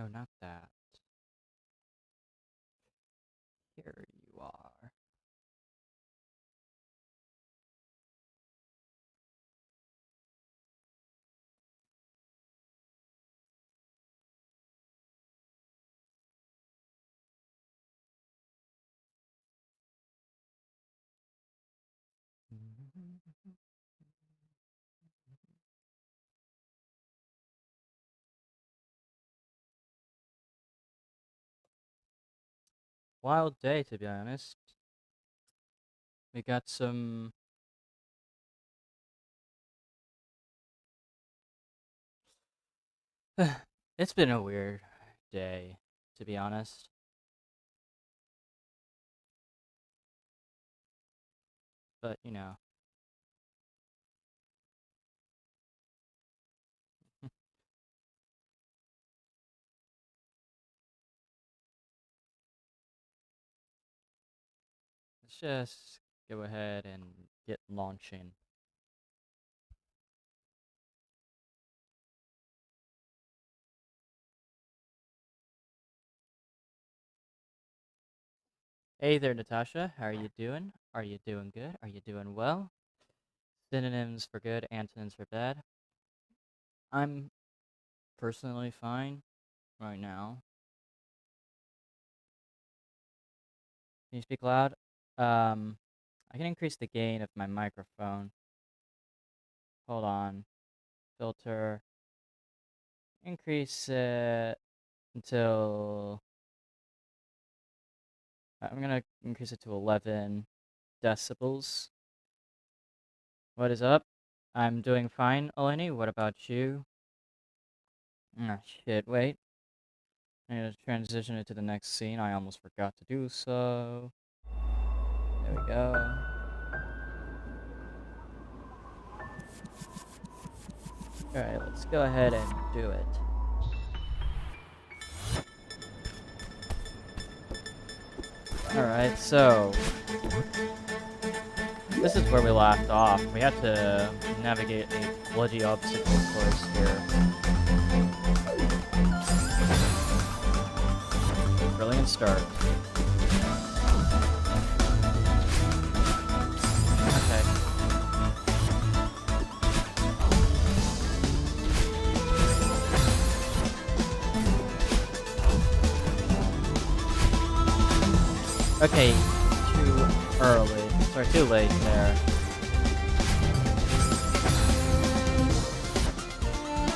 No, not that. Here you are. Wild day, to be honest. We got some. It's been a weird day, to be honest. But, you know. Let's just go ahead and get launching. Hey there, Natasha. How are you doing? Are you doing good? Are you doing well? Synonyms for good, antonyms for bad. I'm personally fine right now. Can you speak loud? I can increase the gain of my microphone. Hold on. Filter. Increase it until I'm gonna increase it to 11 decibels. What is up? I'm doing fine, Eleni. What about you? Ah, shit, wait. I need to transition it to the next scene. I almost forgot to do so. There we go. Alright, let's go ahead and do it. Alright, so this is where we left off. We had to navigate a bloody obstacle course here. Brilliant start. Okay. Okay, too early. Sorry, too late there.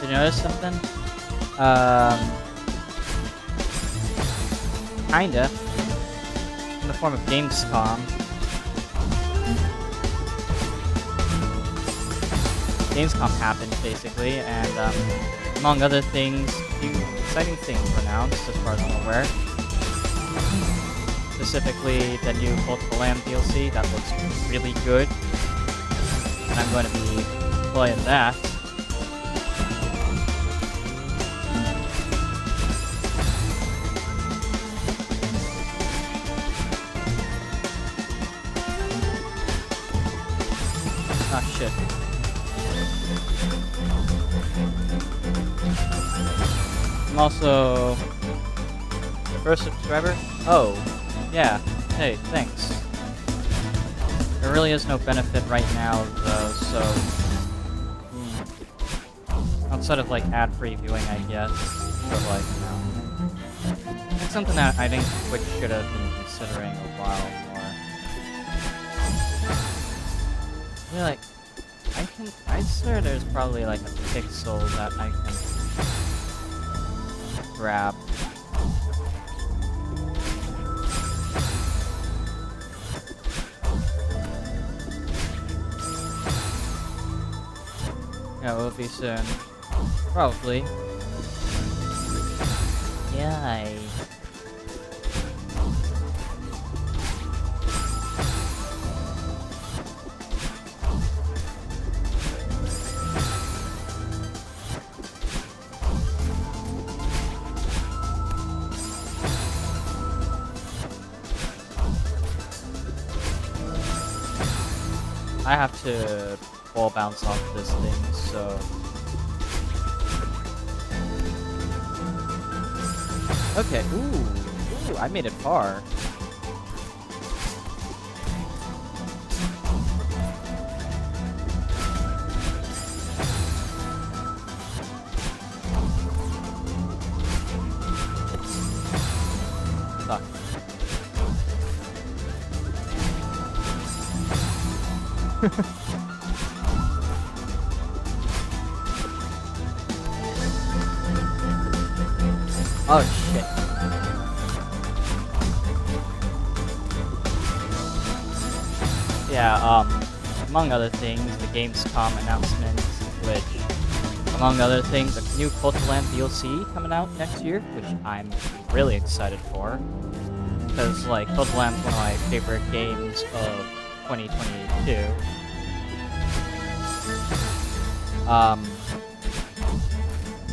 Did you notice something? Kinda. In the form of Gamescom. Gamescom happened, basically, and, among other things, a few exciting things were announced, as far as I'm aware. Specifically, the new Multiple Lamb DLC, that looks really good. And I'm going to be playing that. Ah, shit. I'm also the first subscriber. Oh, yeah. Hey, thanks. There really is no benefit right now, though, so outside of like ad-free viewing, I guess. But like, it's something that I think Twitch should have been considering a while more. Yeah, like, I swear there's probably like a pixel that I can grab. Yeah, we'll be soon. Probably. Yay. I have to ball bounce off this thing, so Okay, ooh, I made it far. Fuck. Oh shit. Yeah, among other things, the Gamescom announcement, which, among other things, a new Cultureland DLC coming out next year, which I'm really excited for. Because, like, Cultureland's one of my favorite games of 2022.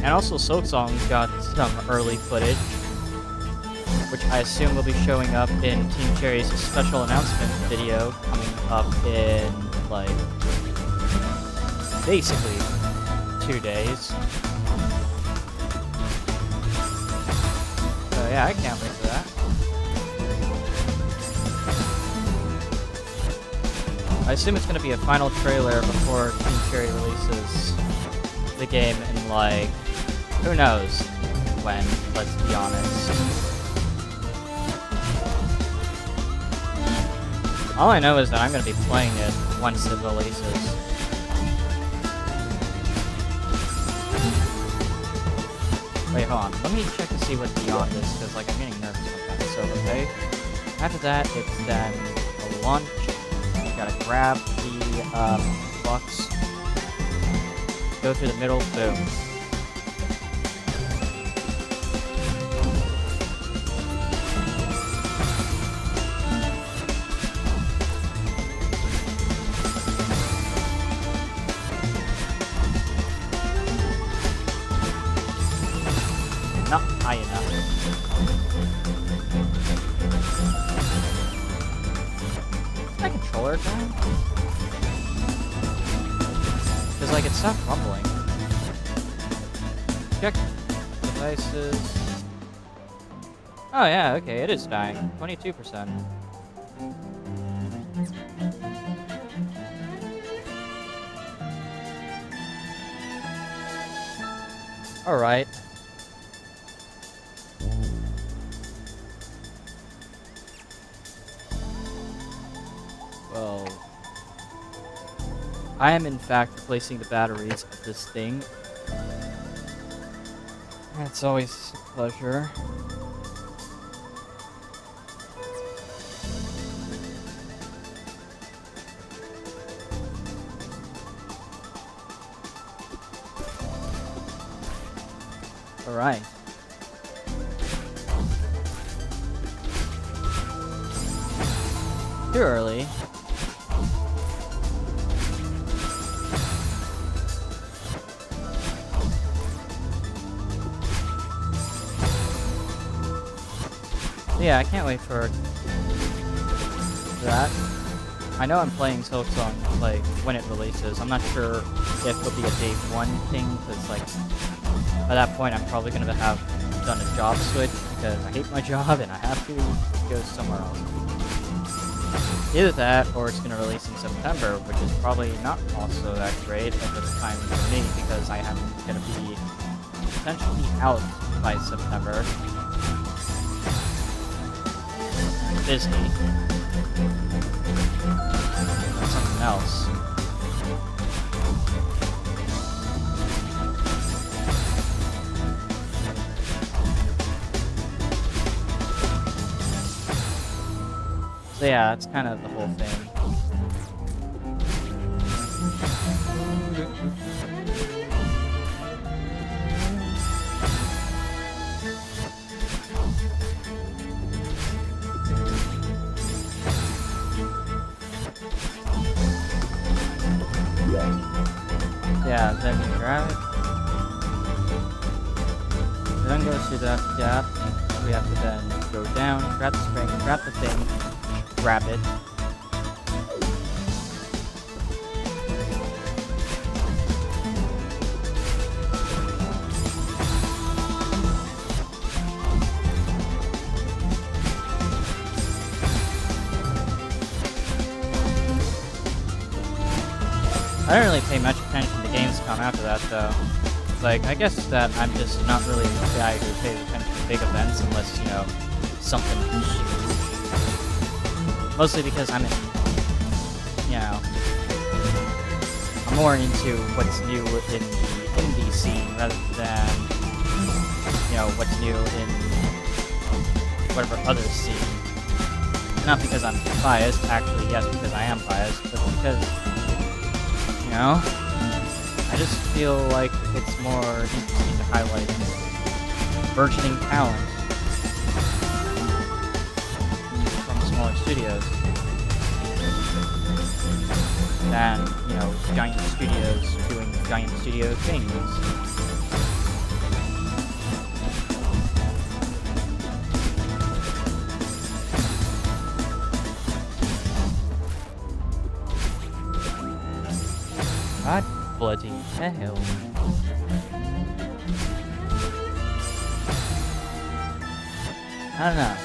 And also Silksong got some early footage, which I assume will be showing up in Team Cherry's special announcement video coming up in, like, basically 2 days. So yeah, I can't wait for that. I assume it's going to be a final trailer before Team Cherry releases the game in, like, who knows when, let's be honest. All I know is that I'm going to be playing it once it releases. Wait, hold on. Let me check to see what Beyond is, because, like, I'm getting nervous with that. So, okay. After that, it's then a launch. You gotta grab the, box. Go through the middle, boom. Not high enough. Is that controller time? Because, like, it stopped rumbling. Check devices. Oh, yeah, okay, it is dying. 22%. Alright. Well, I am in fact replacing the batteries of this thing. That's always a pleasure. Alright. Too early. Yeah, I can't wait for that. I know I'm playing Silksong, like, when it releases. I'm not sure if it'll be a day one thing, because, like, by that point I'm probably going to have done a job switch, because I hate my job and I have to go somewhere else. Either that, or it's going to release in September, which is probably not also that great at this time for me, because I am going to be potentially out by September. Busy. That's something else. So yeah, that's kind of the whole thing. Yeah, then you grab it. Then go through that gap. We have to then go down, grab the spring, grab the thing, grab it. I don't really pay much attention to Gamescom after that, though. It's like, I guess that I'm just not really the guy who pays attention to big events unless, you know, something huge. Mostly because I'm in, you know, I'm more into what's new in the indie scene rather than, you know, what's new in whatever other scene. Not because I'm biased, actually, yes, because I am biased, but because, you know, I just feel like it's more interesting to highlight burgeoning talent from smaller studios than, you know, giant studios doing giant studio things. God bloody hell. I don't know.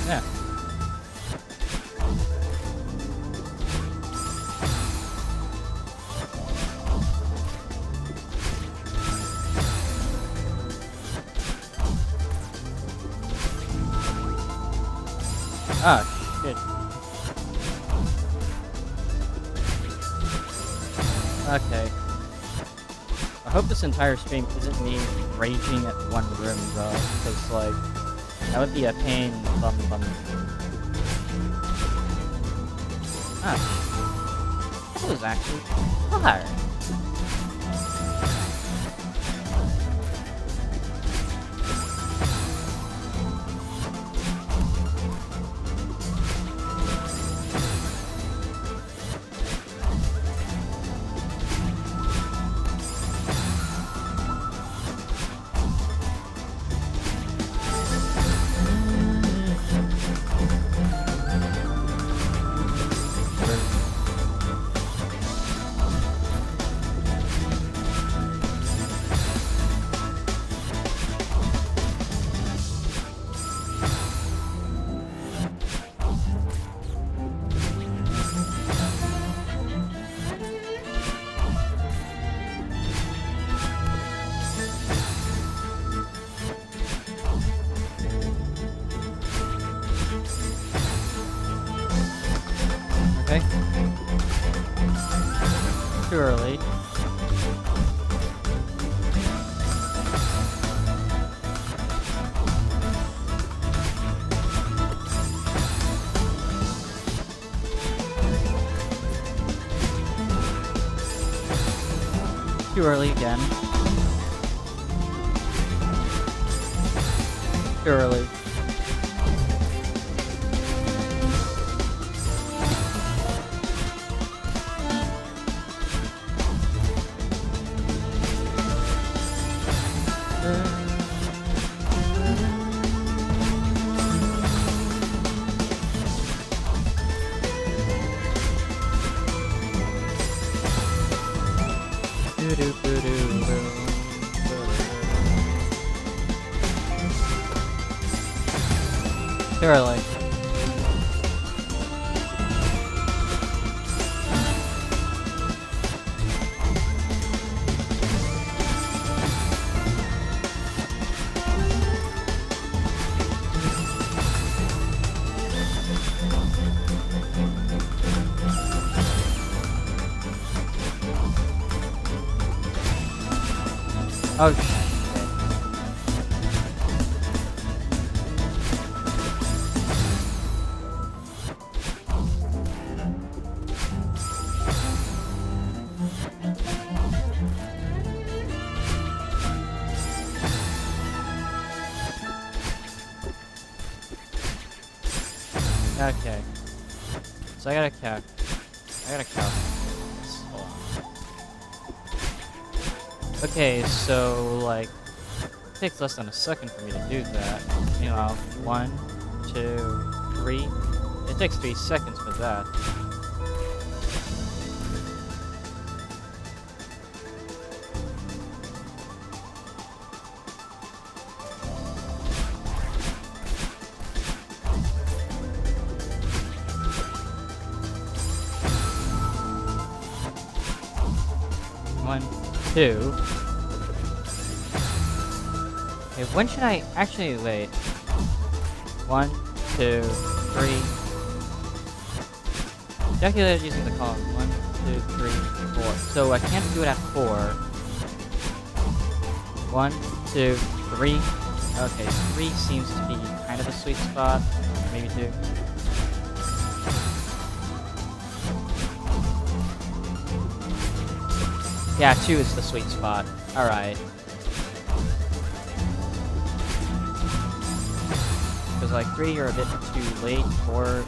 Yeah. Oh, shit. Okay. I hope this entire stream isn't me raging at one room, though, because, like, that would be a pain in the bum. Ah, that was actually hard. Okay. Too early. Too early again. Too early. Too early. Oh shit. Okay. So I gotta count this. Hold on. Okay, so like takes less than a second for me to do that. Meanwhile, 1, 2, 3. It takes 3 seconds for that. One, 2. Okay, when should I actually wait? 1, 2, 3. Calculated using the column. 1, 2, 3, 4. So I can't do it at 4. 1, 2, 3. Okay, 3 seems to be kind of a sweet spot. Maybe 2. Yeah, 2 is the sweet spot. Alright. Because like 3 you're a bit too late, 4 is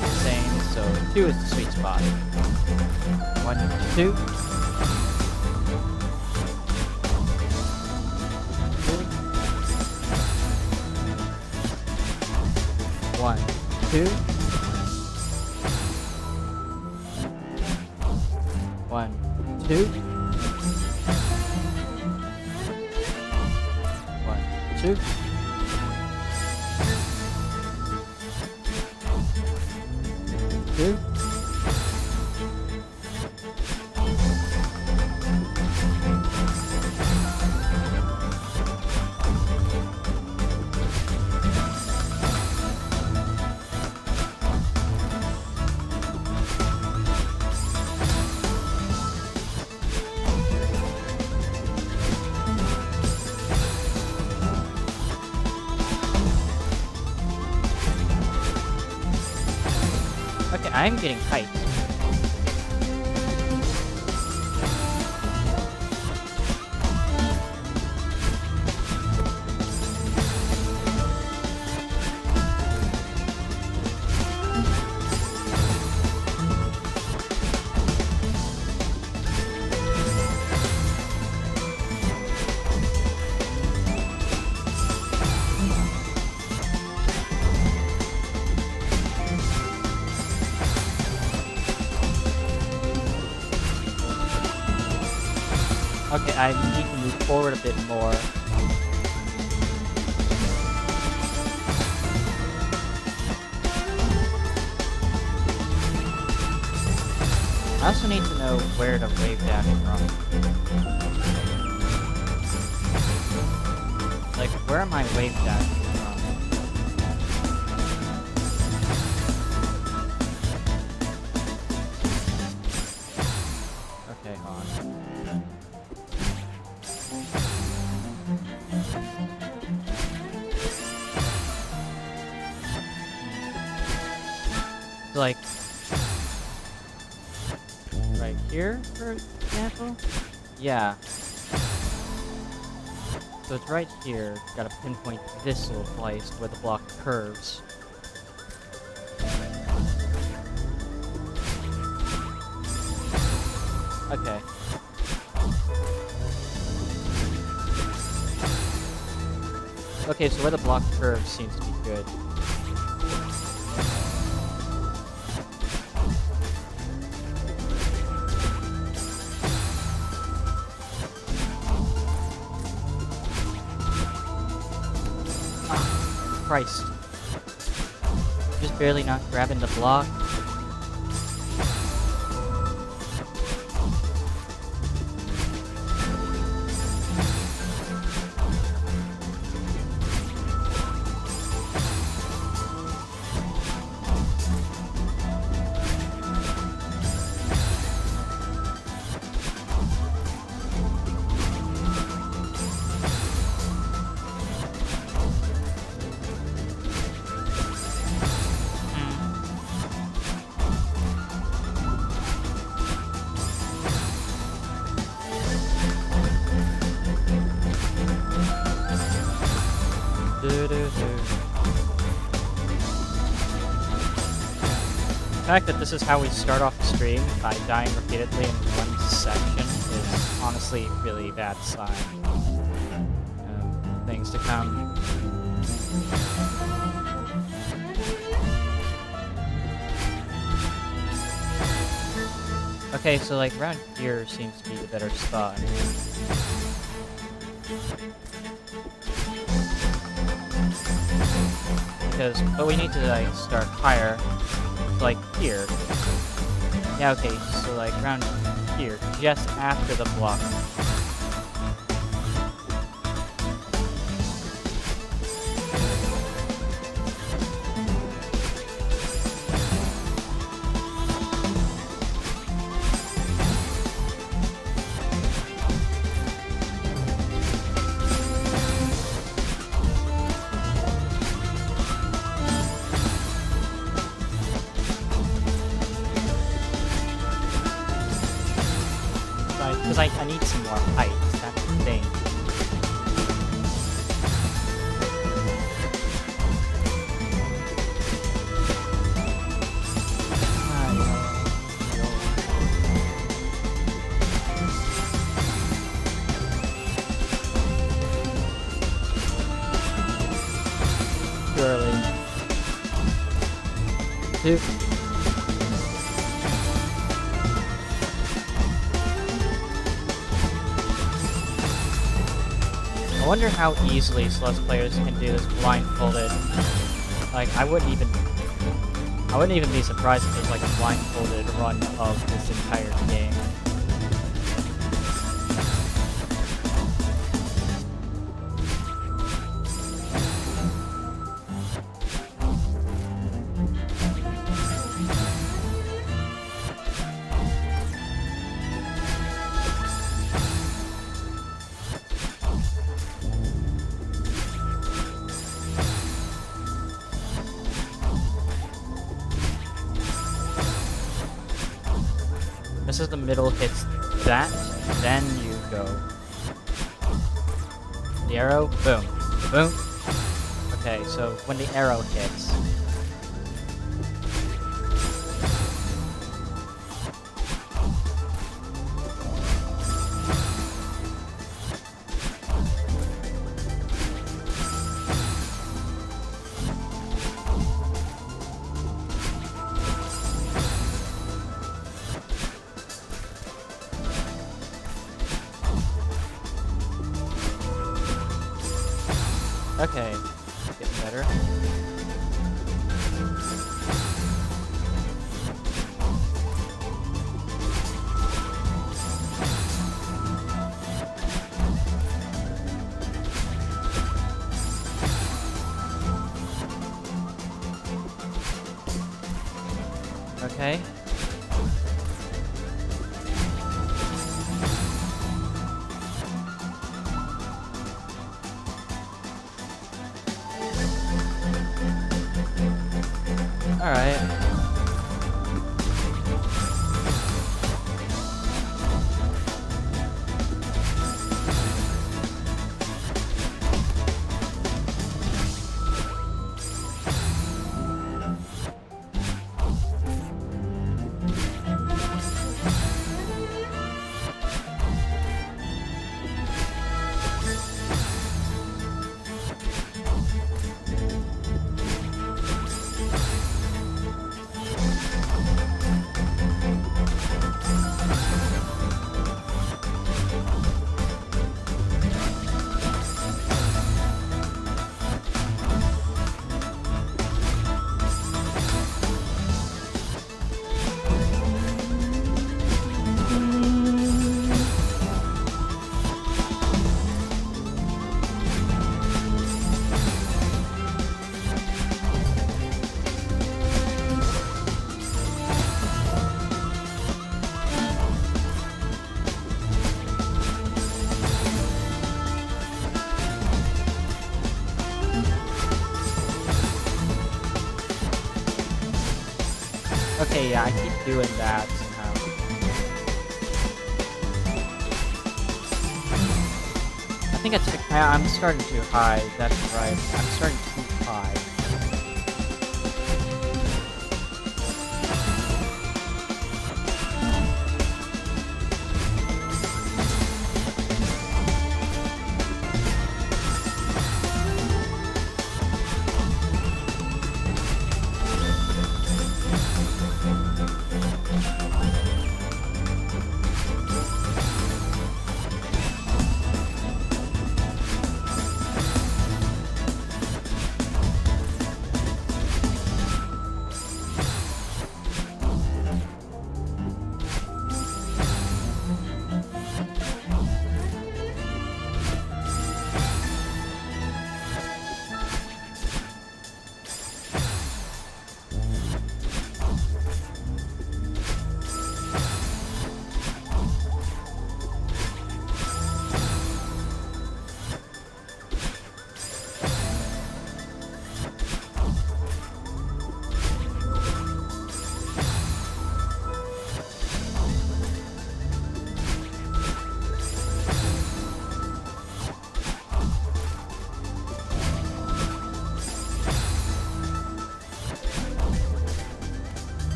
the same, so 2 is the sweet spot. 1, 2. 1, 2. 1, 2. 1, 2. 2. Okay, I'm getting hyped. Okay, I need to move forward a bit more. I also need to know where to wave dash from. Like, where am I wave dashing from? Okay, hold on. Like right here, for example? Yeah. So it's right here. Gotta pinpoint this little place where the block curves. Okay. Okay, so where the block curves seems to be good. Christ. Just barely not grabbing the block. The fact that this is how we start off the stream by dying repeatedly in one section is honestly really bad sign. things to come. Okay, so like around here seems to be the better spot. But we need to like start higher, like here. Yeah, okay, so like around here, just after the block. Because I need some more height, that's the thing. Too early. I wonder how easily Celeste players can do this blindfolded. Like, I wouldn't even be surprised if there's like a blindfolded run of this entire game. This is the middle hits that, then you go. The arrow, boom, boom. Okay, so when the arrow hits. Okay, getting better. Okay. Alright. Okay, yeah, I keep doing that somehow. I think I'm starting too high, that's right. I'm starting too high.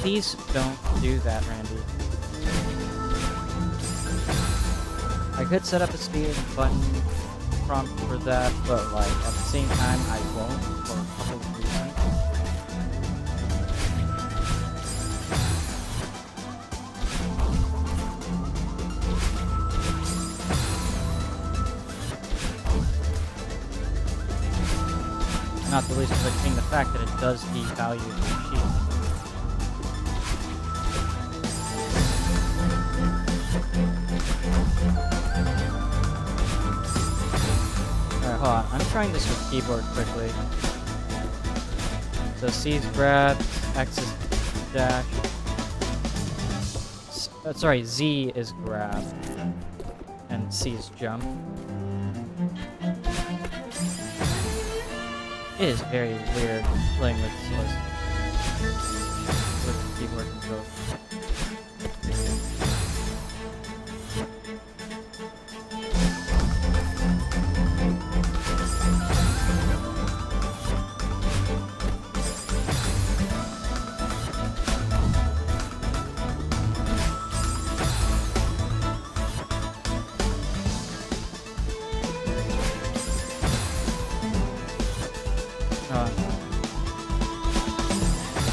Please don't do that, Randy. I could set up a speed button prompt for that, but like at the same time I won't for a couple of reasons. Not the least of it being the fact that it does devalue the sheet. Alright, hold on. I'm trying this with keyboard quickly. So C is grab, X is dash. Sorry, Z is grab, and C is jump. It is very weird playing with Celeste with keyboard control.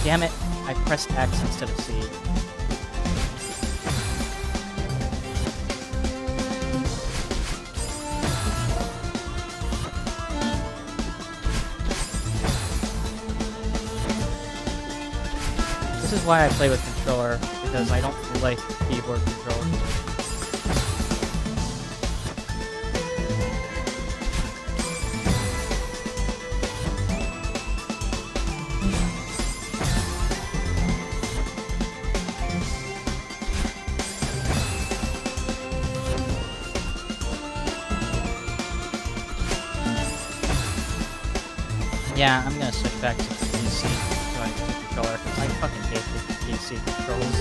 Damn it, I pressed X instead of C. This is why I play with controller, because I don't like keyboard control. Yeah, I'm gonna switch back to the PC controller because I fucking hate the PC controls.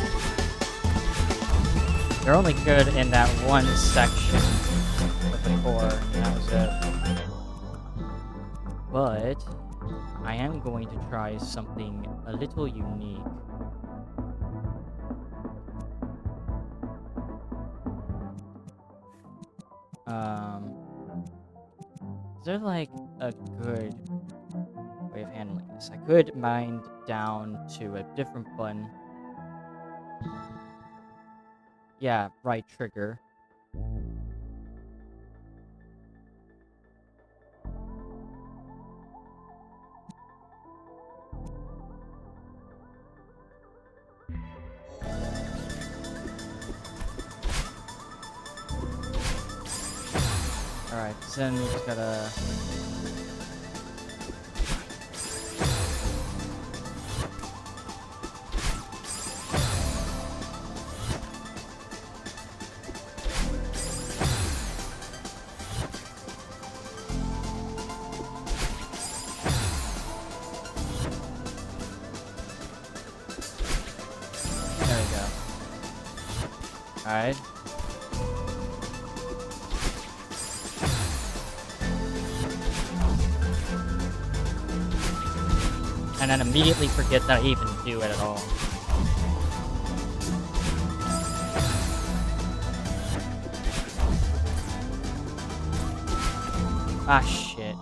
They're only good in that one section of the core, and that was it. But I am going to try something a little unique. Is there like a good way of handling this? I could mind down to a different button. Yeah, right trigger. Alright, so then we just gotta... There we go. Alright. And then immediately forget that I even do it at all. Ah, shit.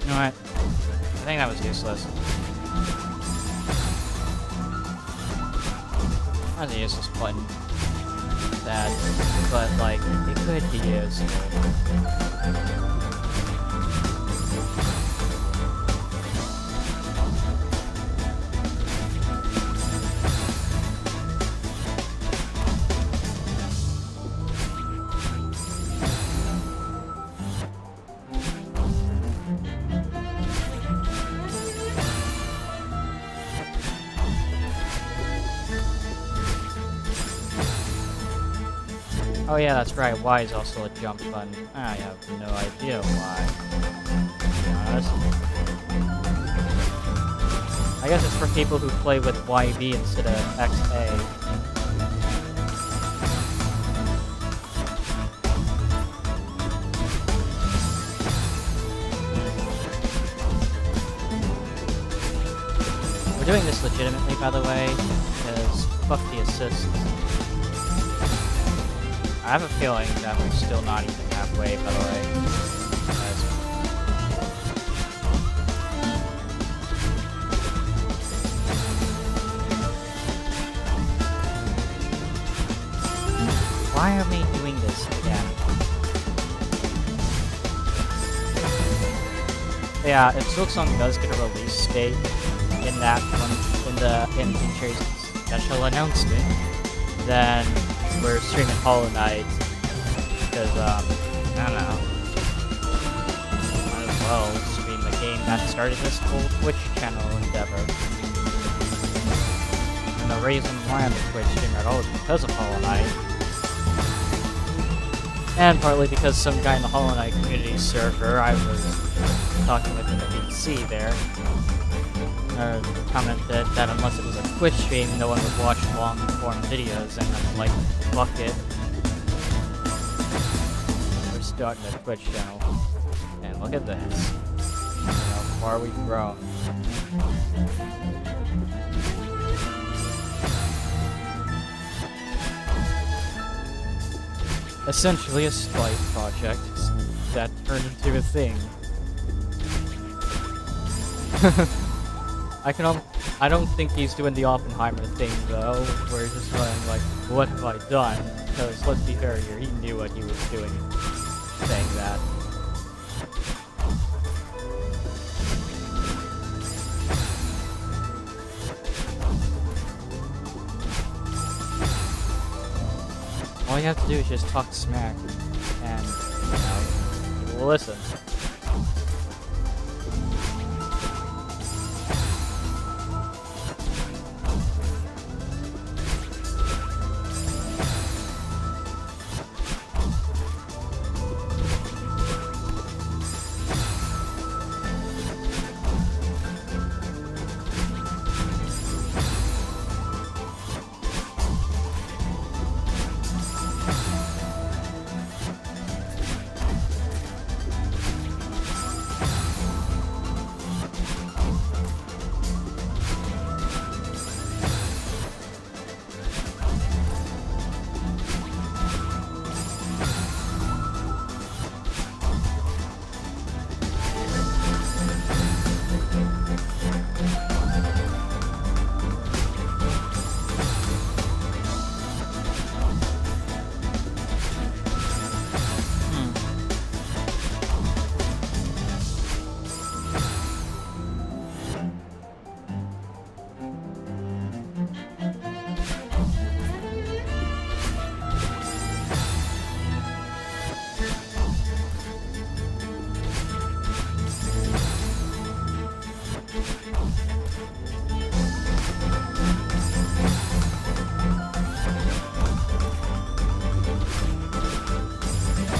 You know what? I think that was useless. That was a useless button. That, but like, it could be used. Oh yeah, that's right, Y is also a jump button. I have no idea why. To be honest. I guess it's for people who play with YB instead of XA. We're doing this legitimately, by the way, because fuck the assists. I have a feeling that we're still not even halfway, by the way. Why are we doing this again? Yeah, if Silksong does get a release date in that one, in Future's special announcement, then we're streaming Hollow Knight, because, I don't know, might as well stream the game that started this whole Twitch channel endeavor. And the reason why I'm a Twitch streamer at all is because of Hollow Knight. And partly because some guy in the Hollow Knight community server I was talking with in the VC there, commented that unless it was a Twitch stream, no one would watch long-form videos, and I'm like, fuck it. We're starting a Twitch channel. And look at this. How far we've grown. Essentially a spite project that turned into a thing. I don't think he's doing the Oppenheimer thing though, where he's just going like, what have I done? Because let's be fair here, he knew what he was doing, saying that. All you have to do is just talk smack, and, you know, people will listen.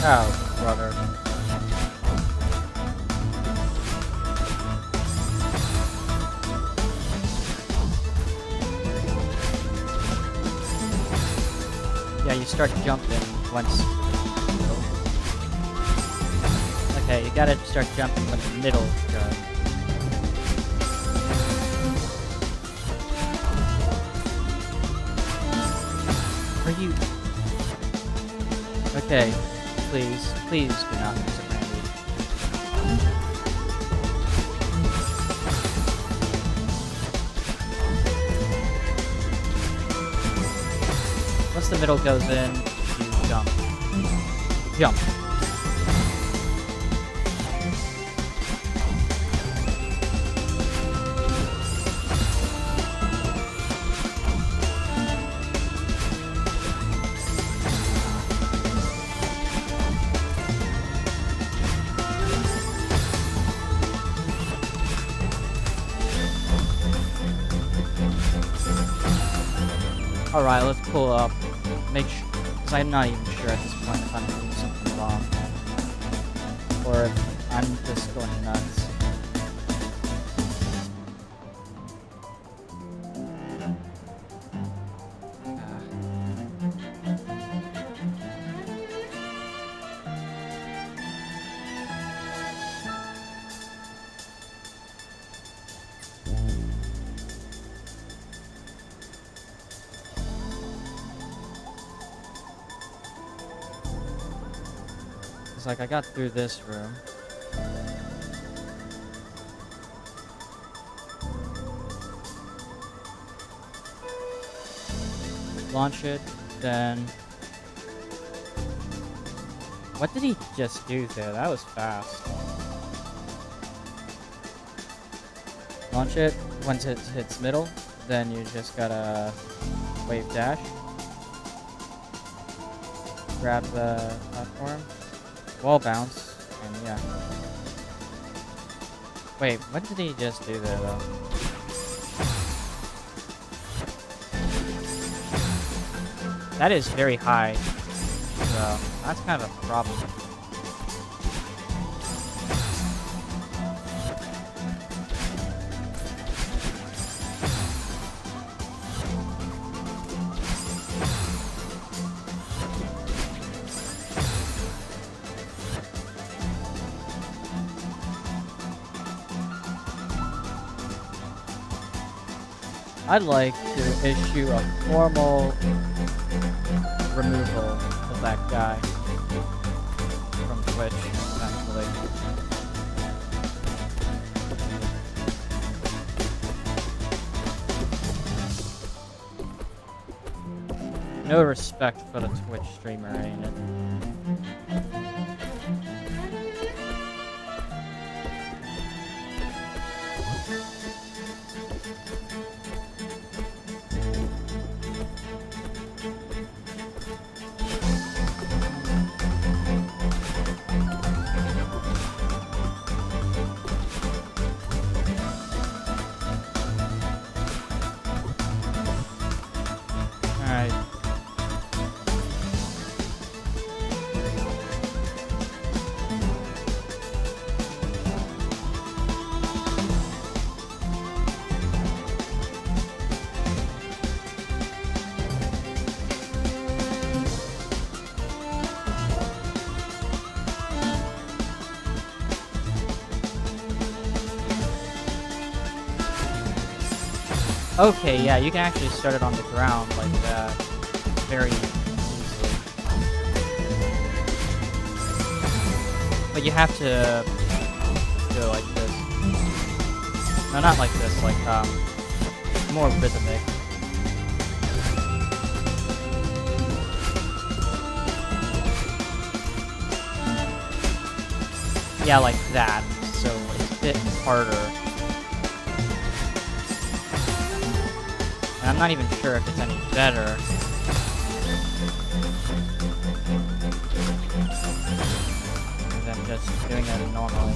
Oh, brother. Yeah, you start jumping once... Okay, you gotta start jumping from the middle. Are you... Okay. Please do not use it, Randy. Once the middle goes in, you jump. Jump. Alright, let's pull up. Make sure, because I'm not even sure at this point if I'm doing something wrong. Or if I'm just going nuts. It's like I got through this room. Launch it, then... What did he just do there? That was fast. Launch it. Once it hits middle, then you just gotta wave dash. Grab the platform. Wall bounce, and yeah. Wait, what did he just do there though? That is very high, so that's kind of a problem. I'd like to issue a formal removal of that guy from Twitch, eventually. No respect for the Twitch streamer, ain't it? Okay, yeah, you can actually start it on the ground like that very easily. But you have to do it like this. No, not like this, like, more rhythmic. Yeah, like that, so it's a bit harder. And I'm not even sure if it's any better. Than just doing it normally.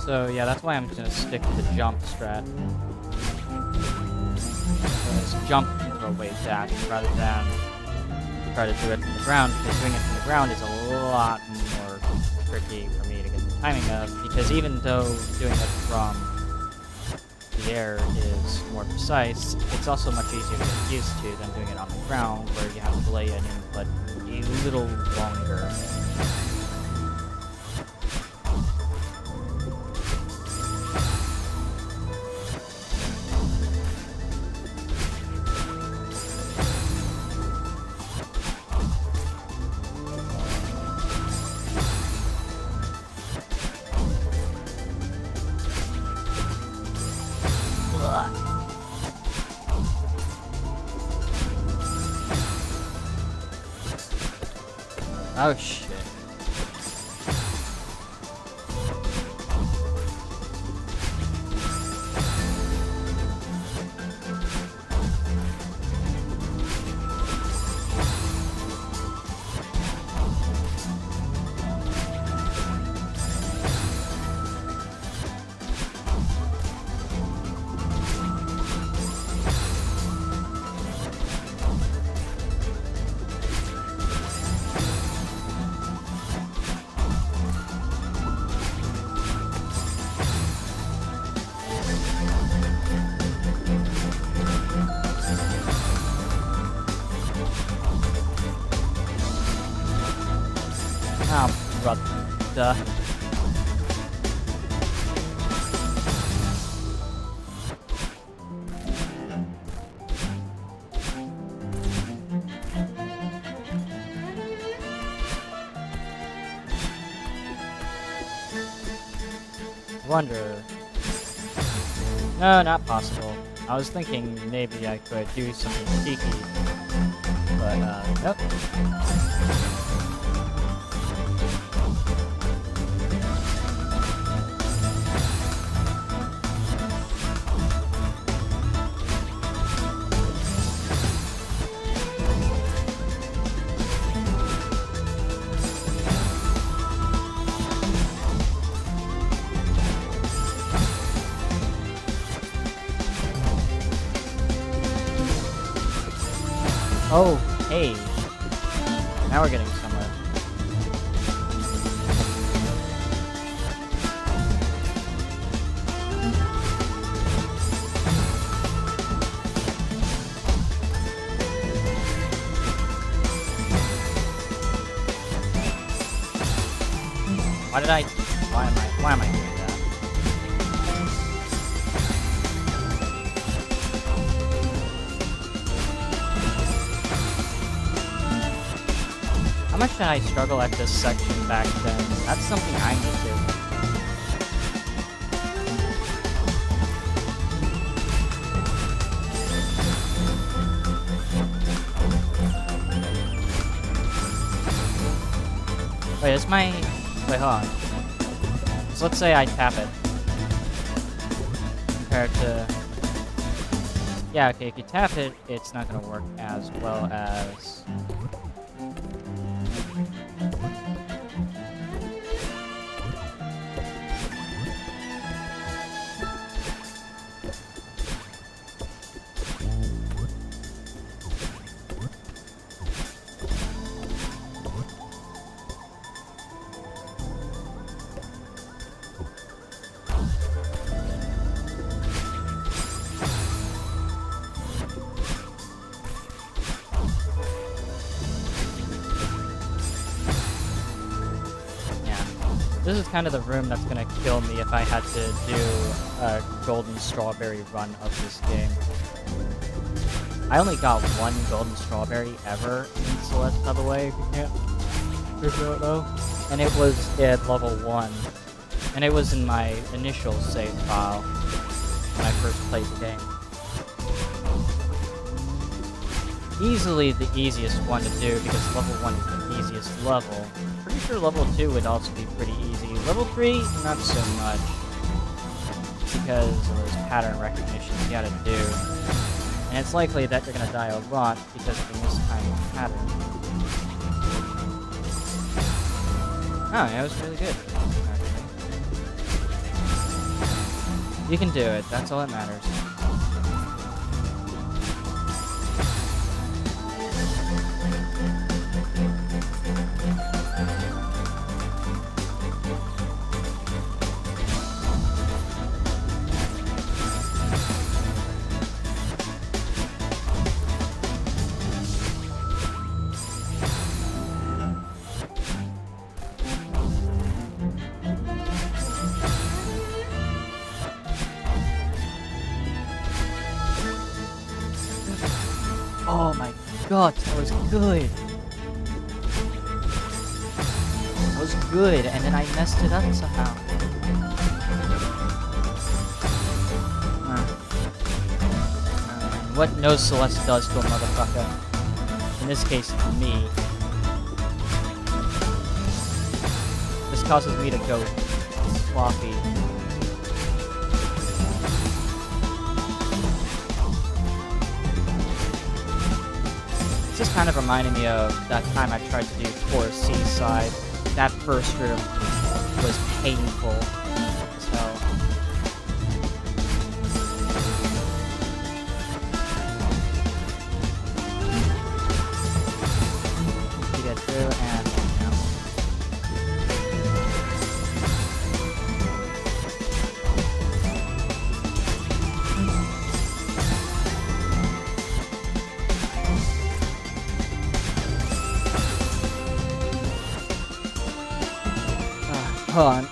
So yeah, that's why I'm just gonna stick to the jump strat. So just jump into a wave dash rather than try to do it from the ground, because doing it from the ground is a lot more tricky for me to get the timing of, because even though doing it from the air is more precise, it's also much easier to get used to than doing it on the ground, where you have to delay an input a little longer. Oh shit. Brother. wonder... No, not possible. I was thinking maybe I could do something cheeky, but, nope. Oh, hey. Now we're getting somewhere. Why am I doing that? How much did I struggle at this section back then? That's something I need to... Wait, is my... Wait, hold on. So let's say I tap it. Compared to... Yeah, okay, if you tap it, it's not gonna work as well as... This is kind of the room that's gonna kill me if I had to do a golden strawberry run of this game. I only got one golden strawberry ever in Celeste, by the way, if you don't know. And it was at level 1. And it was in my initial save file when I first played the game. Easily the easiest one to do because level 1 is the easiest level. Pretty sure level 2 would also be pretty easy. Level 3, not so much. Because of those pattern recognitions you gotta do. And it's likely that you're gonna die a lot because of the mistimed pattern. Oh, that was really good. Okay. You can do it, that's all that matters. Oh my god, that was good! That was good, and then I messed it up somehow. What no Celeste does to a motherfucker. In this case, me. This causes me to go sloppy. This is kind of reminding me of that time I tried to do Forest Seaside. That first room was painful as hell. You get through and hold on.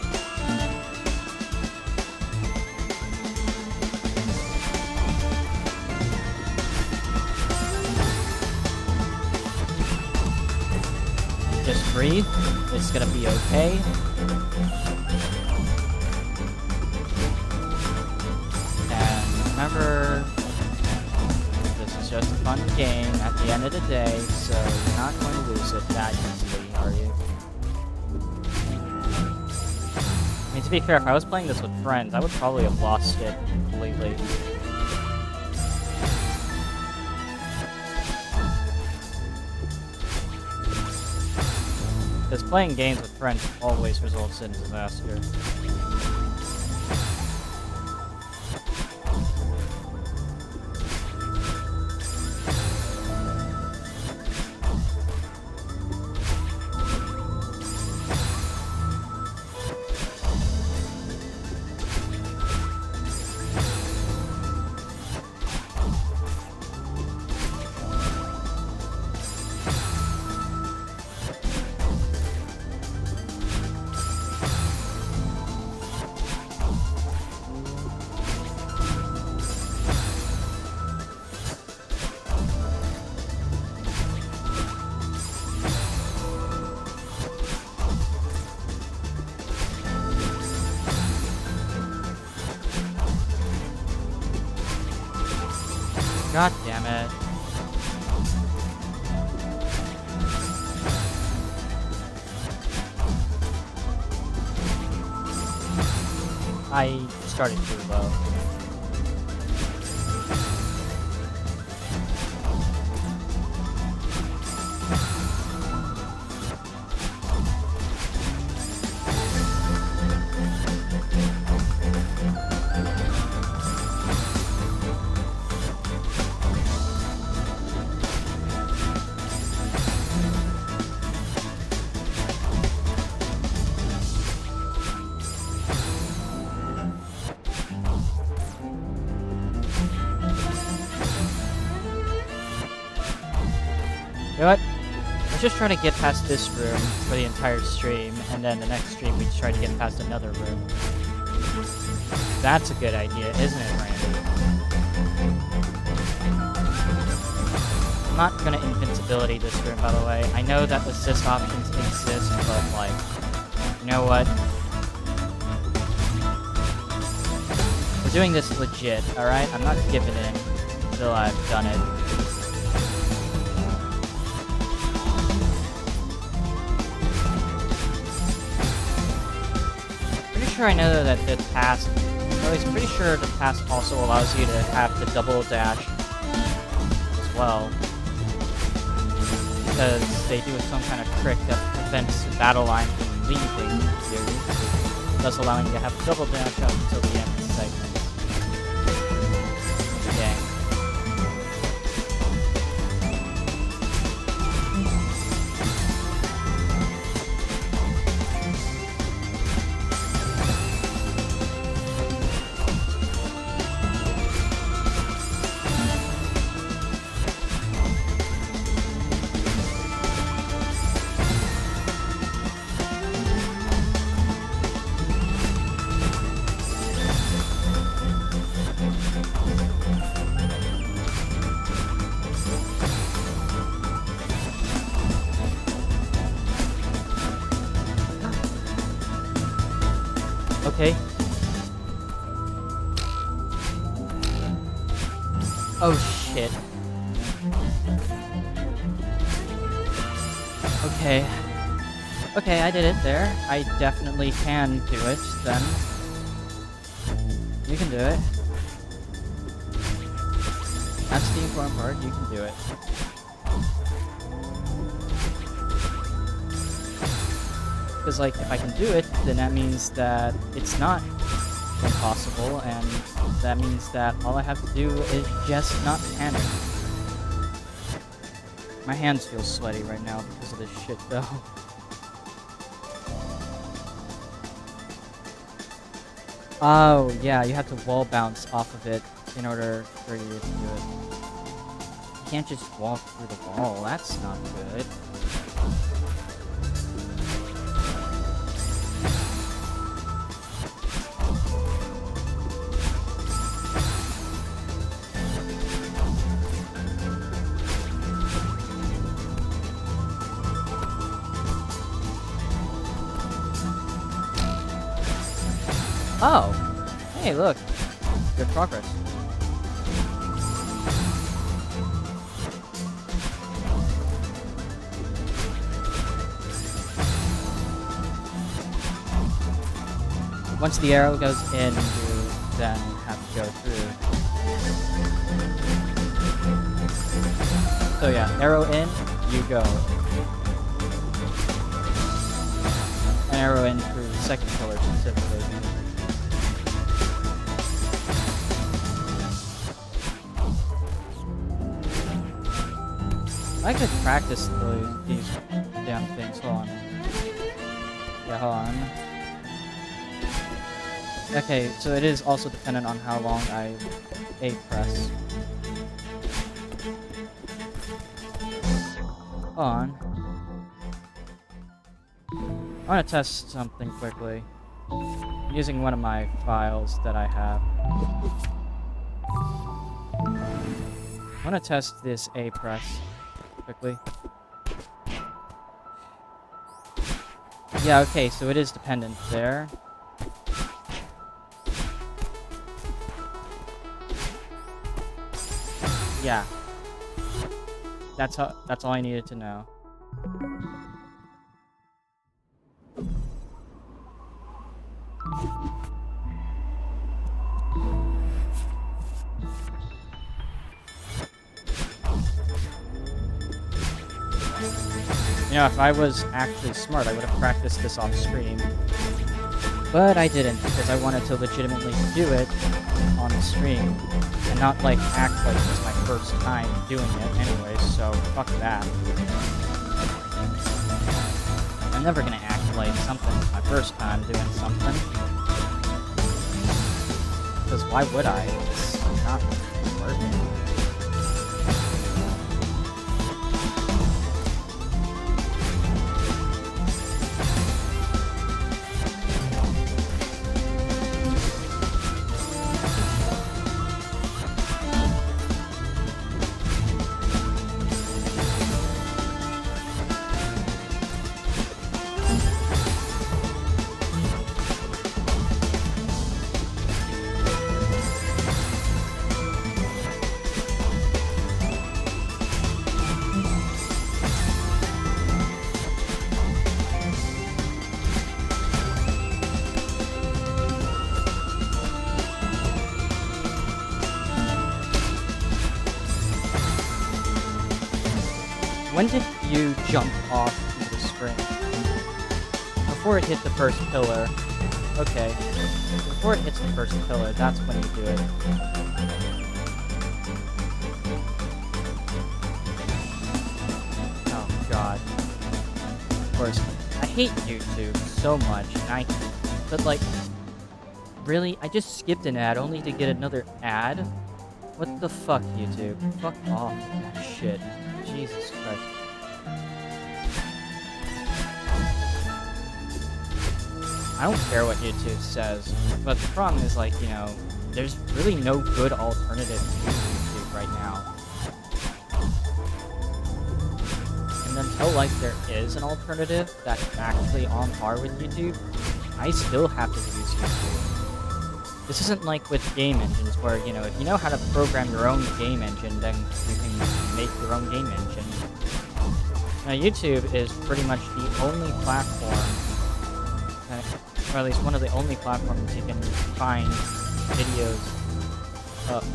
Just breathe. It's gonna be okay. just a fun game at the end of the day, so you're not going to lose it that easily, are you? I mean, to be fair, if I was playing this with friends, I would probably have lost it completely. Because playing games with friends always results in disaster. God damn it. I started too low. You know what? Let's just try to get past this room for the entire stream, and then the next stream we just try to get past another room. That's a good idea, isn't it, Randy? I'm not gonna invincibility this room, by the way. I know that assist options exist, but, like, you know what? We're doing this legit, alright? I'm not giving in until I've done it. I know that the task, I was pretty sure the task also allows you to have the double dash as well, because they do some kind of trick that prevents the battle line from leaving you, thus allowing you to have double dash up until the end of the segment. Okay. Okay. Oh shit. Okay. Okay, I did it there. I definitely can do it, then. You can do it. That's the important part, you can do it. Because, like, if I can do it, then that means that it's not impossible, and that means that all I have to do is just not panic. My hands feel sweaty right now because of this shit, though. Oh, yeah, you have to wall bounce off of it in order for you to do it. You can't just walk through the wall, that's not good. Oh! Hey, look! Good progress. once the arrow goes in, you then have to go through. So yeah, arrow in, you go. An arrow in through the second pillar specifically. I could practice these damn things. Hold on. Yeah, hold on. Okay, so it is also dependent on how long I A press. Hold on. I want to test something quickly. I'm using one of my files that I have. I want to test this A press quickly. Yeah, okay, so it is dependent there. Yeah. That's all I needed to know. You know, if I was actually smart, I would have practiced this off stream. But I didn't, because I wanted to legitimately do it on the stream. And not, like, act like it was my first time doing it anyway, so fuck that. I'm never gonna act like something was my first time doing something. Because why would I? It's not worth it. When did you jump off the spring? Before it hit the first pillar. Okay. Before it hits the first pillar, that's when you do it. Oh god. Of course, I hate YouTube so much, but like, really? I just skipped an ad only to get another ad? What the fuck, YouTube? Fuck off with that shit. Jesus Christ. I don't care what YouTube says, but the problem is, like, you know, there's really no good alternative to YouTube right now. And until, like, there is an alternative that's actually on par with YouTube, I still have to use YouTube. This isn't like with game engines where, you know, if you know how to program your own game engine, then you can make your own game engine. Now, YouTube is pretty much the only platform, or at least one of the only platforms you can find videos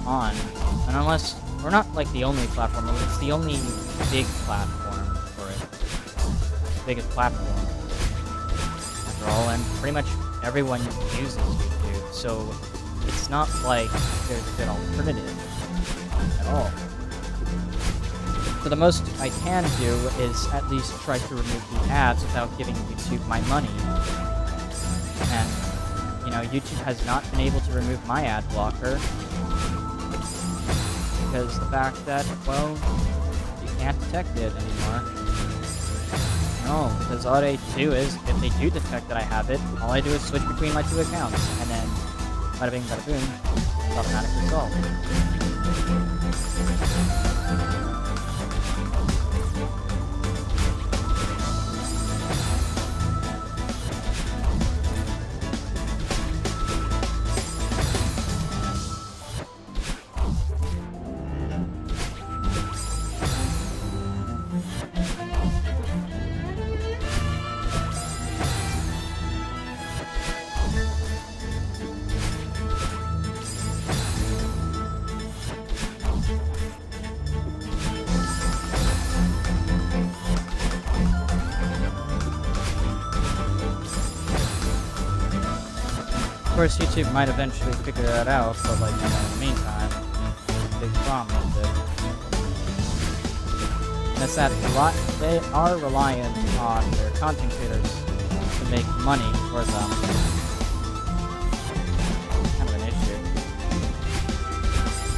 on. And unless, we're not like the only platform, it's the only big platform for it. Biggest platform. After all, and pretty much everyone uses YouTube, so it's not like there's a good alternative at all. So the most I can do is at least try to remove the ads without giving YouTube my money. And, you know, YouTube has not been able to remove my ad blocker. Because the fact that, well, you can't detect it anymore. No, because all I do is, if they do detect that I have it, all I do is switch between my two accounts. And then, bada bing, bada boom, it's automatically solved. Of course, YouTube might eventually figure that out, but like, in the meantime, big problem with it. And that's that they are reliant on their content creators to make money for them. Kind of an issue.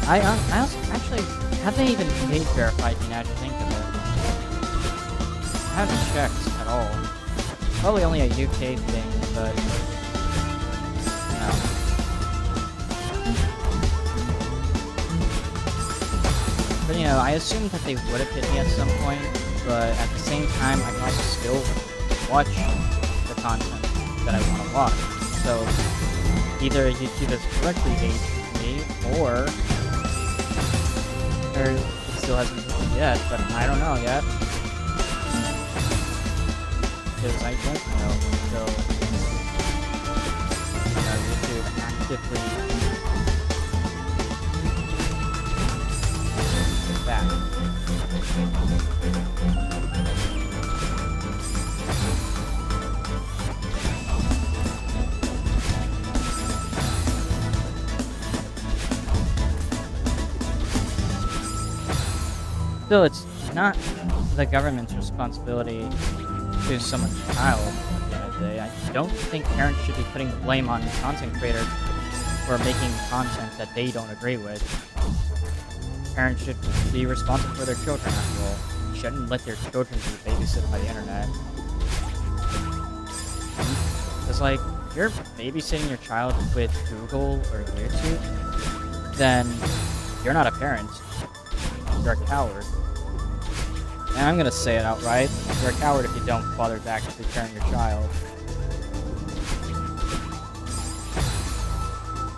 I also, actually, have they even made verified now to think of it? I haven't checked at all. Probably only a UK thing, but no. But you know, I assumed that they would have hit me at some point, but at the same time, I can also still watch the content that I want to watch. So either YouTube has correctly aged me, or it still hasn't hit me yet, but I don't know yet. Because I don't know until YouTube actively gets back. Still, it's not the government's responsibility to someone's child at the end of the day. I don't think parents should be putting the blame on content creators for making content that they don't agree with. Parents should be responsible for their children after all. You shouldn't let their children be babysitted by the internet. Because like, if you're babysitting your child with Google or YouTube, then you're not a parent. You're a coward. And I'm gonna say it outright. You're a coward if you don't bother to actually parent your child.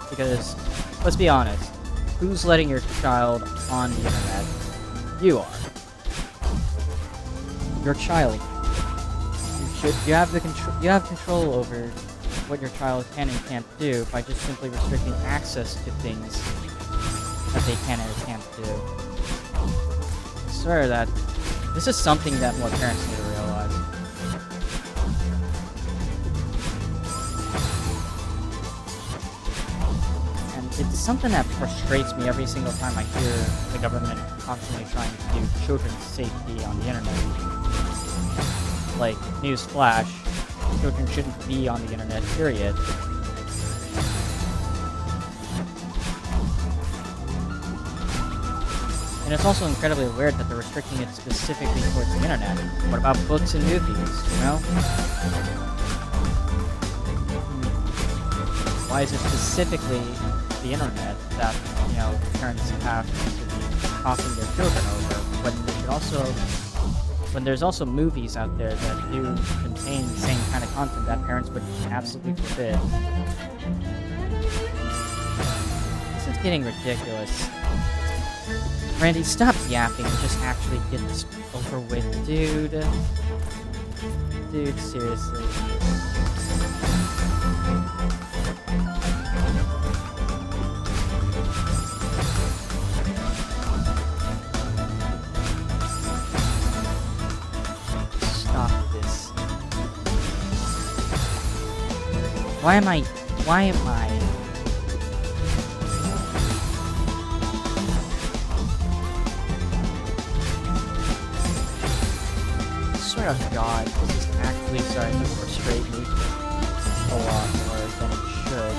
Because, let's be honest, who's letting your child on the internet? You are. Your child. You have control over what your child can and can't do by just simply restricting access to things that they can and can't do. I swear that this is something that more parents need to realize. And it's something that frustrates me every single time I hear the government constantly trying to do children's safety on the internet. Like, newsflash, children shouldn't be on the internet, period. And it's also incredibly weird that they're restricting it specifically towards the internet. What about books and movies, you know? Why is it specifically the internet that, you know, parents have to be talking their children over, when they should also, when there's also movies out there that do contain the same kind of content that parents would absolutely forbid. This is getting ridiculous. Randy, stop yapping and just actually get this over with, dude. Dude, seriously. Stop this. Why am I... Oh god, this is actually starting to frustrate me a lot more than it should.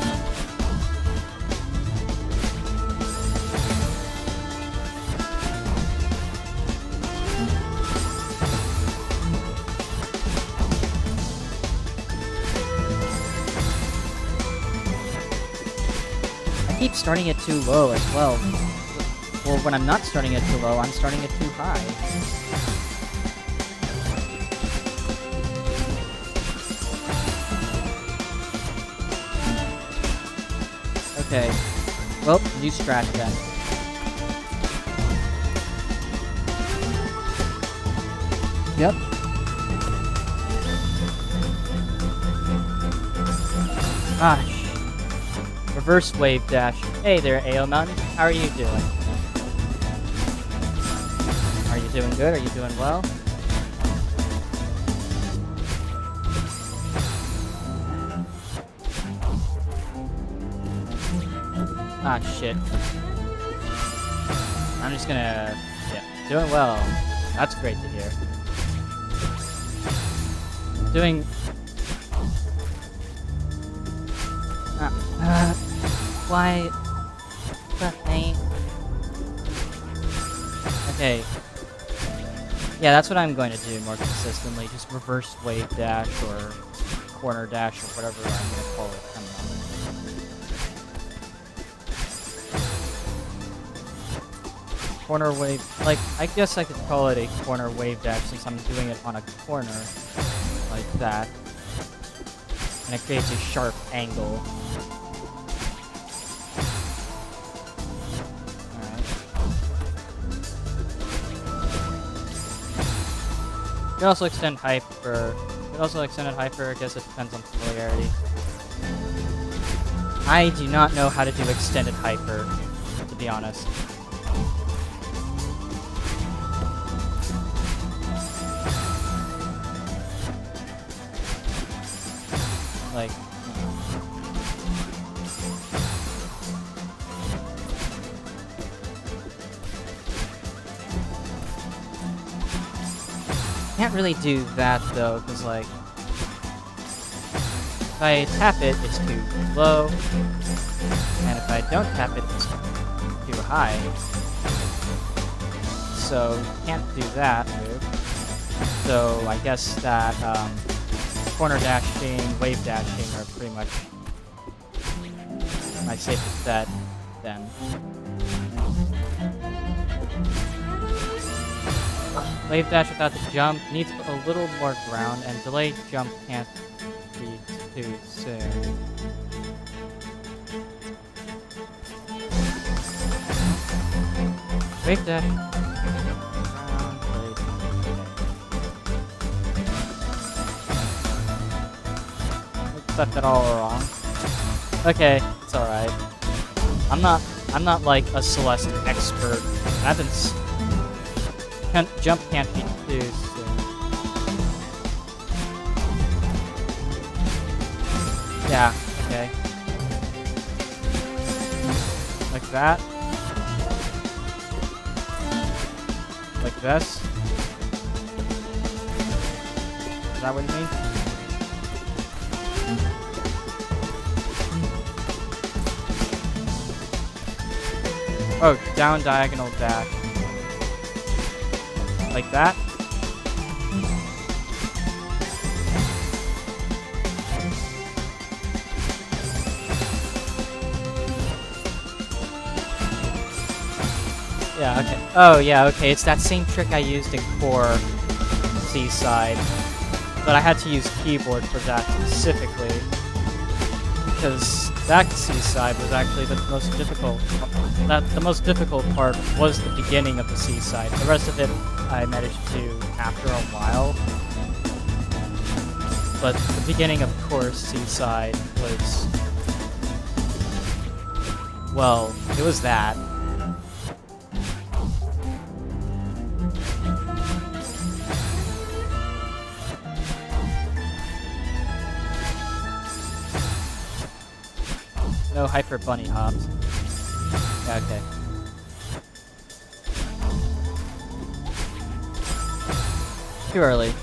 I keep starting it too low as well. Well, when I'm not starting it too low, I'm starting it too high. Okay, well, new strat then. Yep. Gosh. Reverse wave dash. Hey there, Aomon. How are you doing? Are you doing good? Are you doing well? Ah, shit. I'm just gonna... Yeah, doing well. That's great to hear. Doing... Why... Okay. Yeah, that's what I'm going to do more consistently. Just reverse wave dash or corner dash or whatever I'm going to call it. I don't know. Corner wave... Like, I guess I could call it a corner wave dash since I'm doing it on a corner. Like that. And it creates a sharp angle. You can also extend hyper. You can also extend hyper. I guess it depends on familiarity. I do not know how to do extended hyper, to be honest. Like... Can't really do that though, because like if I tap it, it's too low, and if I don't tap it, it's too high. So can't do that move. So I guess that corner dashing, wave dashing are pretty much my safest bet then. Wave dash without the jump needs a little more ground, and delayed jump can't be too soon. Wave dash. Got that all wrong. Okay, it's alright. I'm not like a Celeste expert. I've been jump can't be too soon. Yeah, okay. Like that. Like this. Is that what you mean? Oh, down diagonal dash. Like that? Yeah, okay. Oh, yeah, okay. It's that same trick I used in Core Seaside. But I had to use keyboard for that specifically. Because that Seaside was actually the most difficult. The most difficult part was the beginning of the Seaside. The rest of it I managed to after a while. But the beginning of Core Seaside was... well, it was that. No hyper bunny hops. Yeah, okay. Too early.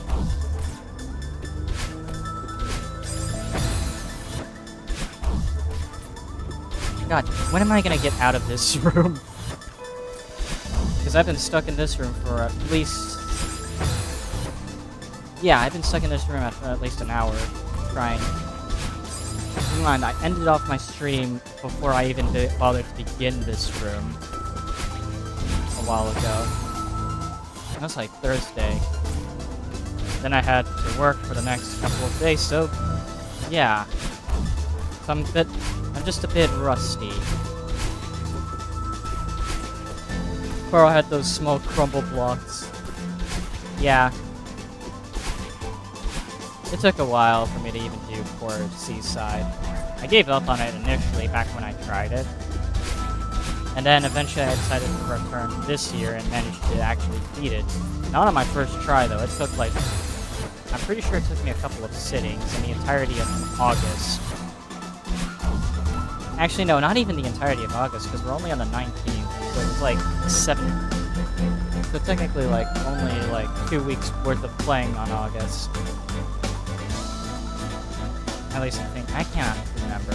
God, when am I gonna get out of this room? Because I've been stuck in this room for at least... yeah, I've been stuck in this room for at least an hour, trying... Keep in mind, I ended off my stream before I even bothered to begin this room a while ago. That was like Thursday. Then I had to work for the next couple of days, so yeah. So I'm just a bit rusty. Before I had those small crumble blocks. Yeah. It took a while for me to even do Core Seaside. I gave up on it initially back when I tried it. And then eventually I decided to return this year and managed to actually beat it. Not on my first try though, it took like... I'm pretty sure it took me a couple of sittings in the entirety of August. Actually, no, not even the entirety of August, because we're only on the 19th, so it was like 7... So technically, like, only, like, 2 weeks worth of playing on August. At least I think. I can't remember.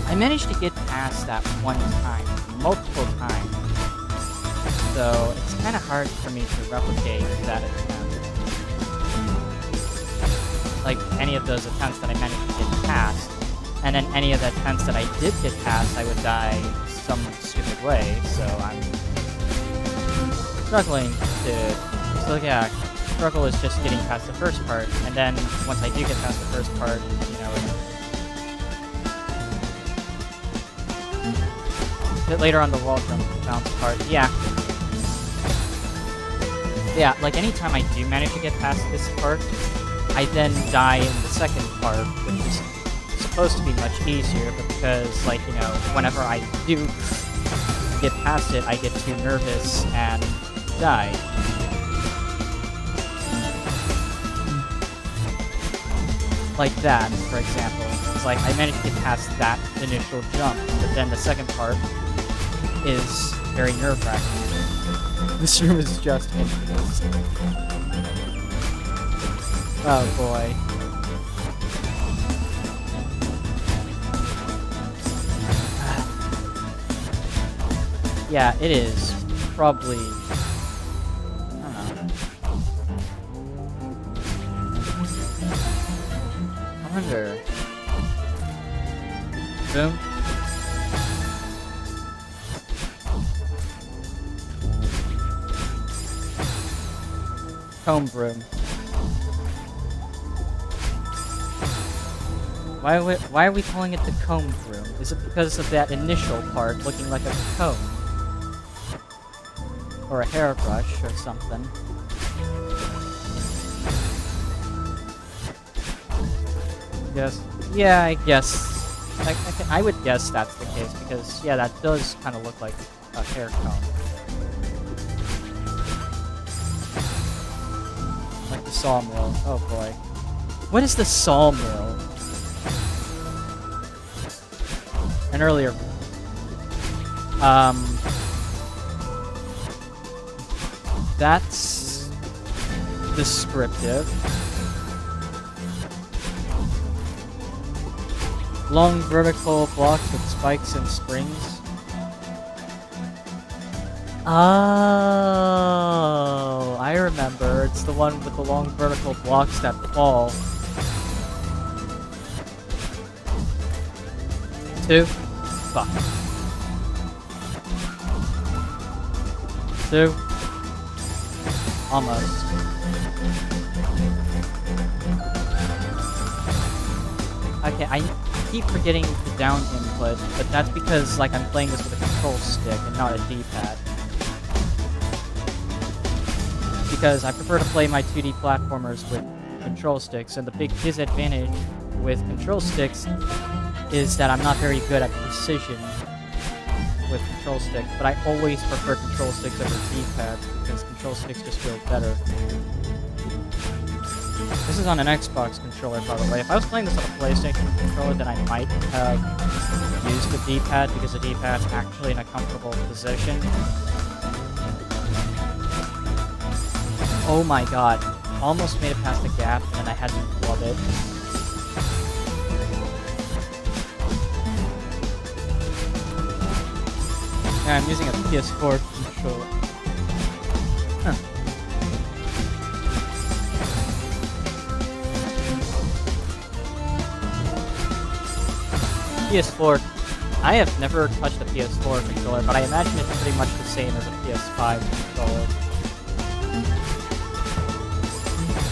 I managed to get past that one time, multiple times, so it's kind of hard for me to replicate that attempt. Like, any of those attempts that I managed to get past, and then any of the attempts that I did get past, I would die some stupid way, so I'm struggling to... So yeah, struggle is just getting past the first part, and then once I do get past the first part, you know, bit later on the wall jump bounce part, yeah. Yeah, like anytime I do manage to get past this part, I then die in the second part, which is supposed to be much easier, but because, like, you know, whenever I do get past it, I get too nervous and die. Like that, for example. It's like, I managed to get past that initial jump, but then the second part is very nerve-wracking. This room is just infinite. Oh boy. Yeah, it is probably... I don't know. I wonder... Boom. Comb broom. Why are we calling it the comb broom? Is it because of that initial part looking like a comb? Or a hairbrush or something? Yes. Yeah, I guess. I would guess that's the case because, yeah, that does kind of look like a hair comb. Like the sawmill. Oh boy. What is the sawmill? An earlier... That's... descriptive. Long vertical blocks with spikes and springs. Oh, I remember. It's the one with the long vertical blocks that fall. 2. Fuck. 2. Almost. Okay, I keep forgetting the down input, but that's because, like, I'm playing this with a control stick and not a D-pad. Because I prefer to play my 2D platformers with control sticks, and the big disadvantage with control sticks is that I'm not very good at precision with control sticks, but I always prefer control sticks over D-pads because control sticks just feel better. This is on an Xbox controller, by the way. If I was playing this on a PlayStation controller, then I might have used the D-pad because the D-pad's actually in a comfortable position. Oh my god. Almost made it past the gap, and then I had to flub it. Yeah, I'm using a PS4 controller. Huh. PS4. I have never touched a PS4 controller, but I imagine it's pretty much the same as a PS5 controller.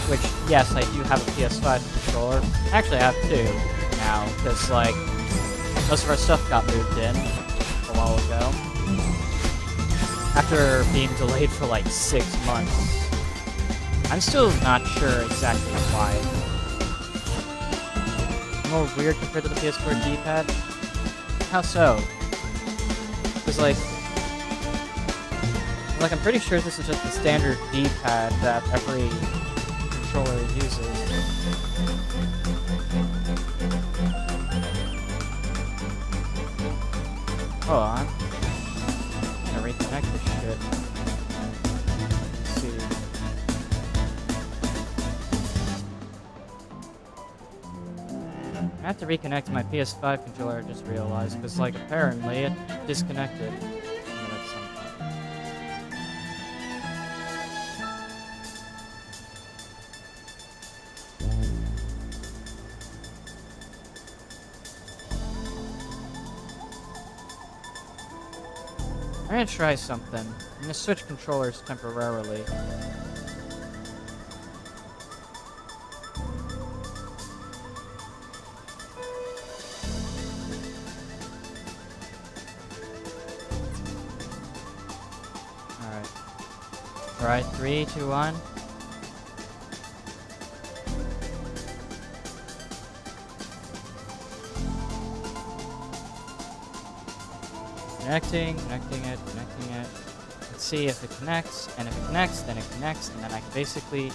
Which, yes, I do have a PS5 controller. Actually, I have 2, now, because, like, most of our stuff got moved in a while ago. After being delayed for, like, 6 months. I'm still not sure exactly why. More weird compared to the PS4 D-pad? How so? Because, like, I'm pretty sure this is just the standard D-pad that every controller uses. Hold on. I'm gonna reconnect this shit. Let's see. I have to reconnect my PS5 controller, I just realized, because, like, apparently it disconnected. I'm gonna try something. I'm gonna switch controllers temporarily. Alright, 3, 2, 1. Connecting it. Let's see if it connects, and if it connects, then it connects, and then I can basically...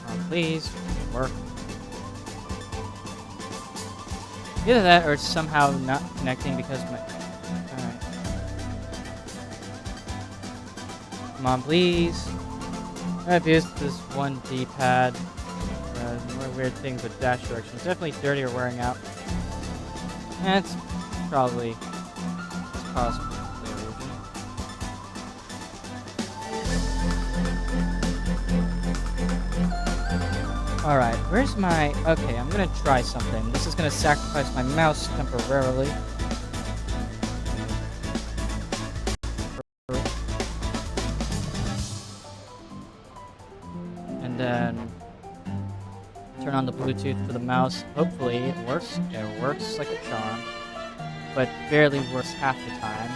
Oh, please, work. Either that, or it's somehow not connecting because my... Alright. Come on, please. I've used this one D-pad. More weird things with dash direction. It's definitely dirty or wearing out. And it's probably... It's possibly a reason. Alright, where's my... Okay, I'm gonna try something. This is gonna sacrifice my mouse temporarily. And then... turn on the Bluetooth for the mouse. Hopefully it works. It works like a charm. But barely works half the time.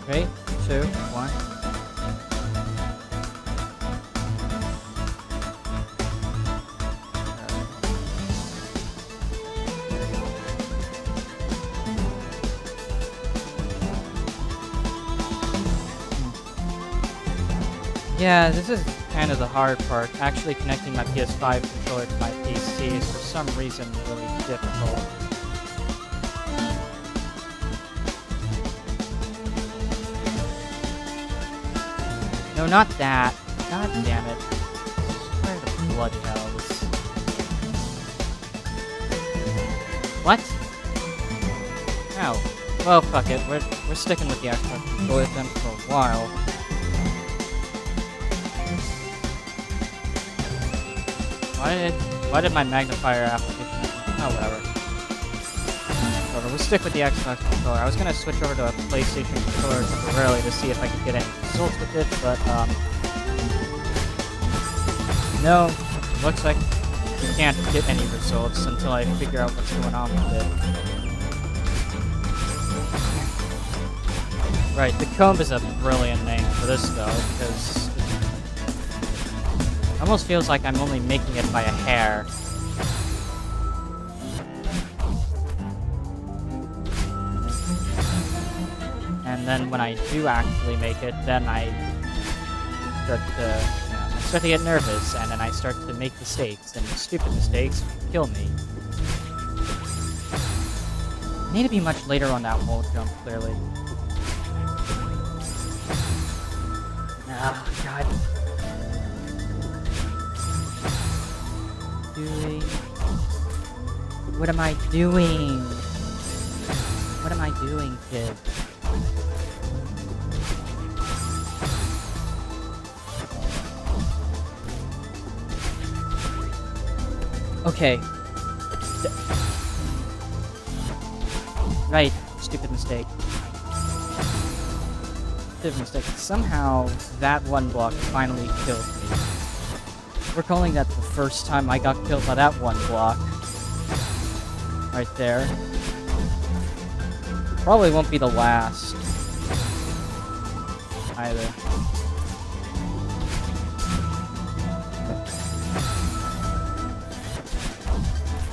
Okay, 2, 1. Yeah, this is kind of the hard part. Actually connecting my PS5 controller to my PC is for some reason really difficult. No, not that. God damn it. Where the bloody hells? What? Oh. Well, fuck it. We're sticking with the Xbox controller then for a while. Why did my magnifier application... Oh, whatever. We'll stick with the Xbox controller. I was gonna switch over to a PlayStation controller temporarily to see if I could get any results with it, but, no. Looks like you can't get any results until I figure out what's going on with it. Right, the comb is a brilliant name for this, though, because... it almost feels like I'm only making it by a hair. And then when I do actually make it, then I start to get nervous, and then I start to make mistakes, and stupid mistakes kill me. I need to be much later on that wall jump, clearly. Oh, God. What am I doing? What am I doing, kid? Okay. Right. Stupid mistake. Stupid mistake. Somehow, that one block finally killed me. We're calling that the first time I got killed by that one block. Right there. Probably won't be the last. Either.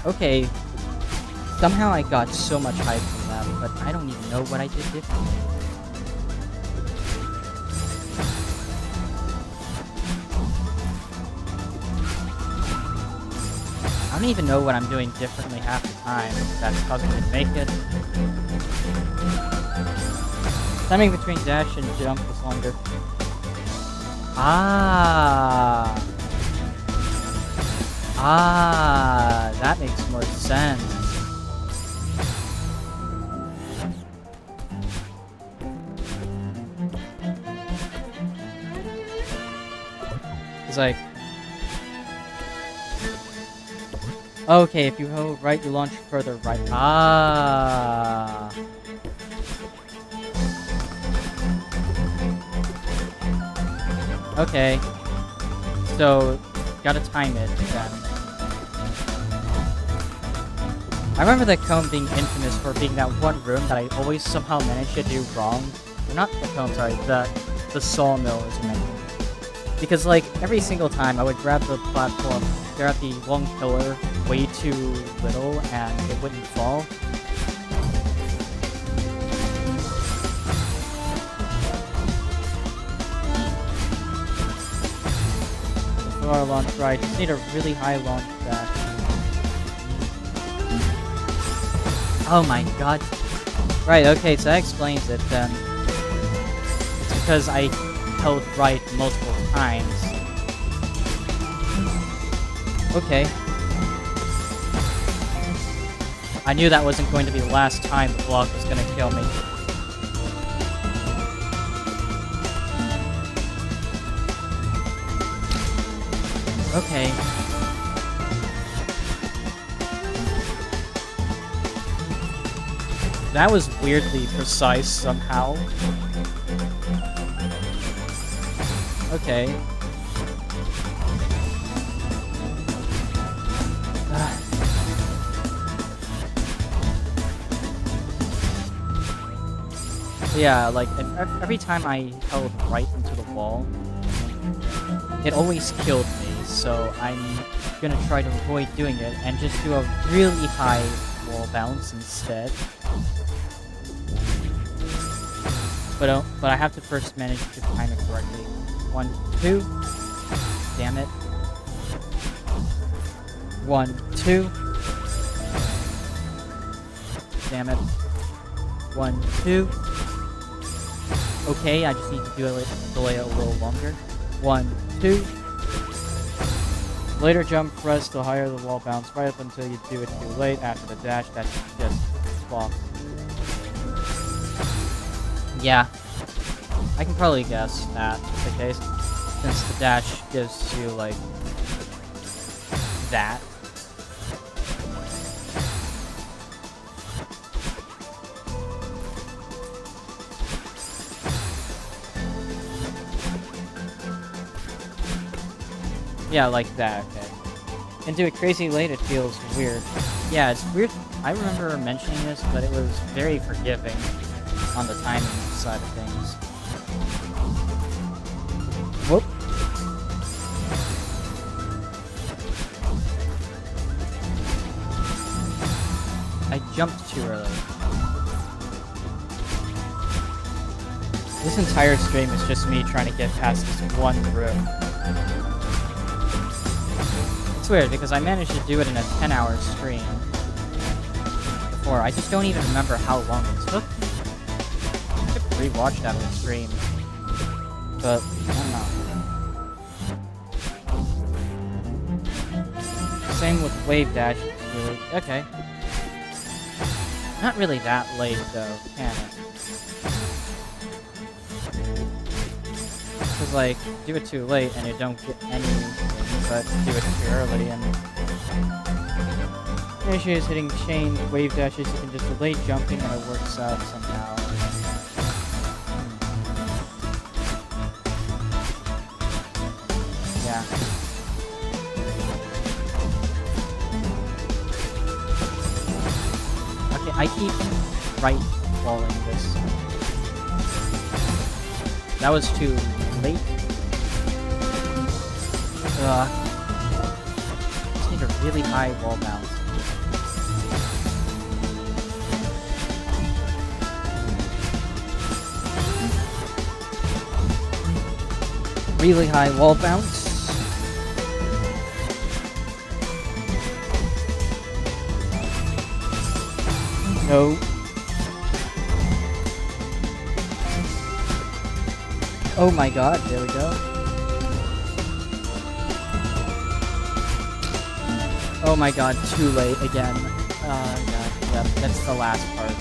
Okay. Somehow I got so much hype from that, but I don't even know what I did differently. I don't even know what I'm doing differently half the time. That's causing me to make it. Timing between dash and jump is longer. That makes more sense. It's like... Okay, if you hold right, you launch further right. Okay. So, gotta time it then. I remember the cone being infamous for being that one room that I always somehow managed to do wrong. Or not the cone, sorry, the sawmill is what I meant. Because, like, every single time I would grab the platform, stare at the long pillar way too little, and it wouldn't fall. Before I launch right, just need a really high launch back. Oh my god. Right, okay, so that explains it then. It's because I held right multiple times. Okay. I knew that wasn't going to be the last time the block was gonna kill me. Okay. That was weirdly precise somehow. Okay. Yeah, like, every time I held right into the wall, it always killed me, so I'm gonna try to avoid doing it and just do a really high wall bounce instead. But I have to first manage to time it correctly. 1, 2. Damn it. 1, 2. Damn it. 1, 2. Okay, I just need to delay it a little longer. 1, 2. Later jump press to higher the wall bounce right up until you do it too late. After the dash, that's just flop. Yeah. I can probably guess that's the case. Since the dash gives you, like, that. Yeah, like that, okay. And do it crazy late, it feels weird. Yeah, it's weird. I remember mentioning this, but it was very forgiving on the timing side of things. Whoop. I jumped too early. This entire stream is just me trying to get past this one room. It's weird, because I managed to do it in a 10-hour stream before. I just don't even remember how long it took. I could rewatch that whole stream. But, I don't know. Same with wave dash. Really, okay. Not really that late, though, can it? Because, like, do it too late and you don't get anything, but do it too early and issue is hitting chain wave dashes. You can just delay jumping and it works out somehow. Yeah. Okay, I keep right walling this. That was too late. Just need a really high wall bounce. Really high wall bounce. No. Oh my god, there we go. Oh my god, too late again. God, yep, that's the last part.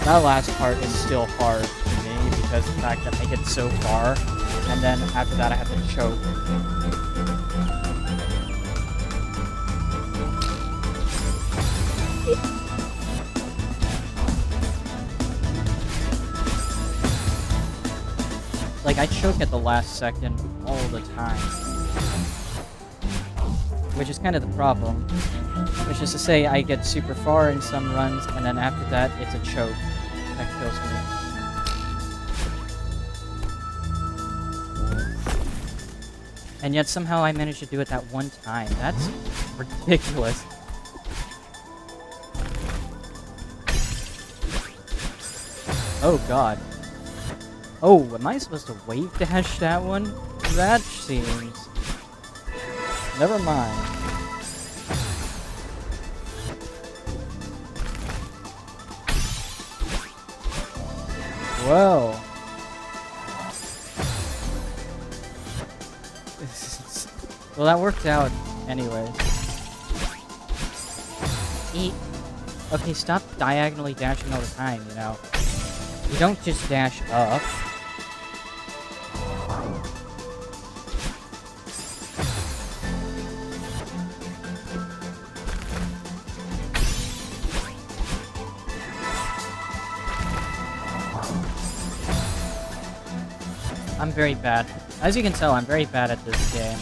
That last part is still hard for me because of the fact that I get so far, and then after that I have to choke. Like, I choke at the last second all the time. Which is kind of the problem. Which is to say, I get super far in some runs, and then after that, it's a choke. That kills me. And yet somehow I managed to do it that one time. That's ridiculous. Oh god. Oh, am I supposed to wave dash that one? That seems... Never mind. Well... Well, that worked out anyways. Okay, stop diagonally dashing all the time, you know. You don't just dash up. I'm very bad. As you can tell, I'm very bad at this game.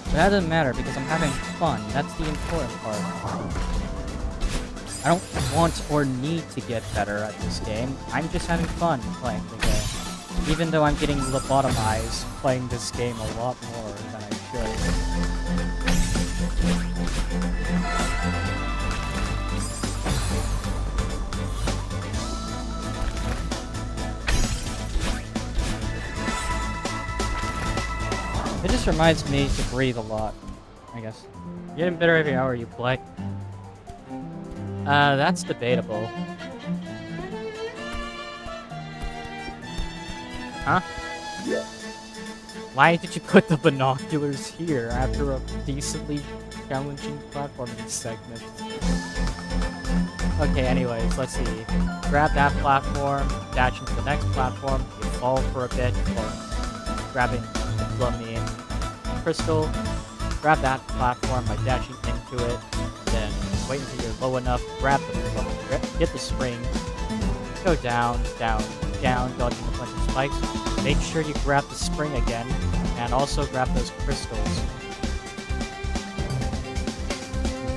But that doesn't matter because I'm having fun. That's the important part. I don't want or need to get better at this game. I'm just having fun playing the game. Even though I'm getting lobotomized playing this game a lot more than I should. It just reminds me to breathe a lot, I guess. You're getting better every hour you play. That's debatable. Huh? Why did you put the binoculars here after a decently challenging platforming segment? Okay, anyways, let's see. Grab that platform, dash into the next platform, you fall for a bit, or grabbing the main crystal, grab that platform by dashing into it, then wait until you're low enough, grab the get the spring, go down, down, down, dodging a bunch of spikes. Make sure you grab the spring again, and also grab those crystals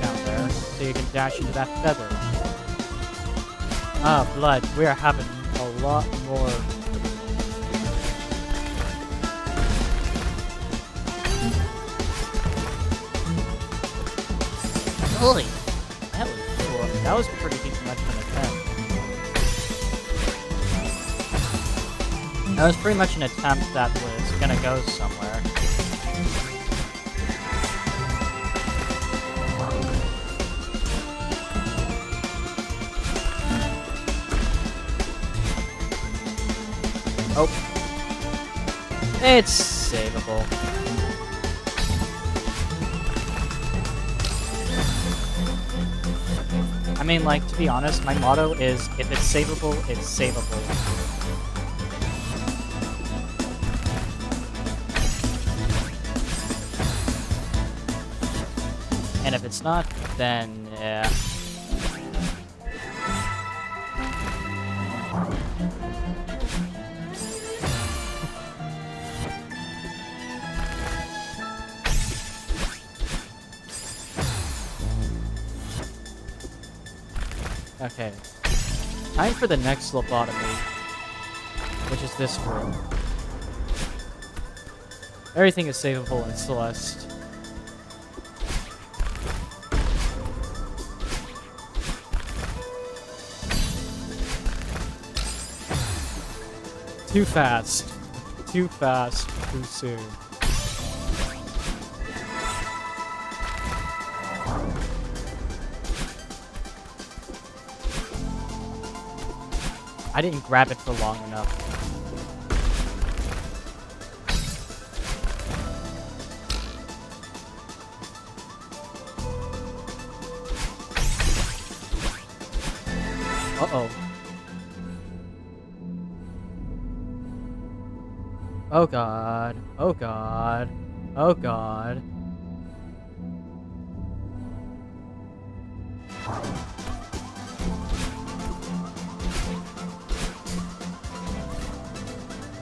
down there, so you can dash into that feather. Ah, blood, we are having a lot more. Holy, that was cool. That was pretty much an attempt. That was pretty much an attempt that was gonna go somewhere. Oh. It's savable. I mean, like, to be honest, my motto is, if it's savable, it's savable. And if it's it's not, then yeah. Okay. Time for the next lobotomy, which is this room. Everything is savable in Celeste. Too fast. Too fast, too soon. I didn't grab it for long enough. Uh-oh. Oh god. Oh god. Oh god.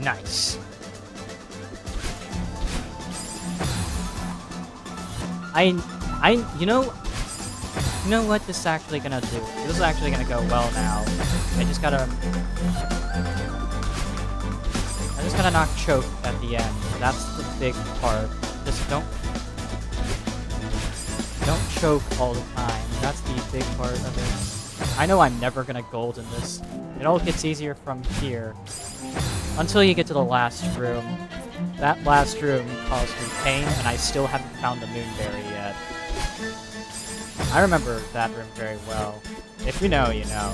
Nice. You know what this is actually gonna do? This is actually gonna go well now. I just gotta knock choke at the end. That's the big part. Just don't choke all the time. That's the big part of it. I know I'm never gonna gold in this. It all gets easier from here. Until you get to the last room. That last room caused me pain, and I still haven't found the moonberry yet. I remember that room very well. If you know, you know.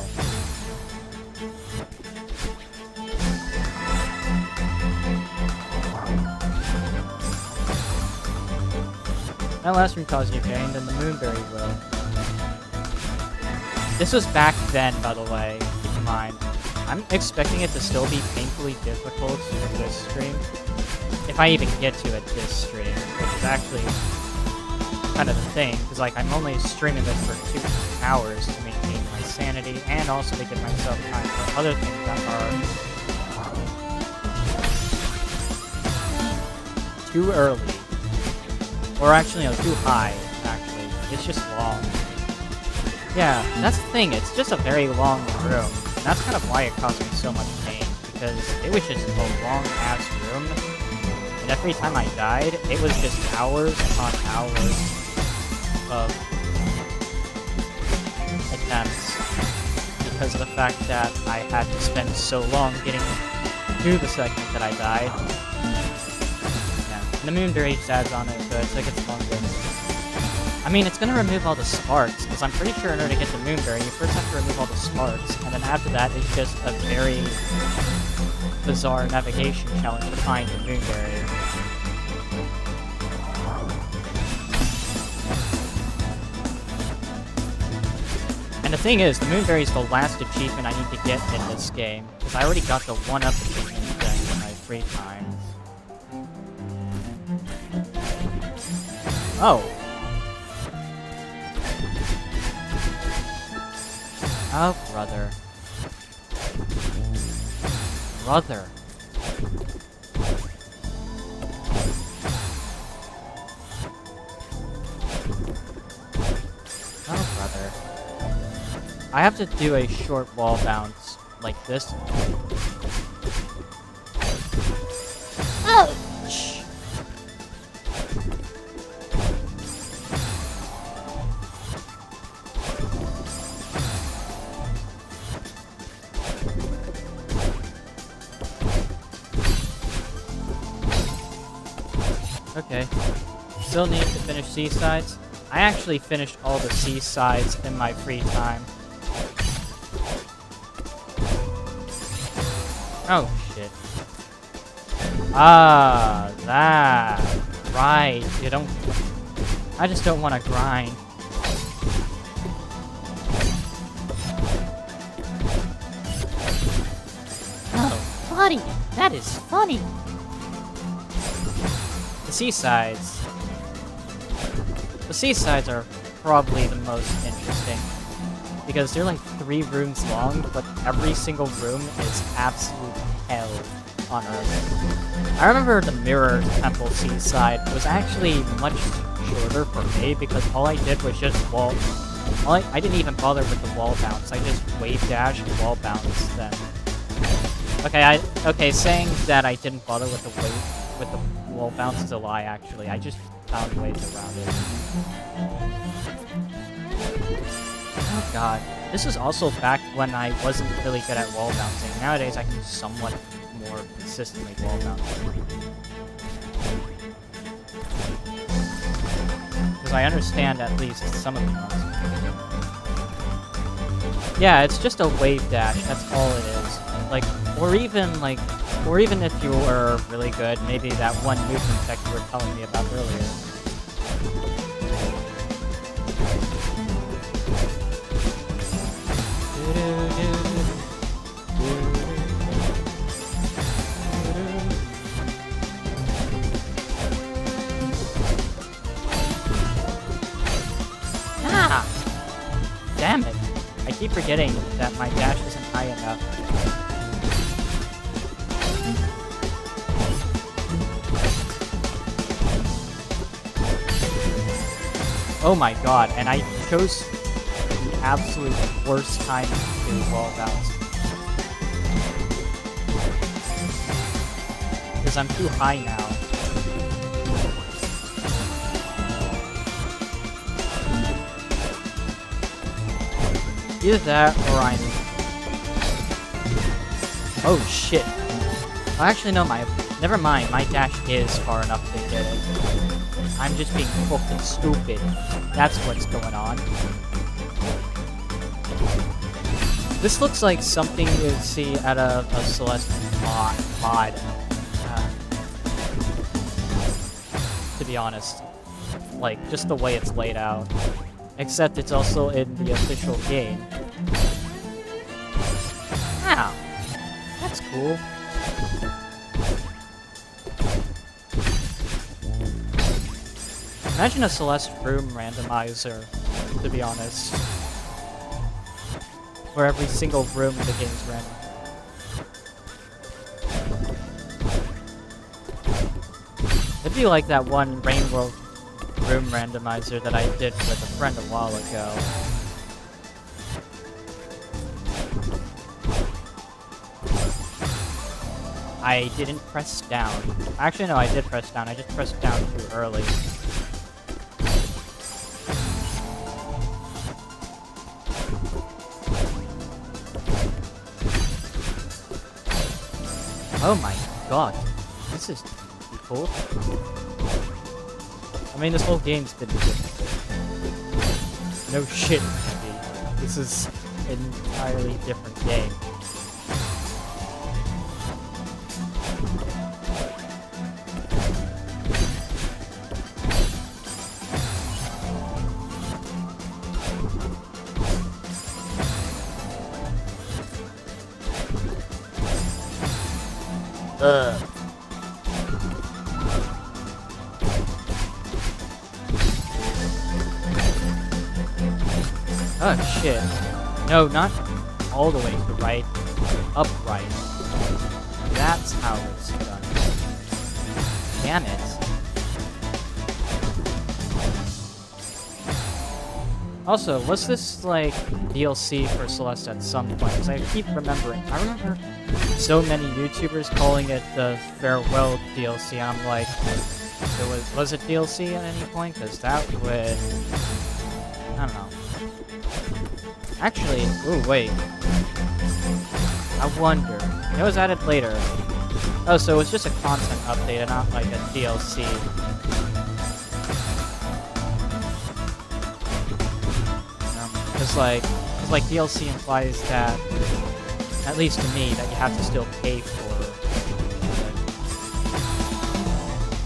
That last room caused you pain, then the moonberry will. This was back then, by the way. Keep in mind. I'm expecting it to still be painfully difficult in this stream. If I even get to it this stream, which is actually kind of the thing, because like I'm only streaming this for 2 hours to maintain my sanity and also to give myself time for other things that are too early. Or actually, no, too high, actually. It's just long. Yeah, that's the thing, it's just a very long room. And that's kind of why it caused me so much pain, because it was just a long-ass room. And every time I died, it was just hours upon hours of attempts. Because of the fact that I had to spend so long getting through the segment that I died. Yeah, and the moonberry just adds on it, so it's like it's longer. I mean, it's gonna remove all the sparks, because I'm pretty sure in order to get the moonberry, you first have to remove all the sparks, and then after that, it's just a very bizarre navigation challenge to find the moonberry. And the thing is, the moonberry is the last achievement I need to get in this game, because I already got the 1-up achievement thing in my free time. Oh. Oh, brother. Brother. Oh, brother. I have to do a short wall bounce like this. Ouch! Okay. Still need to finish Seasides. I actually finished all the Seasides in my free time. Oh, shit. Ah, that. Right. You don't... I just don't want to grind. Oh, buddy. That is funny. The Seasides. The Seasides are probably the most interesting. Because they're like 3 rooms long, but every single room is absolute hell on Earth. I remember the Mirror Temple Seaside was actually much shorter for me because all I did was just I didn't even bother with the wall bounce. I just wave dash and wall bounce then. Okay, saying that I didn't bother with the wall bounce is a lie actually. I just found ways around it. Oh god. This is also back when I wasn't really good at wall bouncing. Nowadays I can somewhat more consistently wall bounce. Because I understand at least some of the concepts. Yeah, it's just a wave dash, that's all it is. Or even if you were really good, maybe that one movement tech you were telling me about earlier. Ah! Damn it! I keep forgetting that my dash isn't high enough. Oh my god, and I chose the absolute worst time to do wall bounce. Because I'm too high now. Either that, or I'm... Oh shit. Oh, actually no, never mind, my dash is far enough to get it. I'm just being fucking stupid. That's what's going on. This looks like something you'd see at a Celeste mod. To be honest. Like, just the way it's laid out. Except it's also in the official game. Wow. That's cool. Imagine a Celeste room randomizer, to be honest. Where every single room in the game is random. It'd be like that one Rain World room randomizer that I did with a friend a while ago. I didn't press down. Actually, no, I did press down. I just pressed down too early. Oh my god. This is cool. I mean, this whole game's been difficult. No shit, maybe. This is an entirely different game. Oh shit. No, not all the way to the right. Upright. That's how it's done. Damn it. Also, was this, like, DLC for Celeste at some point? Because I keep remembering. I remember so many YouTubers calling it the Farewell DLC, and I'm like, was it DLC at any point? Because that would... I don't know. Actually, ooh, wait. I wonder. It was added later. Oh, so it was just a content update and not like a DLC. Because like DLC implies that, at least to me, that you have to still pay for it.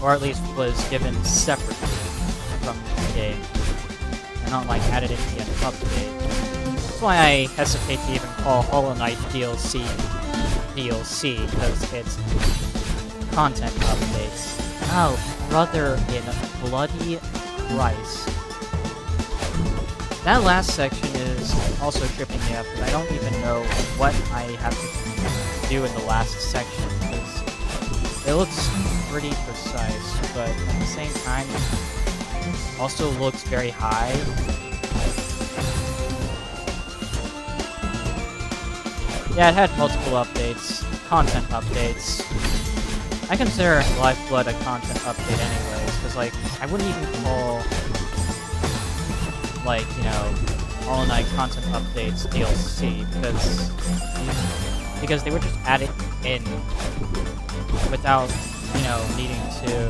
Or at least was given separately from the game. And not like added into an update. That's why I hesitate to even call Hollow Knight DLC, because it's content updates. Oh, brother in bloody Christ. That last section is also tripping me up, because I don't even know what I have to do in the last section, because it looks pretty precise, but at the same time, it also looks very high. Yeah, it had multiple updates, content updates. I consider Lifeblood a content update anyways, because, like, I wouldn't even call, like, you know, Hollow Knight content updates DLC, because they were just added in without, you know, needing to,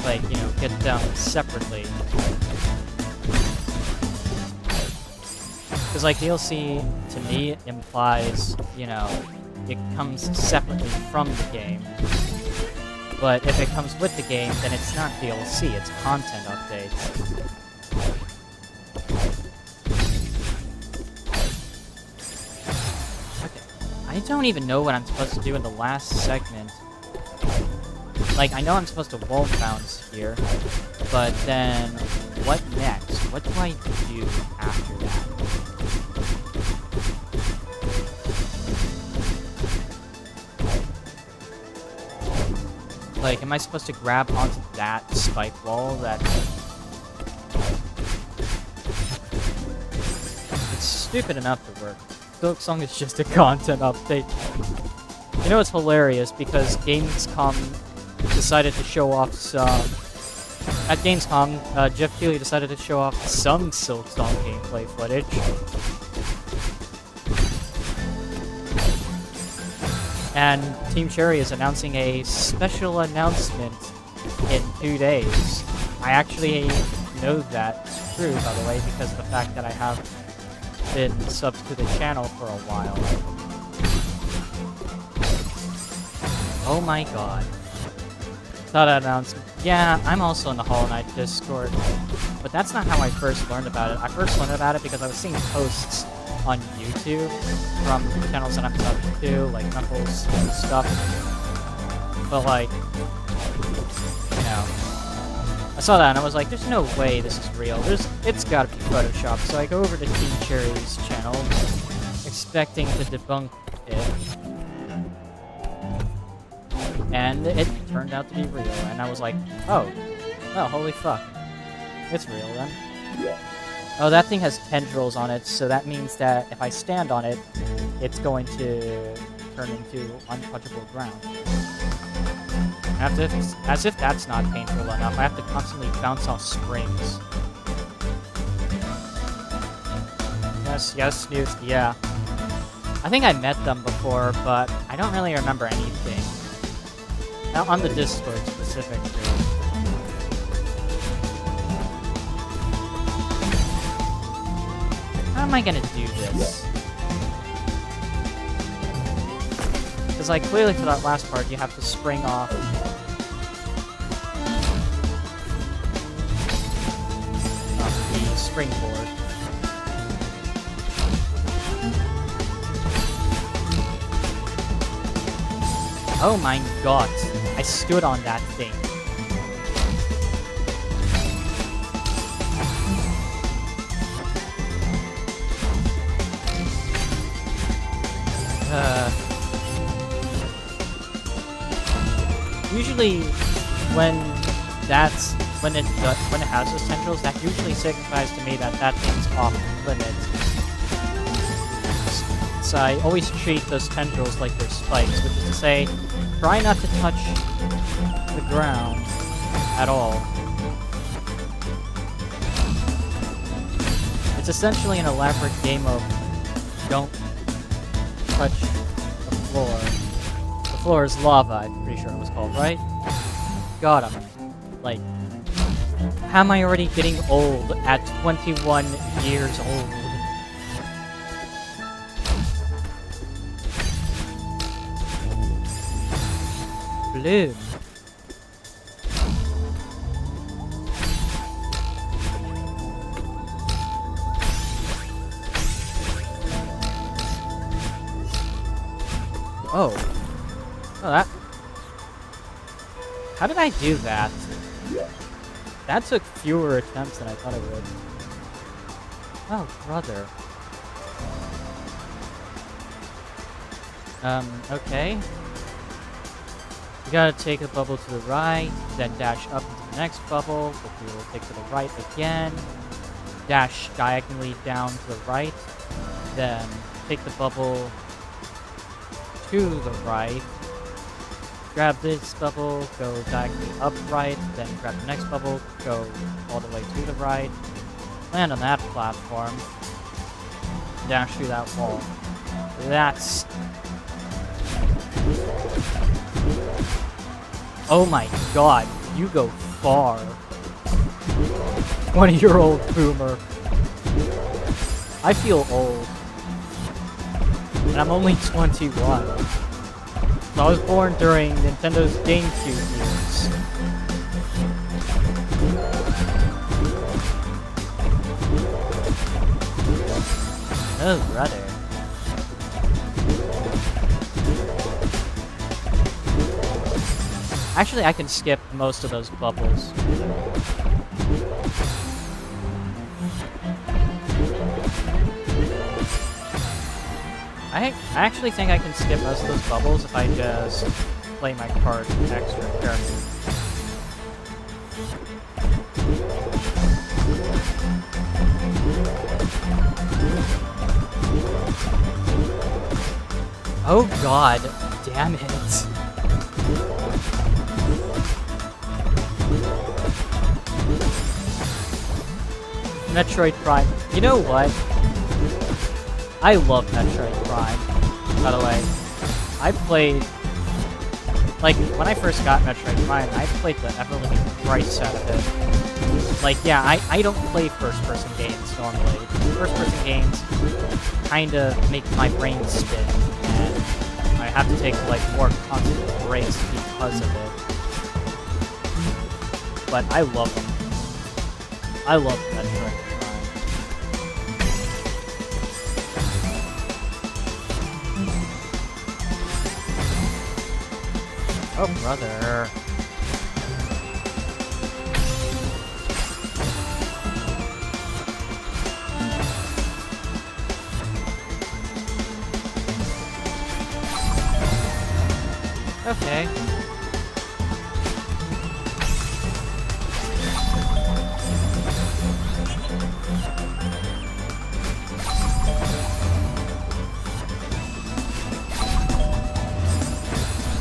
like, you know, get them separately. Because, like, DLC, to me, implies, you know, it comes separately from the game. But if it comes with the game, then it's not DLC, it's content updates. Okay, I don't even know what I'm supposed to do in the last segment. Like, I know I'm supposed to wall bounce here, but then what next? What do I do after that? Like, am I supposed to grab onto that spike wall that... It's stupid enough to work. Silksong is just a content update. You know, it's hilarious because Gamescom decided to show off some... At Gamescom, Jeff Keighley decided to show off some Silksong gameplay footage. And Team Cherry is announcing a special announcement in 2 days. I actually know that's true, by the way, because of the fact that I have been subbed to the channel for a while. Oh my god. Saw that announcement. Yeah, I'm also in the Hollow Knight Discord, but that's not how I first learned about it. I first learned about it because I was seeing posts on YouTube from channels that I'm subbed to, like Knuckles and stuff. But, like, you know, I saw that and I was like, there's no way this is real. It's gotta be Photoshop. So I go over to Team Cherry's channel, expecting to debunk it. And it turned out to be real, and I was like, oh, holy fuck. It's real then. Oh, that thing has tendrils on it, so that means that if I stand on it, it's going to turn into untouchable ground. As if that's not painful enough, I have to constantly bounce off springs. Yes, Snooze, yeah. I think I met them before, but I don't really remember anything. On the Discord specifically. How am I gonna do this? Because, like, clearly for that last part, you have to spring off. The springboard. Oh my god, I stood on that thing. Usually, when it has those tendrils, that usually signifies to me that that thing's off limits. So I always treat those tendrils like they're spikes, which is to say, try not to touch the ground at all. It's essentially an elaborate game of don't touch the floor. The floor is lava, I'm pretty sure it was called, right? God, I'm like, how am I already getting old at 21 years old? Blue. Oh, that... How did I do that? That took fewer attempts than I thought it would. Oh, brother. Okay. You gotta take a bubble to the right, then dash up into the next bubble, which we will take to the right again. Dash diagonally down to the right, then take the bubble to the right. Grab this bubble, go diagonally upright, then grab the next bubble, go all the way to the right, land on that platform, dash through that wall. That's... Oh my god, you go far. 20-year-old boomer. I feel old. And I'm only 21. So I was born during Nintendo's GameCube years. Oh, brother. Actually, I can skip most of those bubbles. I actually think I can skip most of those bubbles if I just play my card extra carefully. Oh god, damn it. Metroid Prime. You know what? I love Metroid Prime, by the way. I played... Like, when I first got Metroid Prime, I played the ever-living Christ out of it. Like, yeah, I don't play first-person games normally. First-person games kind of make my brain spin, and I have to take, like, more constant breaks because of it. But I love them. I love Metroid Prime. Oh, brother. Okay.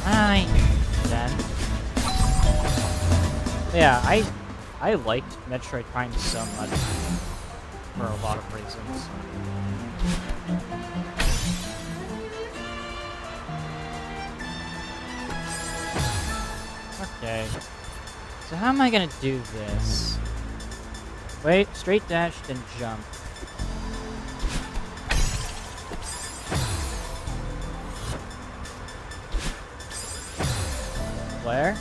Hi. Yeah, I liked Metroid Prime so much for a lot of reasons. Okay. So how am I gonna do this? Wait, straight dash, then jump. Where?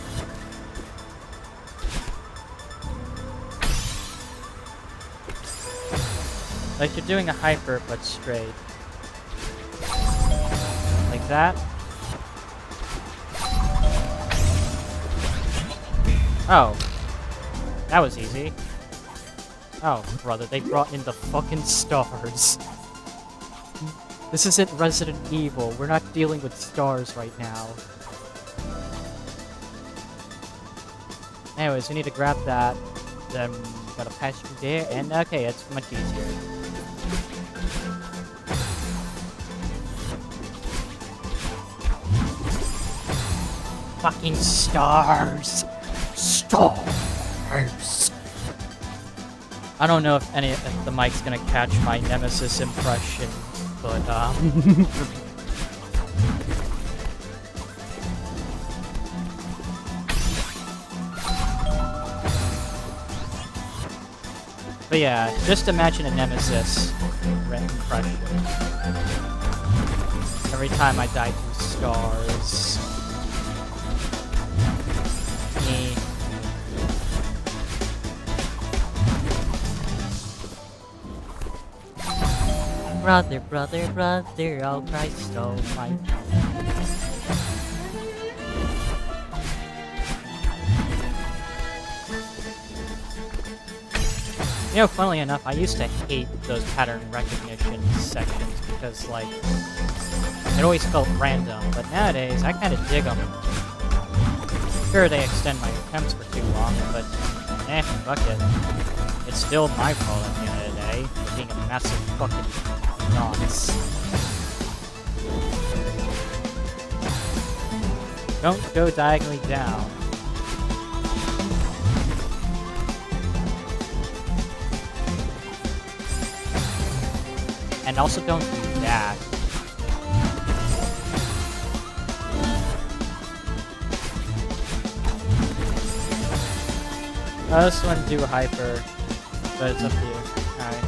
Like you're doing a hyper, but straight. Like that. Oh. That was easy. Oh, brother, they brought in the fucking stars. This isn't Resident Evil. We're not dealing with stars right now. Anyways, we need to grab that. Then gotta pass through there, and okay, it's much easier. Fucking stars! Stars! I don't know if the mic's gonna catch my Nemesis impression, but But yeah, just imagine a Nemesis impression. Every time I die to stars. Brother, brother, brother, oh Christ, oh my. You know, funnily enough, I used to hate those pattern recognition sections because, like, it always felt random, but nowadays, I kind of dig them. Sure, they extend my attempts for too long, but fuck it. It's still my fault at the end of the day for being a massive fucking nonce. Don't go diagonally down. And also don't do that. I just want to do hyper, but it's up to you. Alright.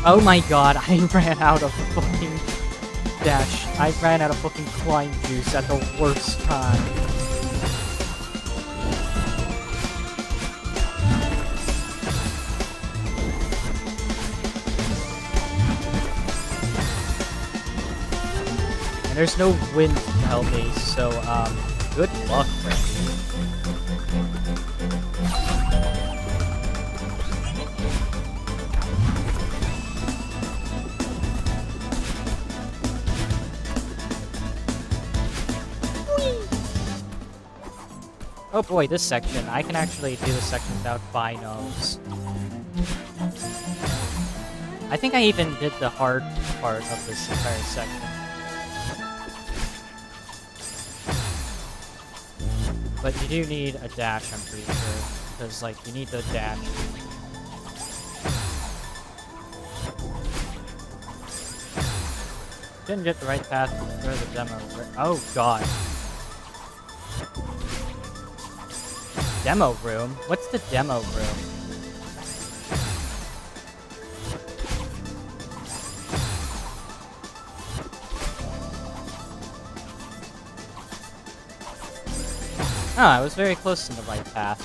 Oh my god, I ran out of fucking dash. I ran out of fucking climb juice at the worst time. And there's no wind to help me, so, good luck, Frankie. Oh boy, this section. I can actually do this section without binos. I think I even did the hard part of this entire section. But you do need a dash, I'm pretty sure. Because, like, you need the dash. Didn't get the right path for the demo. Oh god. Demo room? What's the demo room? Ah, I was very close to the right path.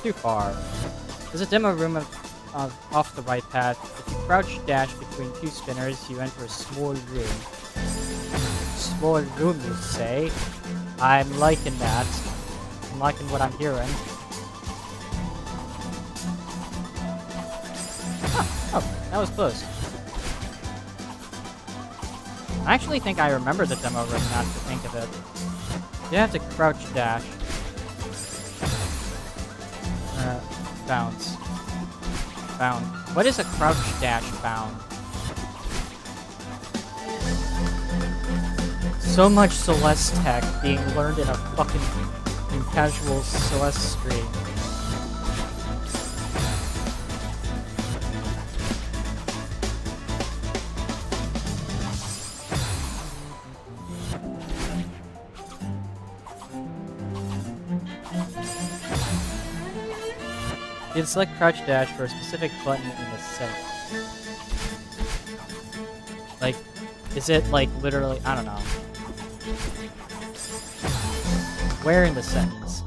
Too far. There's a demo room off the right path. If you crouch dash between two spinners, you enter a small room. Small room, you say? I'm liking that. I'm liking what I'm hearing. Huh. Oh, that was close. I actually think I remember the demo room, not to think of it. You have to crouch dash. Bounce. Bound. What is a crouch dash bound? So much Celeste tech being learned in a fucking casual Celeste stream. You can select crouch dash for a specific button in the setting. Like, is it like literally? I don't know. Where in the settings?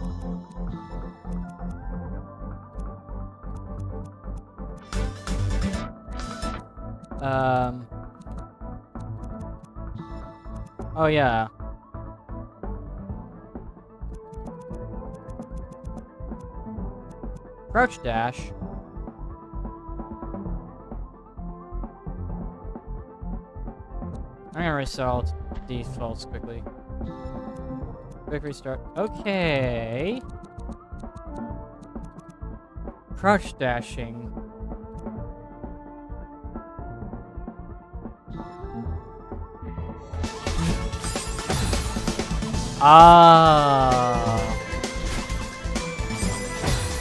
Oh yeah. Crouch dash. I'm gonna restart defaults quickly. Quick restart. Okay. Crouch dashing. Ah.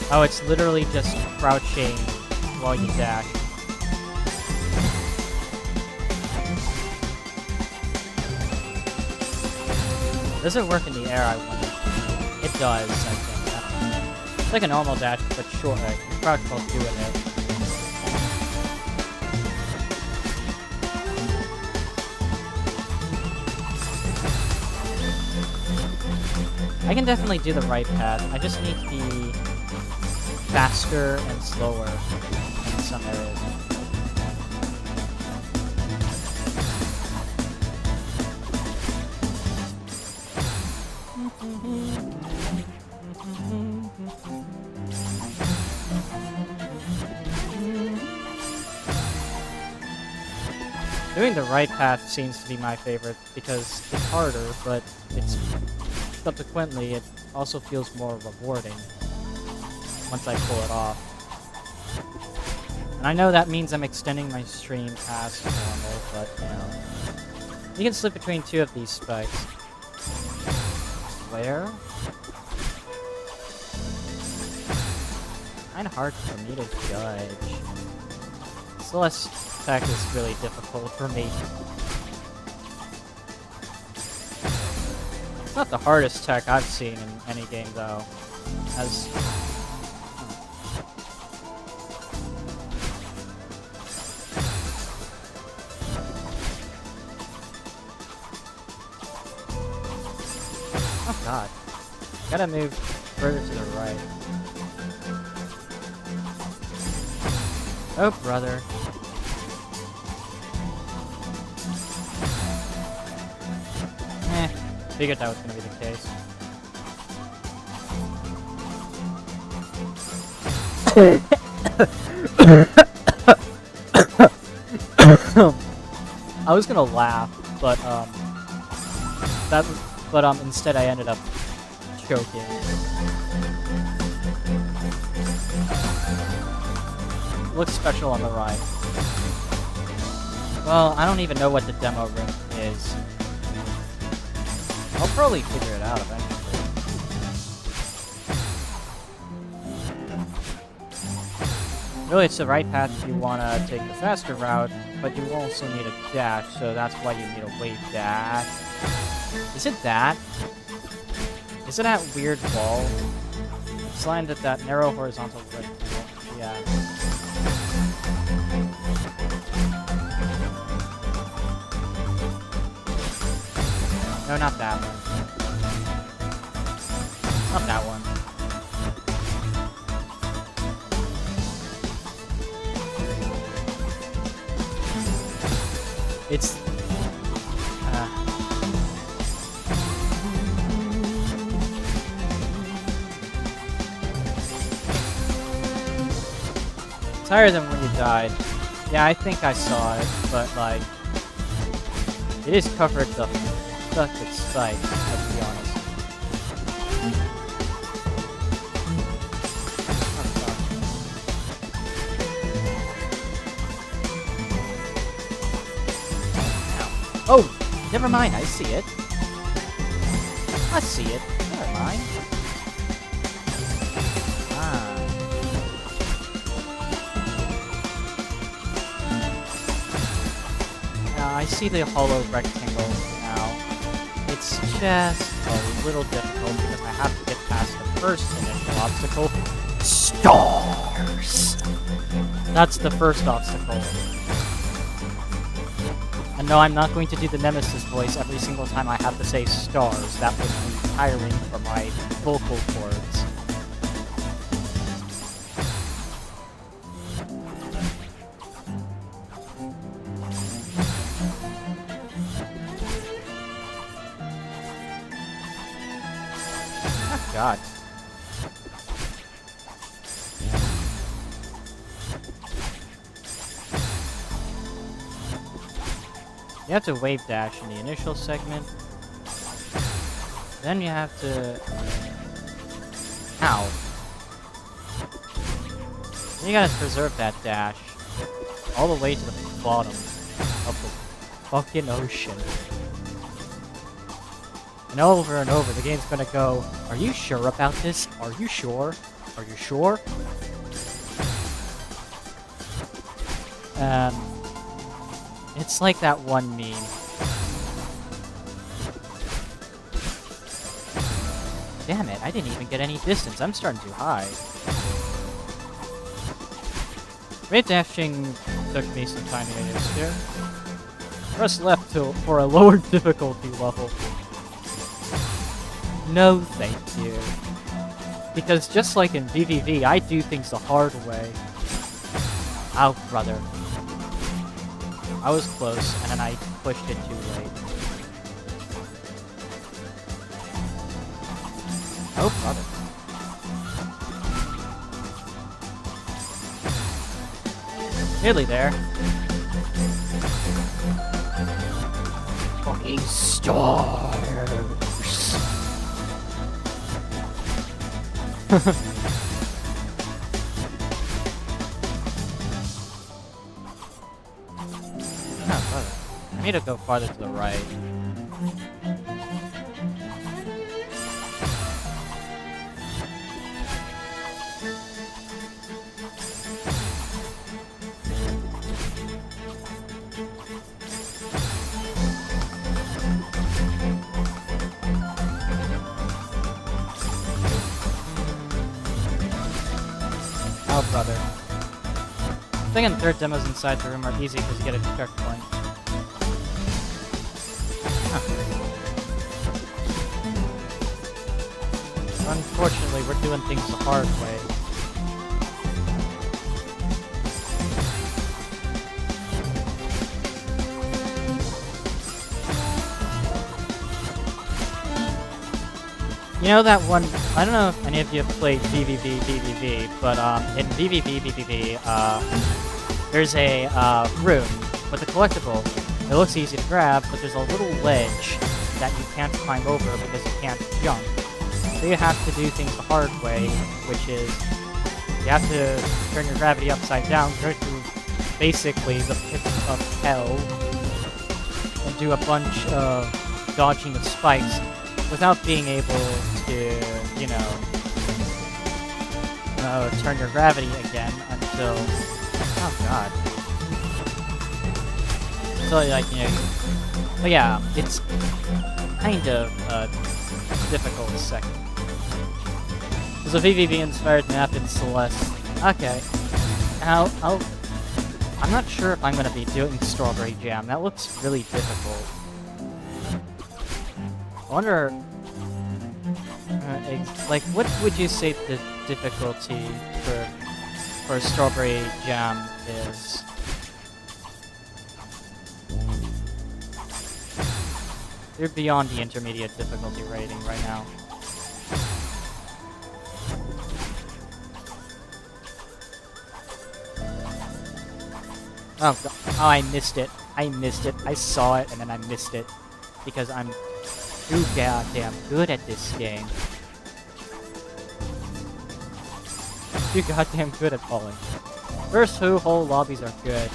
Oh, it's literally just crouching while you dash. Does it work in the air, I wonder? It does, I think. It's like a normal dash, but shorter. You crouch while doing it. I can definitely do the right path. I just need the faster and slower in some areas. Doing the right path seems to be my favorite because it's harder, but it's subsequently it also feels more rewarding once I pull it off. And I know that means I'm extending my stream past normal, but you know, you can slip between two of these spikes. Where? Kinda hard for me to judge. Celeste tech is really difficult for me. It's not the hardest tech I've seen in any game though. As oh god. Gotta move further to the right. Oh brother. Figured that was gonna be the case. I was gonna laugh, but instead I ended up choking. Looks special on the right. Well, I don't even know what the demo room is. I'll probably figure it out eventually. Really, it's the right path if you want to take the faster route, but you also need a dash, so that's why you need a wave dash. Is it that? Is it that weird wall? It's lined at that narrow horizontal rectangle. Yeah. No, not that one. Not that one. It's... It's higher than when you died. Yeah, I think I saw it, but like... It is covered the fuck with spikes, let's be honest. Oh, never mind, I see it. I see it. Never mind. Ah. I see the hollow rectangle now. It's just a little difficult because I have to get past the first initial obstacle. Stars! That's the first obstacle. And no, I'm not going to do the Nemesis voice every single time I have to say stars. That would be tiring for my vocal cords. Oh, God. You have to wave dash in the initial segment. Then you have to... Ow. Then you gotta preserve that dash all the way to the bottom of the fucking ocean. And over, the game's gonna go, are you sure about this? Are you sure? Are you sure? It's like that one meme. Damn it, I didn't even get any distance. I'm starting too high. Wave dashing took me some time to get used to. Press left for a lower difficulty level. No, thank you. Because just like in VVV, I do things the hard way. Ow, brother. I was close, and then I pushed it too late. Oh, brother. Nearly there. Fucking stars. I need to go farther to the right. Oh, brother. Second and third demos inside the room are easy because you get a checkpoint. Unfortunately, we're doing things the hard way. You know that one, I don't know if any of you have played VVV, but in VVV, there's a room with a collectible. It looks easy to grab, but there's a little ledge that you can't climb over because you can't jump. So you have to do things the hard way, which is you have to turn your gravity upside down, go through basically the pit of hell, and do a bunch of dodging of spikes without being able to, you know, turn your gravity again until, oh god. So like, you know, but yeah, it's kind of a difficult second. There's a VVV-inspired map in Celeste. Okay. Now, I'm not sure if I'm going to be doing Strawberry Jam. That looks really difficult. I wonder... like, what would you say the difficulty for Strawberry Jam is? You're beyond the intermediate difficulty rating right now. Oh, God. Oh, I missed it. I missed it. I saw it, and then I missed it. Because I'm too goddamn good at this game. Too goddamn good at falling. First two whole lobbies are good.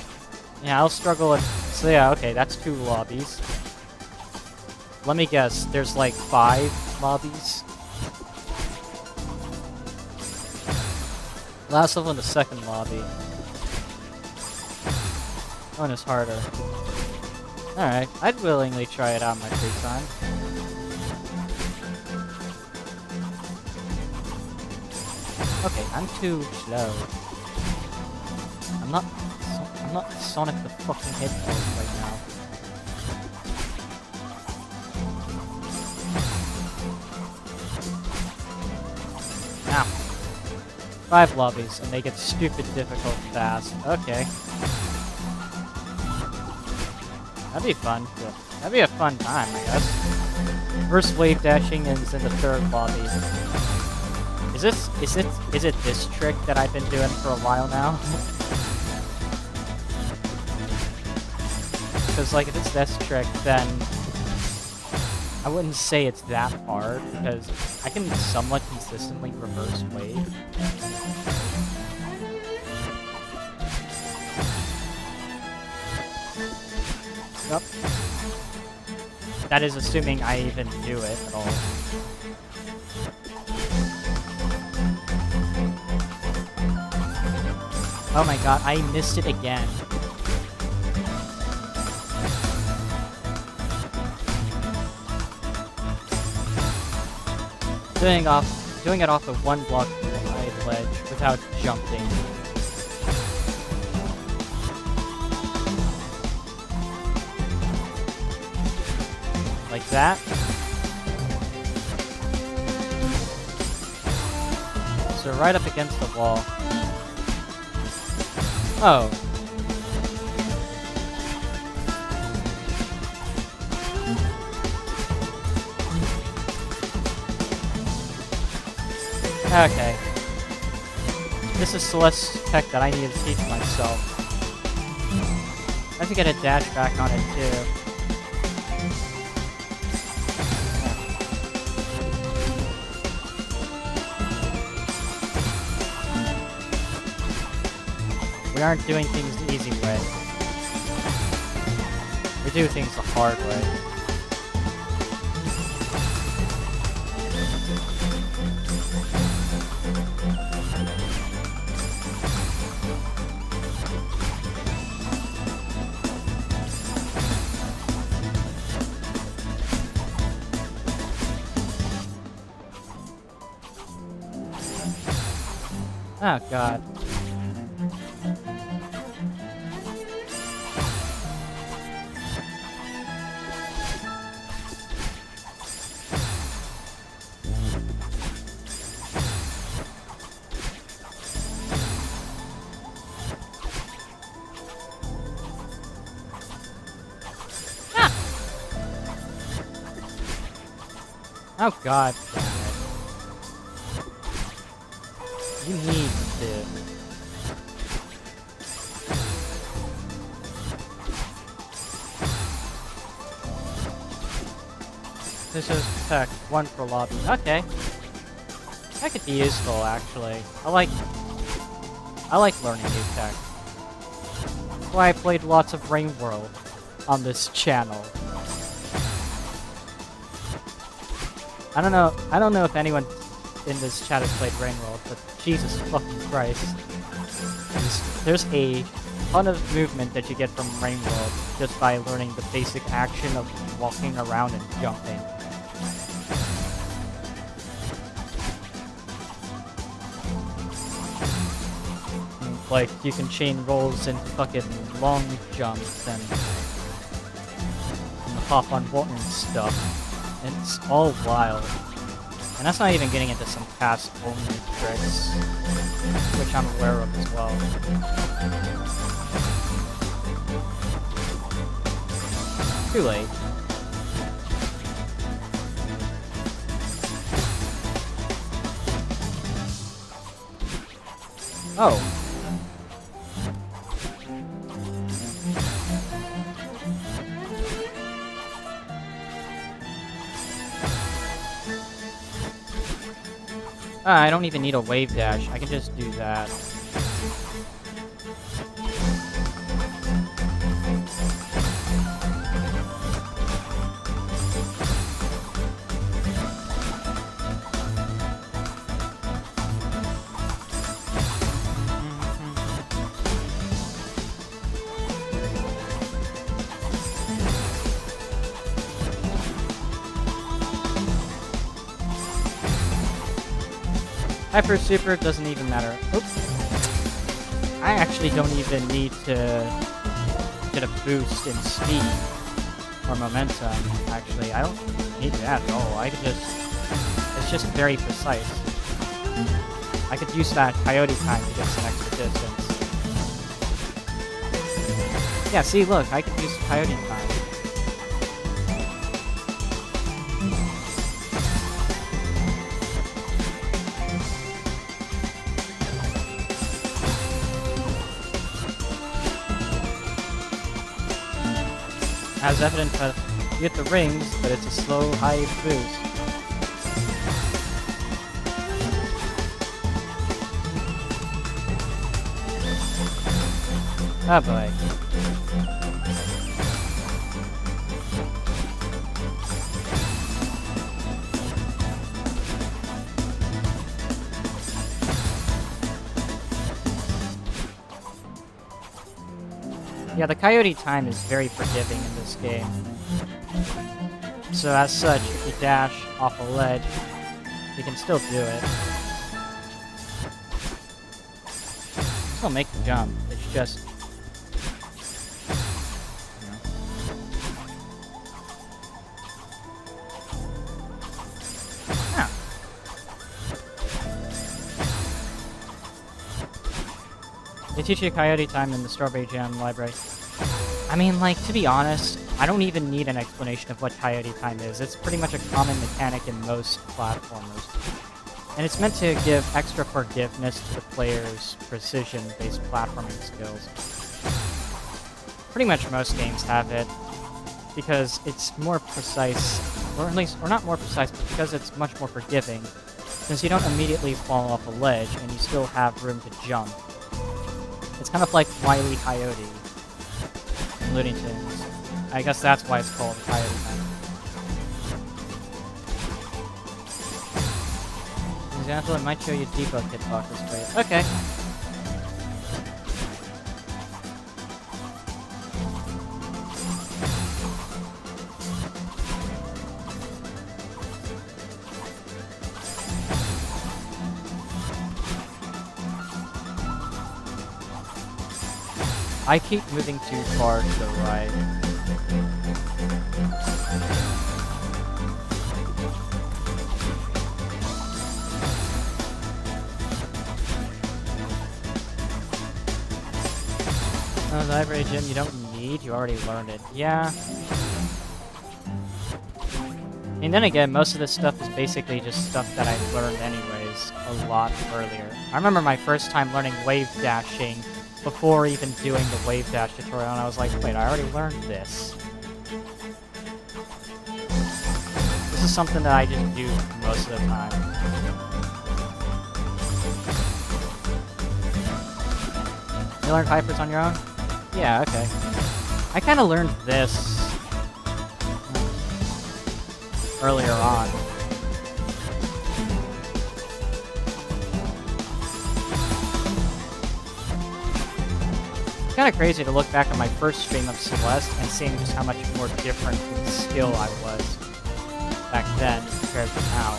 Yeah, I'll struggle and... So yeah, okay, that's 2 lobbies. Let me guess, there's like 5 lobbies? Last level in the second lobby. One is harder. Alright, I'd willingly try it out in my free time. Okay, I'm too slow. I'm not Sonic the fucking Hedgehog right now. Now, 5 lobbies, and they get stupid difficult fast. Okay. That'd be fun. That'd be a fun time, I guess. First wave dashing is in the 3rd lobby. Is it this trick that I've been doing for a while now? Because, like, if it's this trick, then I wouldn't say it's that hard, because I can somewhat consistently reverse wave. Yep. That is assuming I even do it at all. Oh my god, I missed it again. Doing it off the 1 block wide ledge without jumping. Like that. So right up against the wall. Oh. Okay. This is Celeste's tech that I need to teach myself. I have to get a dash back on it too. We aren't doing things the easy way. We do things the hard way. Oh god. Oh god. You need to. This is tech, 1 for lobby. Okay. That could be useful actually. I like learning new tech. That's why I played lots of Rain World on this channel. I don't know if anyone in this chat has played Rain World, but Jesus fucking Christ. There's a ton of movement that you get from Rain World just by learning the basic action of walking around and jumping. Like, you can chain rolls and fucking long jumps and hop on walls and stuff. And it's all wild. And that's not even getting into some pass-only tricks, which I'm aware of as well. Too late. Oh. I don't even need a wave dash. I can just do that. Hyper Super doesn't even matter. Oops. I actually don't even need to get a boost in speed or momentum, actually. I don't need that at all. I could just... It's just very precise. I could use that coyote time to get some extra distance. Yeah, see, look, I could use coyote time. As evident that you get the rings, but it's a slow, high boost. Oh boy. Yeah, the coyote time is very forgiving in this game. So as such, if you dash off a ledge, you can still do it. Still make the jump, it's just... They teach you Coyote Time in the Strawberry Jam library. I mean, like, to be honest, I don't even need an explanation of what Coyote Time is. It's pretty much a common mechanic in most platformers. And it's meant to give extra forgiveness to the player's precision-based platforming skills. Pretty much most games have it, because it's more precise, or at least, or not more precise, but because it's much more forgiving, since you don't immediately fall off a ledge and you still have room to jump. It's kind of like Wile E. Coyote in Looney Tunes. I guess that's why it's called Coyote Time. For example, it might show you debug hitboxes for you. Okay. I keep moving too far to the right. Oh, the library gym you don't need, you already learned it. Yeah. And then again, most of this stuff is basically just stuff that I learned anyways a lot earlier. I remember my first time learning wave dashing before even doing the wave dash tutorial, and I was like, wait, I already learned this. This is something that I just do most of the time. You learned Hypers on your own? Yeah, okay. I kind of learned this earlier on. It's kind of crazy to look back on my first stream of Celeste and seeing just how much more different in skill I was back then compared to now.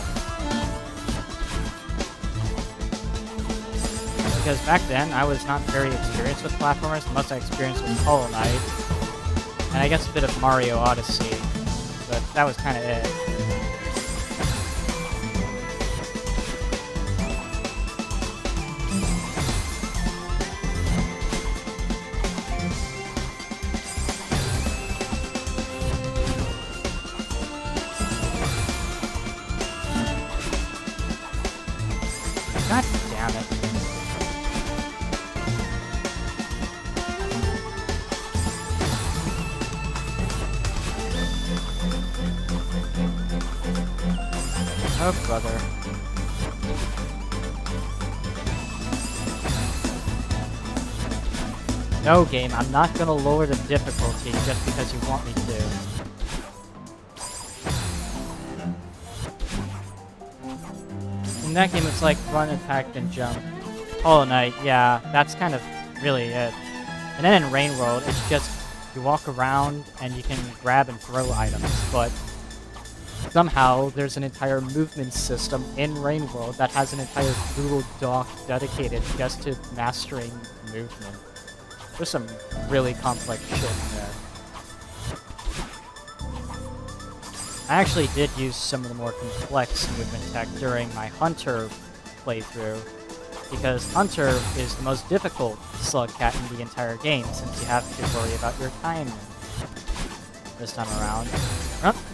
Because back then, I was not very experienced with platformers. The most I experienced was Hollow Knight, and I guess a bit of Mario Odyssey, but that was kind of it. God damn it. Oh, brother. No, game, I'm not gonna lower the difficulty just because you want me to. In that game, it's like run, attack, then jump. Hollow Knight, yeah, that's kind of really it. And then in Rain World, it's just you walk around and you can grab and throw items, but somehow there's an entire movement system in Rain World that has an entire Google Doc dedicated just to mastering movement. There's some really complex shit in there. I actually did use some of the more complex movement tech during my Hunter playthrough, because Hunter is the most difficult slug cat in the entire game, since you have to worry about your timing this time around.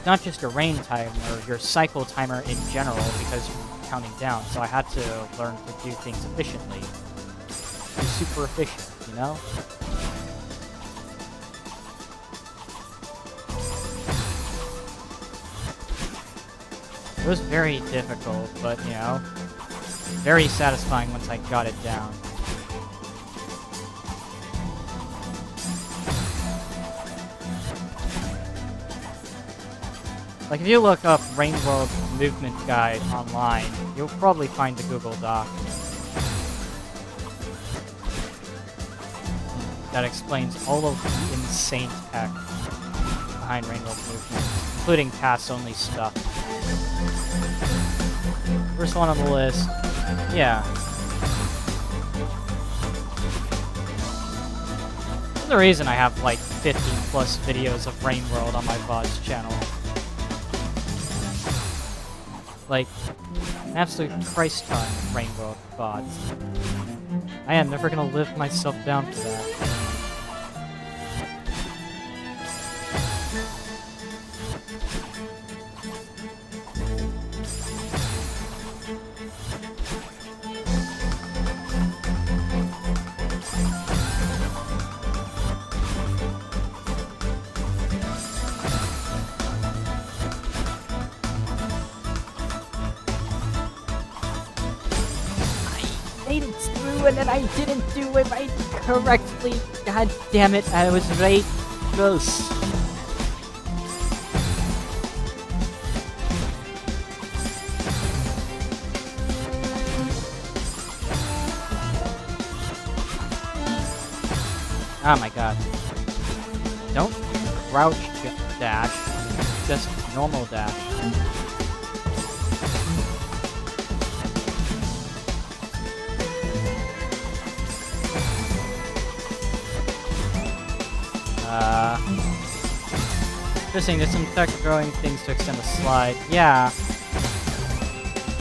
Not just your rain timer, your cycle timer in general, because you're counting down, so I had to learn to do things efficiently. Be super efficient, you know? It was very difficult, but, you know, very satisfying once I got it down. Like, if you look up Rain World Movement Guide online, you'll probably find the Google Doc that explains all of the insane tech behind Rain World Movement, including pass-only stuff. First one on the list, yeah. There's the reason I have like 50 plus videos of Rain World on my VODs channel. Like, an absolute Christ ton of Rain World VODs. I am never gonna live myself down for that. Made it through and then I didn't do it right correctly. God damn it, I was right close. Oh my god. Don't crouch dash, just normal dash. Interesting, there's some tech throwing things to extend the slide. Yeah.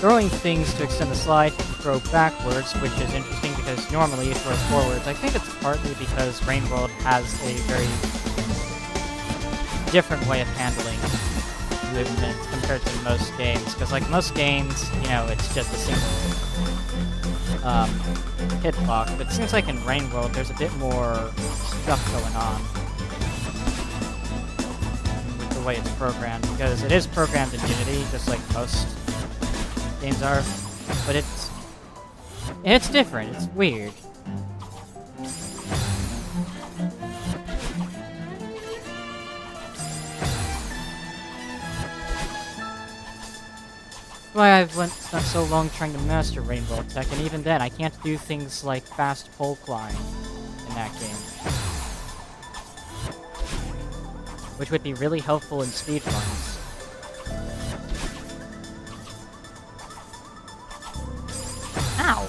Throwing things to extend the slide, you throw backwards, which is interesting because normally you throw forwards. I think it's partly because Rain World has a very different way of handling movement compared to most games. Because like most games, you know, it's just a single hitbox. But it seems like in Rain World there's a bit more stuff going on. The way it's programmed, because it is programmed in Unity, just like most games are, but it's different. It's weird. Why I've spent so long trying to master Rainbow Tech, and even then, I can't do things like fast pole climb in that game. Which would be really helpful in speedruns. Ow!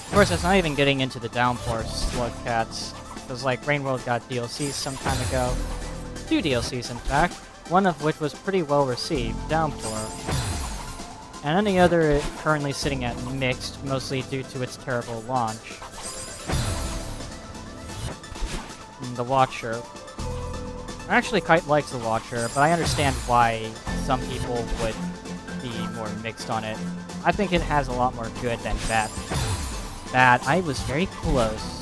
Of course, that's not even getting into the Downpour Slug Cats, because like Rain World got DLCs some time ago. 2 DLCs in fact, one of which was pretty well received, Downpour. And any other currently sitting at mixed, mostly due to its terrible launch. The Watcher. I actually quite like the Watcher, but I understand why some people would be more mixed on it. I think it has a lot more good than bad. Bad, I was very close.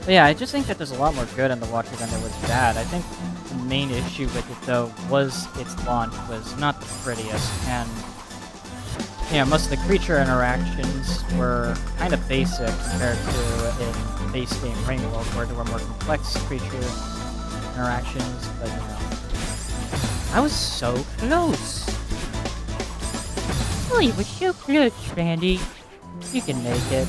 But yeah, I just think that there's a lot more good in the Watcher than there was bad. I think the main issue with it, though, was its launch was not the prettiest, and yeah, most of the creature interactions were kind of basic compared to in base game Rain World, where there were more complex creature interactions, but you know. I was so close! Oh, you were so close, Randy. You can make it.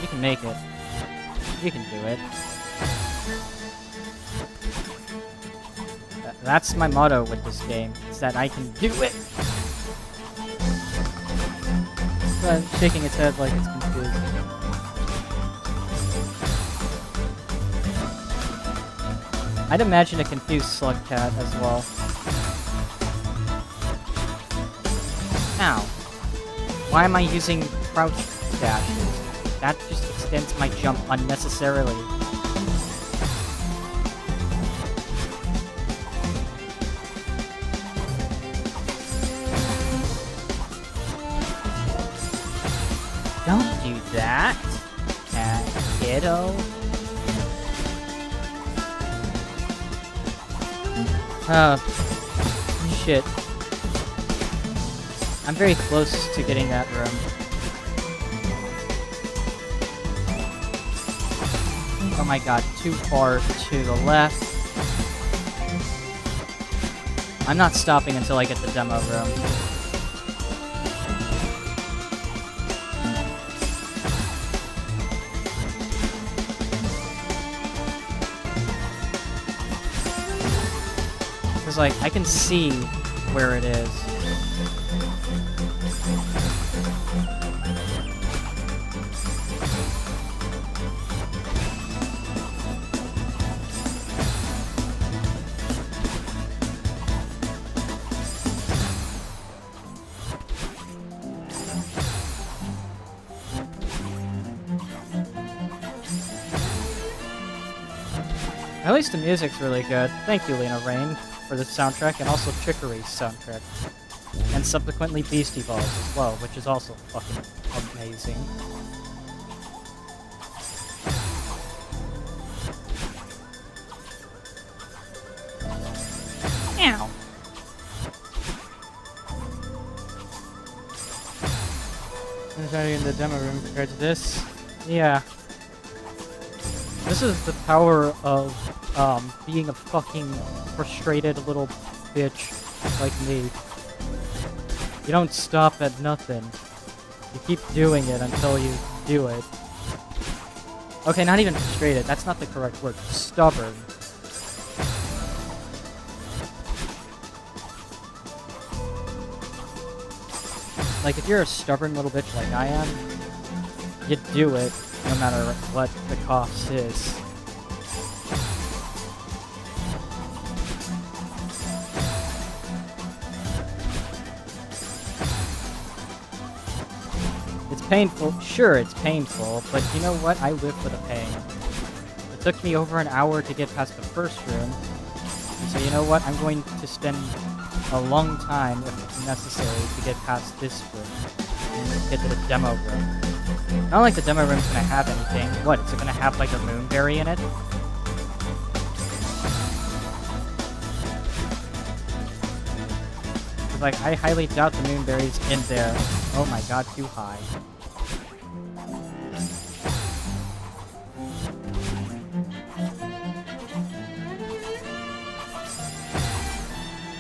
You can make it. You can do it. That's my motto with this game, is that I can do it! But shaking its head like it's confused. I'd imagine a confused slug cat as well. Ow. Why am I using crouch dashes? That just extends my jump unnecessarily. Don't do that, cat kiddo. Shit. I'm very close to getting that room. Oh my god, too far to the left. I'm not stopping until I get the demo room. Because, like, I can see where it is. At least the music's really good. Thank you, Lena Rain, for the soundtrack, and also Chicory's soundtrack. And subsequently Beastie Balls as well, which is also fucking amazing. Ow! Is already in the demo room compared to this? Yeah. This is the power of being a fucking frustrated little bitch like me. You don't stop at nothing. You keep doing it until you do it. Okay, not even frustrated. That's not the correct word. Stubborn. Like, if you're a stubborn little bitch like I am, you do it no matter what the cost is. It's painful. Sure, it's painful, but you know what? I live for the pain. It took me over an hour to get past the first room, and so you know what? I'm going to spend a long time, if necessary, to get past this room and get to the demo room. Not like the demo room's gonna have anything. What, is it gonna have like a moonberry in it? Cause like, I highly doubt the moonberry's in there. Oh my god, too high.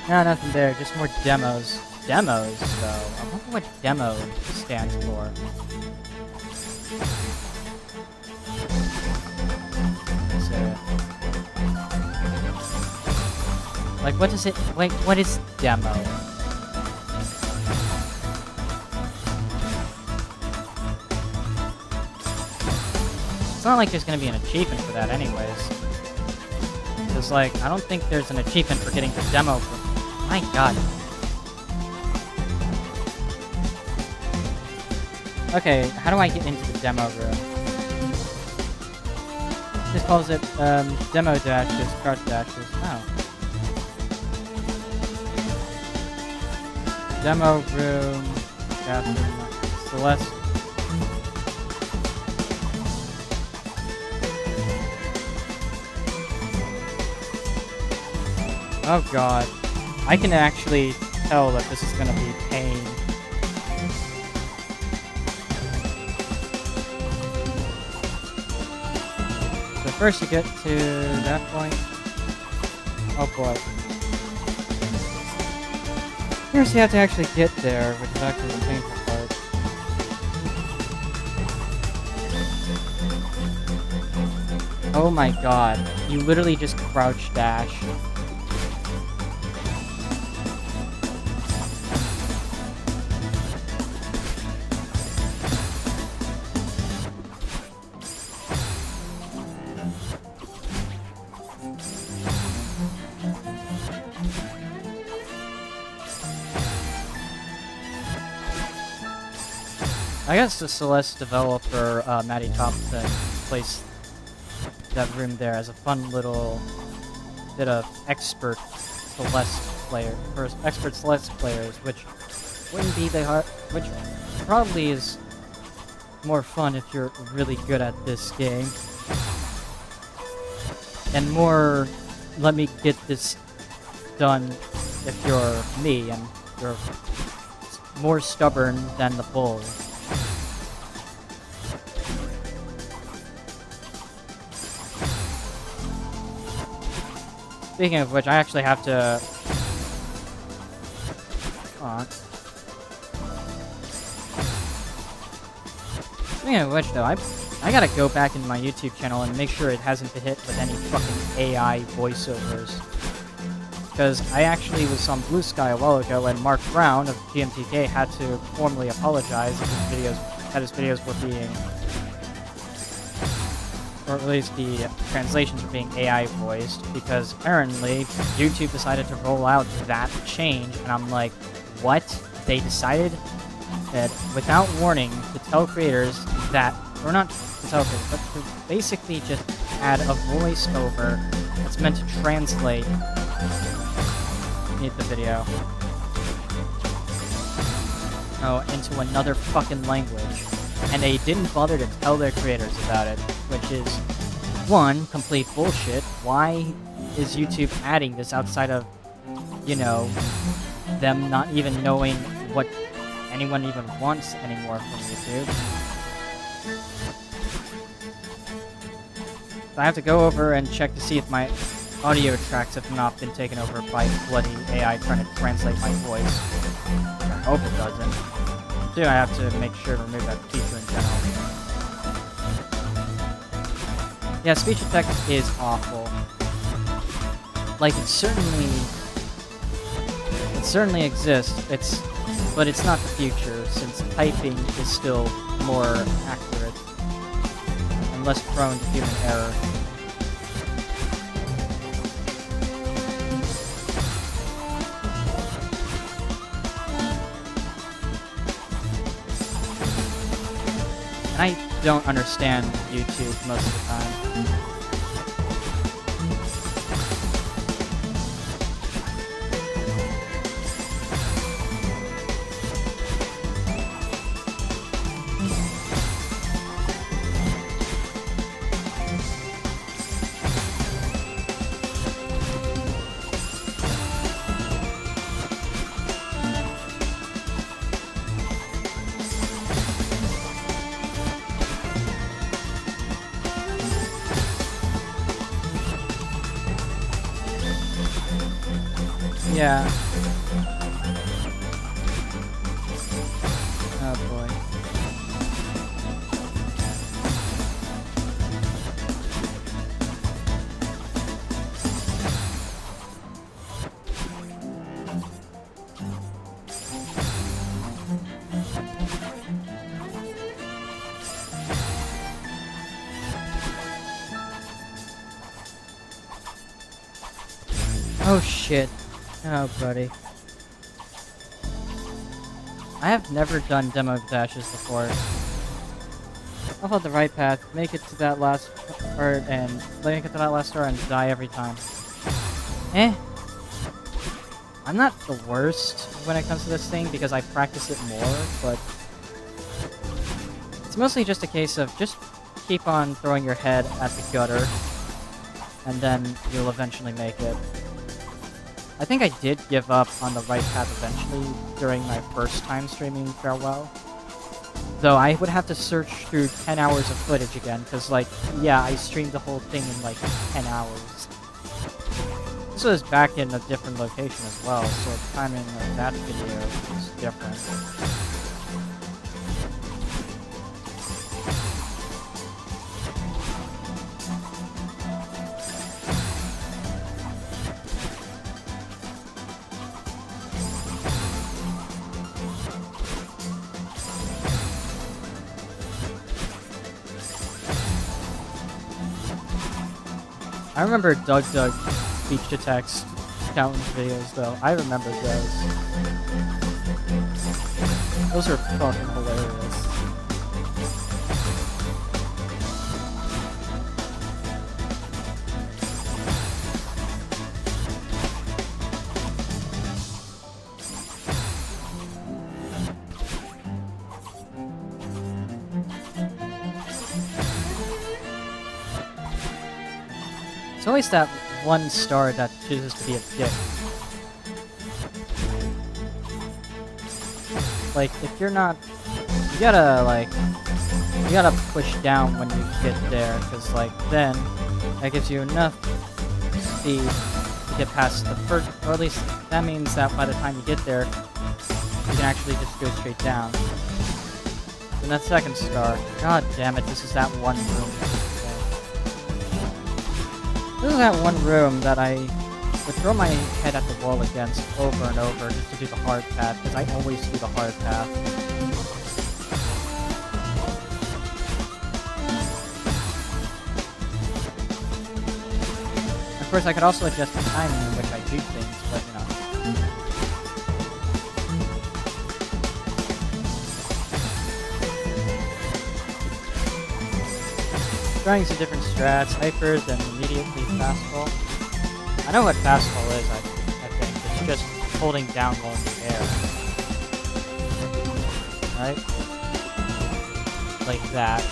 No, nothing there, just more demos. Demos, though. I wonder what demo stands for. Like, what does it... Like, what is demo? It's not like there's gonna be an achievement for that anyways. Because, like, I don't think there's an achievement for getting the demo for... My god. Okay, how do I get into the demo room? This calls it, demo dashes, crouch dashes. Oh. Demo room, bathroom, Celeste. Oh god. I can actually tell that this is gonna be pain. So first you get to that point. Oh boy. First you have to actually get there, which is actually the painful part. Oh my god. You literally just crouch dash. I guess the Celeste developer, Matty Thompson, placed that room there as a fun little bit of expert Celeste player, for expert Celeste players, which wouldn't be the hard, which probably is more fun if you're really good at this game. And more, let me get this done if you're me, and you're more stubborn than the bull. Speaking of which, I actually have to... Come on. Speaking of which, though, I gotta go back into my YouTube channel and make sure it hasn't been hit with any fucking AI voiceovers. because I actually was on Blue Sky a while ago, and Mark Brown of GMTK had to formally apologize that his videos were being, or at least the translations were being AI voiced, because apparently YouTube decided to roll out that change, and I'm like, what? They decided that without warning to tell creators that, or not to tell creators, but to basically just add a voiceover that's meant to translate the video into another fucking language. And they didn't bother to tell their creators about it, which is, one, complete bullshit. Why is YouTube adding this outside of, you know, them not even knowing what anyone even wants anymore from YouTube? So I have to go over and check to see if my audio tracks have not been taken over by bloody AI trying to translate my voice. I hope it doesn't. I have to make sure to remove that feature in general. Yeah, speech to text is awful. Like, it certainly exists, but it's not the future, since typing is still more accurate and less prone to human error. And I don't understand YouTube most of the time. Yeah. Oh boy. Oh shit. Oh, buddy. I have never done demo dashes before. I'll follow the right path, make it to that last part, and make it to that last star and die every time. I'm not the worst when it comes to this thing because I practice it more, but it's mostly just a case of just keep on throwing your head at the gutter, and then you'll eventually make it. I think I did give up on the right path eventually during my first time streaming Farewell. Though I would have to search through 10 hours of footage again, because, like, yeah, I streamed the whole thing in, like, 10 hours. This was back in a different location as well, so the timing of that video was different. I remember Doug speech-to-text challenge videos, though. I remember those. Those are fucking hilarious. It's always that one star that chooses to be a dick. Like, if you're not... You gotta push down when you get there, because, like, then that gives you enough speed to get past the first... Or at least, that means that by the time you get there, you can actually just go straight down. And that second star... God damn it, this is that one room. This is that one room that I would throw my head at the wall against over and over just to do the hard path, because I always do the hard path. Of course, I could also adjust the timing in which I do things, but you know. Trying some different strats, hyper, then immediately fastball. I know what fastball is, I think. It's just holding down while in the air. Right? Like that.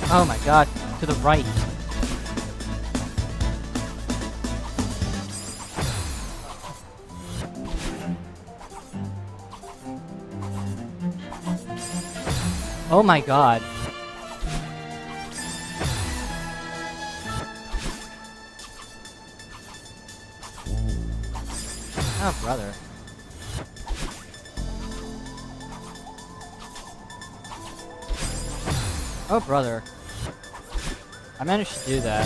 Oh my god, to the right. Oh my god. Oh, brother. Oh, brother. I managed to do that.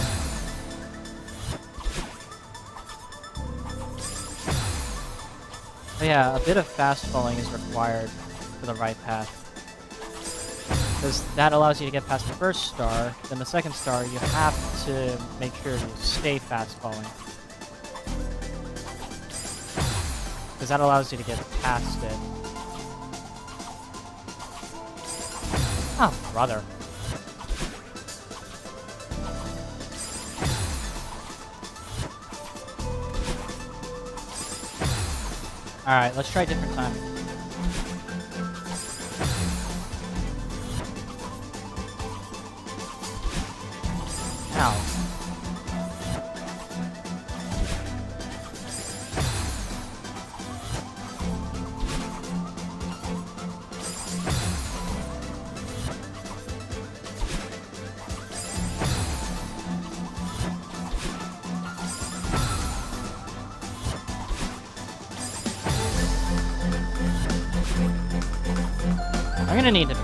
But yeah, a bit of fast falling is required for the right path. Because that allows you to get past the first star, then the second star you have to make sure you stay fast falling. Because that allows you to get past it. Oh, brother. Alright, let's try a different time. Ow. I'm gonna need to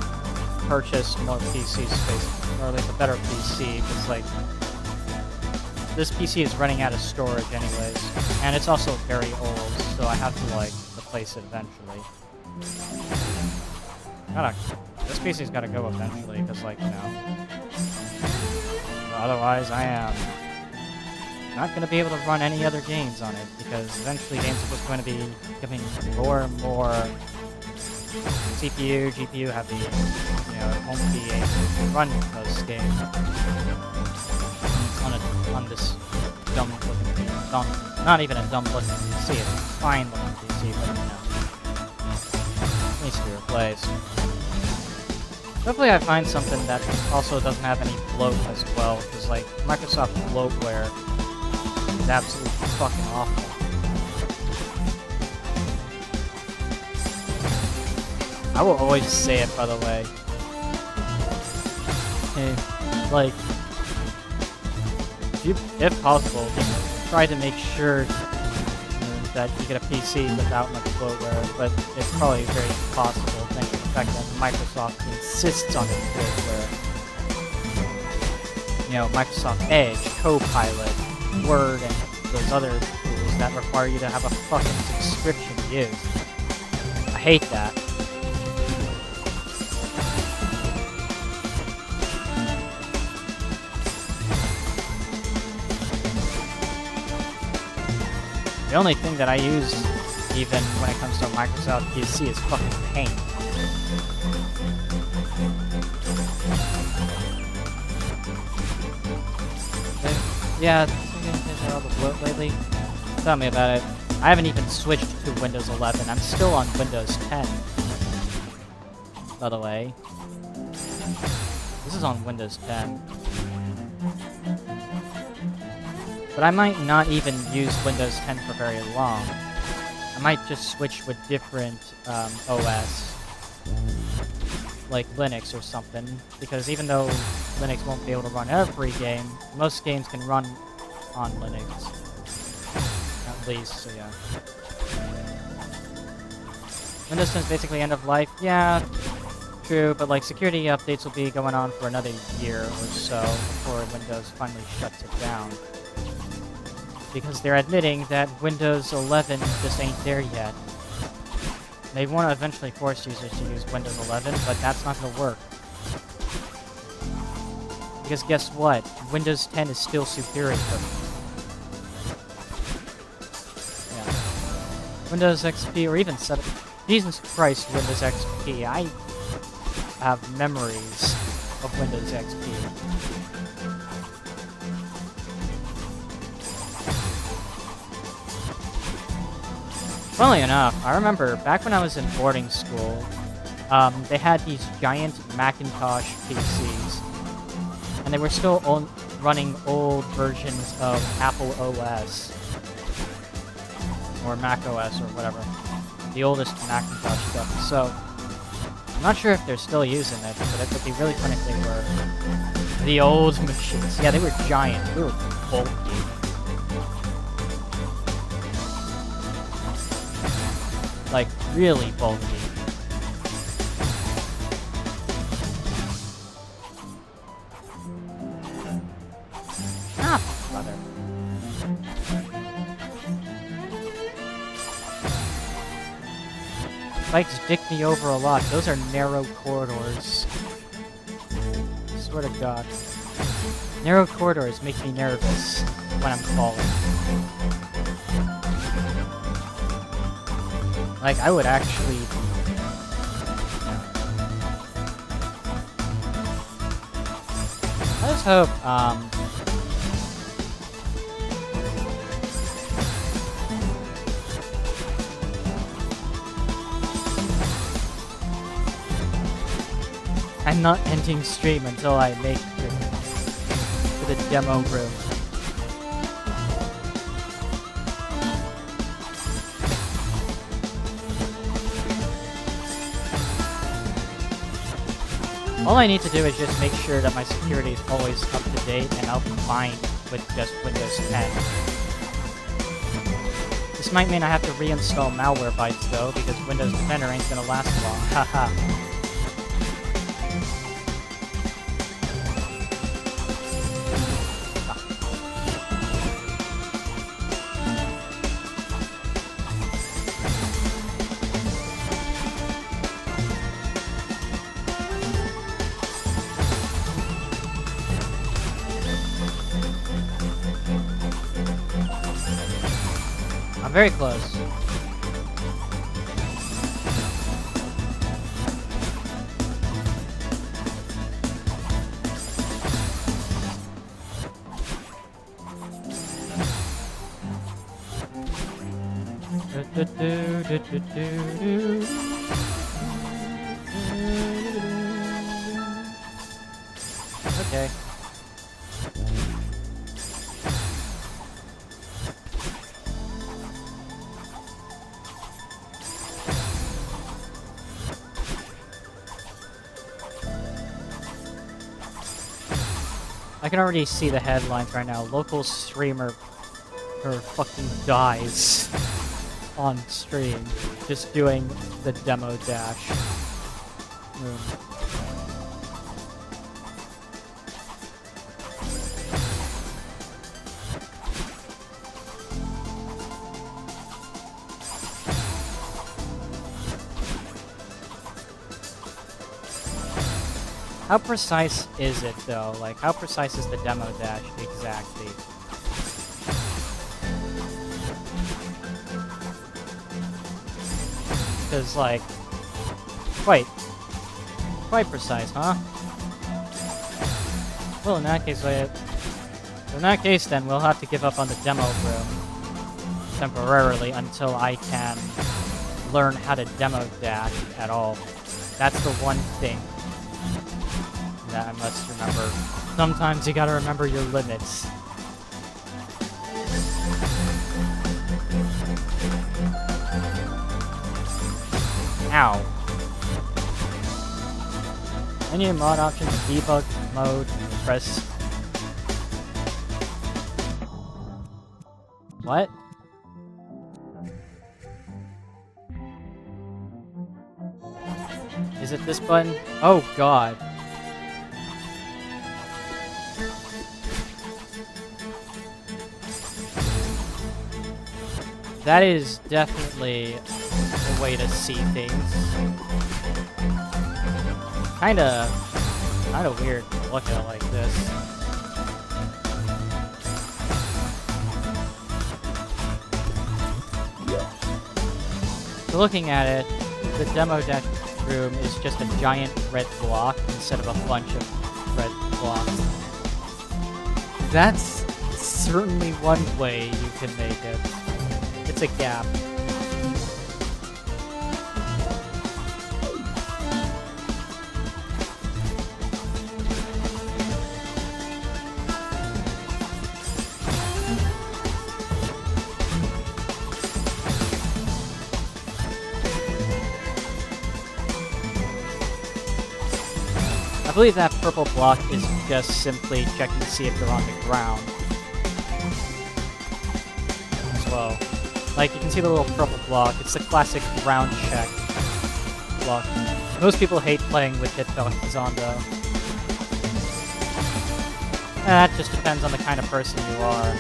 purchase more PC space, or at least a better PC, because like, this PC is running out of storage anyways, and it's also very old, so I have to like, replace it eventually. This PC's gotta go eventually, because like, you know, otherwise I am not gonna be able to run any other games on it, because eventually games are just going to be giving more and more CPU, GPU heavy, you know, it won't be able to run those games on this dumb looking, not even a dumb looking PC, it's a fine looking PC, but you know, it needs to be replaced. Hopefully I find something that also doesn't have any bloat as well, because like, Microsoft bloatware is absolutely fucking awful. I will always say it, by the way. Hey, like, if possible, just try to make sure that you get a PC without much bloatware, but it's probably very possible thanks to the fact that Microsoft insists on its bloatware. You know, Microsoft Edge, Copilot, Word, and those other tools that require you to have a fucking subscription to use. I hate that. The only thing that I use, even when it comes to a Microsoft PC, is fucking Paint. Yeah, there's all the bloat lately. Tell me about it. I haven't even switched to Windows 11. I'm still on Windows 10. By the way. This is on Windows 10. But I might not even use Windows 10 for very long. I might just switch with different OS. like Linux or something, because even though Linux won't be able to run every game, most games can run on Linux. At least, so yeah. Windows 10 is basically end of life. Yeah, true, but like security updates will be going on for another year or so before Windows finally shuts it down. Because they're admitting that Windows 11 just ain't there yet. They want to eventually force users to use Windows 11, but that's not going to work. Because guess what? Windows 10 is still superior. Yeah. Windows XP, or even 7... Jesus Christ, Windows XP. I have memories of Windows XP. Funnily enough, I remember back when I was in boarding school, they had these giant Macintosh PCs, and they were still running old versions of Apple OS, or Mac OS, or whatever, the oldest Macintosh stuff. So, I'm not sure if they're still using it, but it would be really fun if they were. The old machines. Yeah, they were giant. They were bulky. Like, really bulky. Ah, brother. Bikes dick me over a lot. Those are narrow corridors. Swear to God. Narrow corridors make me nervous when I'm falling. Like, I would actually... I just hope, I'm not ending stream until I make it to the demo room. All I need to do is just make sure that my security is always up to date, and I'll be fine with just Windows 10. This might mean I have to reinstall malware bytes though, because Windows Defender ain't gonna last long. Haha. I'm very close. Okay. I can already see the headlines right now. Local streamer fucking dies on stream just doing the demo dash. How precise is it, though? Like, how precise is the demo dash exactly? Because, like, quite precise, huh? Well, in that case, then we'll have to give up on the demo room temporarily until I can learn how to demo dash at all. That's the one thing that I must remember. Sometimes you gotta remember your limits. Ow. Menu mod options, debug mode, press. What? Is it this button? Oh god. That is definitely a way to see things. Kinda weird to look at it like this. So looking at it, the demo dash room is just a giant red block instead of a bunch of red blocks. That's certainly one way you can make it. It's a gap. I believe that purple block is just simply checking to see if they're on the ground as well. Like, you can see the little purple block. It's the classic ground check block. Most people hate playing with hitboxes on, though. That just depends on the kind of person you are.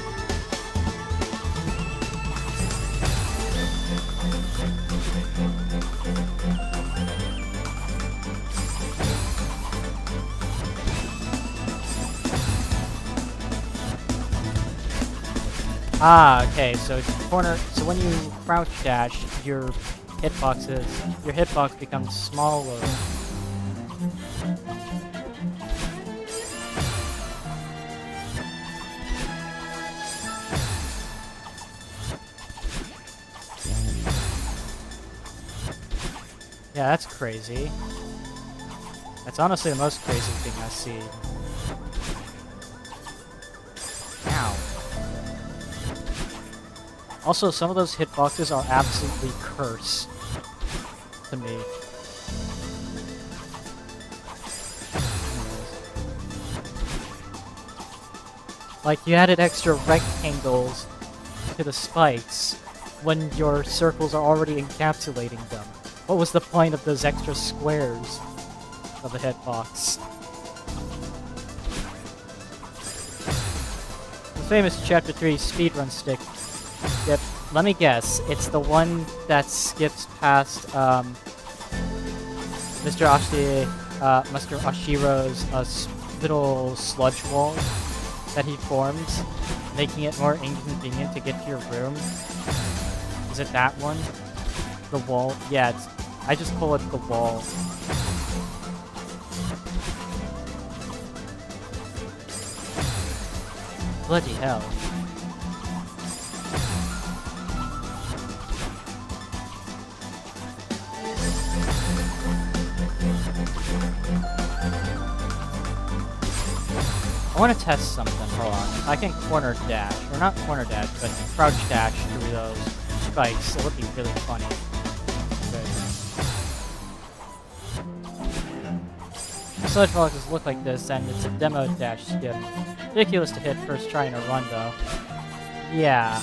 Ah, okay, so when you crouch dash, your hitbox becomes smaller. Yeah, that's crazy. That's honestly the most crazy thing I see. Ow. Also, some of those hitboxes are absolutely cursed to me. Like, you added extra rectangles to the spikes when your circles are already encapsulating them. What was the point of those extra squares of the hitbox? The famous Chapter 3 speedrun stick. Yep. Let me guess. It's the one that skips past Mr. Ashiro's little sludge wall that he forms, making it more inconvenient to get to your room. Is it that one? The wall? Yeah, I just call it the wall. Bloody hell. I want to test something. Hold on. I can corner dash, or not corner dash, but crouch dash through those spikes. It would be really funny. The sludge boxes look like this, and it's a demo dash skip. Ridiculous to hit first try in a run, though. Yeah,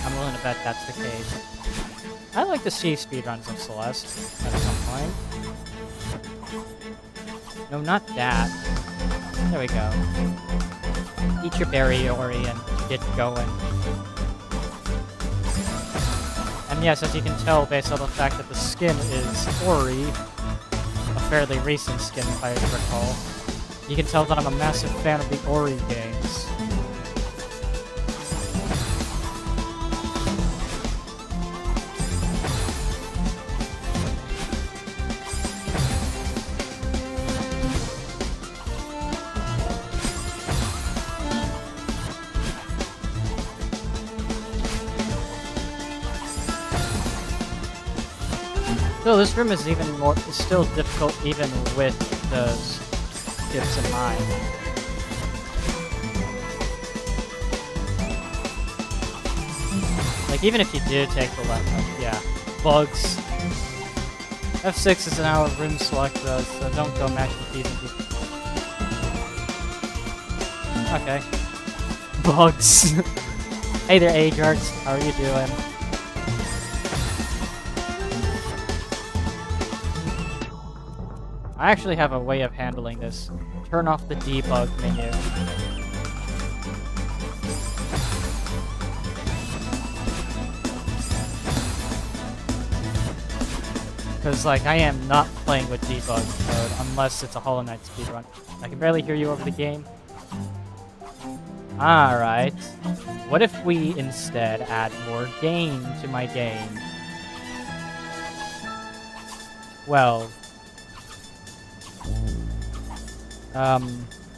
I'm willing to bet that's the case. I'd like to see speedruns of Celeste at some point. No, not that. There we go. Eat your berry, Ori, and get going. And yes, as you can tell based on the fact that the skin is Ori, a fairly recent skin if I recall, you can tell that I'm a massive fan of the Ori games. So this room is still difficult even with those skips in mind. Like, even if you do take the left, yeah, bugs. F6 is an hour room select though, so don't go mashing keys and keys. Okay. Bugs. Hey there, Ajarts. How are you doing? I actually have a way of handling this. Turn off the debug menu. Because, like, I am not playing with debug mode unless it's a Hollow Knight speedrun. I can barely hear you over the game. Alright. What if we instead add more gain to my game? 12.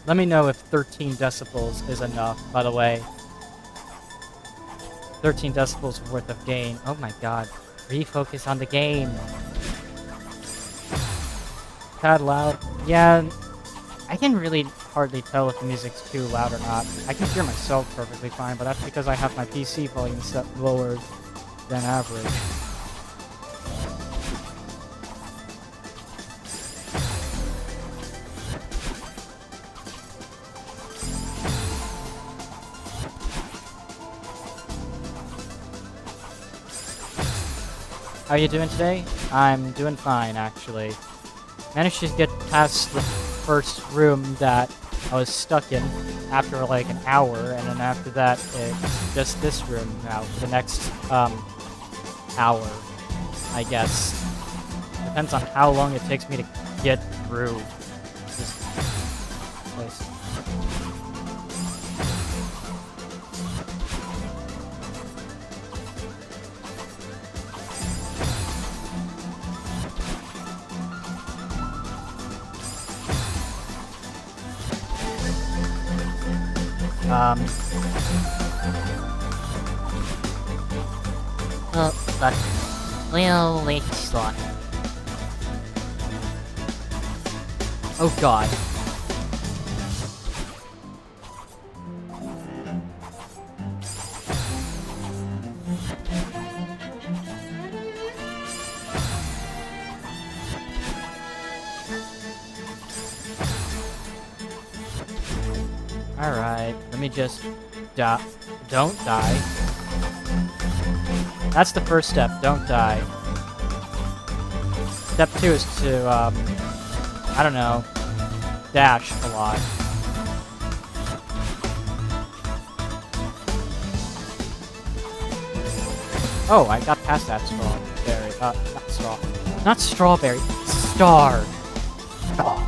Let me know if 13 decibels is enough, by the way. 13 decibels worth of gain. Oh my god. Refocus on the game. Tad loud. Yeah, I can really hardly tell if the music's too loud or not. I can hear myself perfectly fine, but that's because I have my PC volume set lower than average. How are you doing today? I'm doing fine, actually. Managed to get past the first room that I was stuck in after like an hour, and then after that, it's just this room now for the next, hour, I guess. Depends on how long it takes me to get through this place. Oh, but we'll wait slot. Oh god. Alright, let me just don't die. That's the first step, don't die. Step 2 is to, I don't know, dash a lot. Oh, I got past that strawberry. Not strawberry. Star. Oh.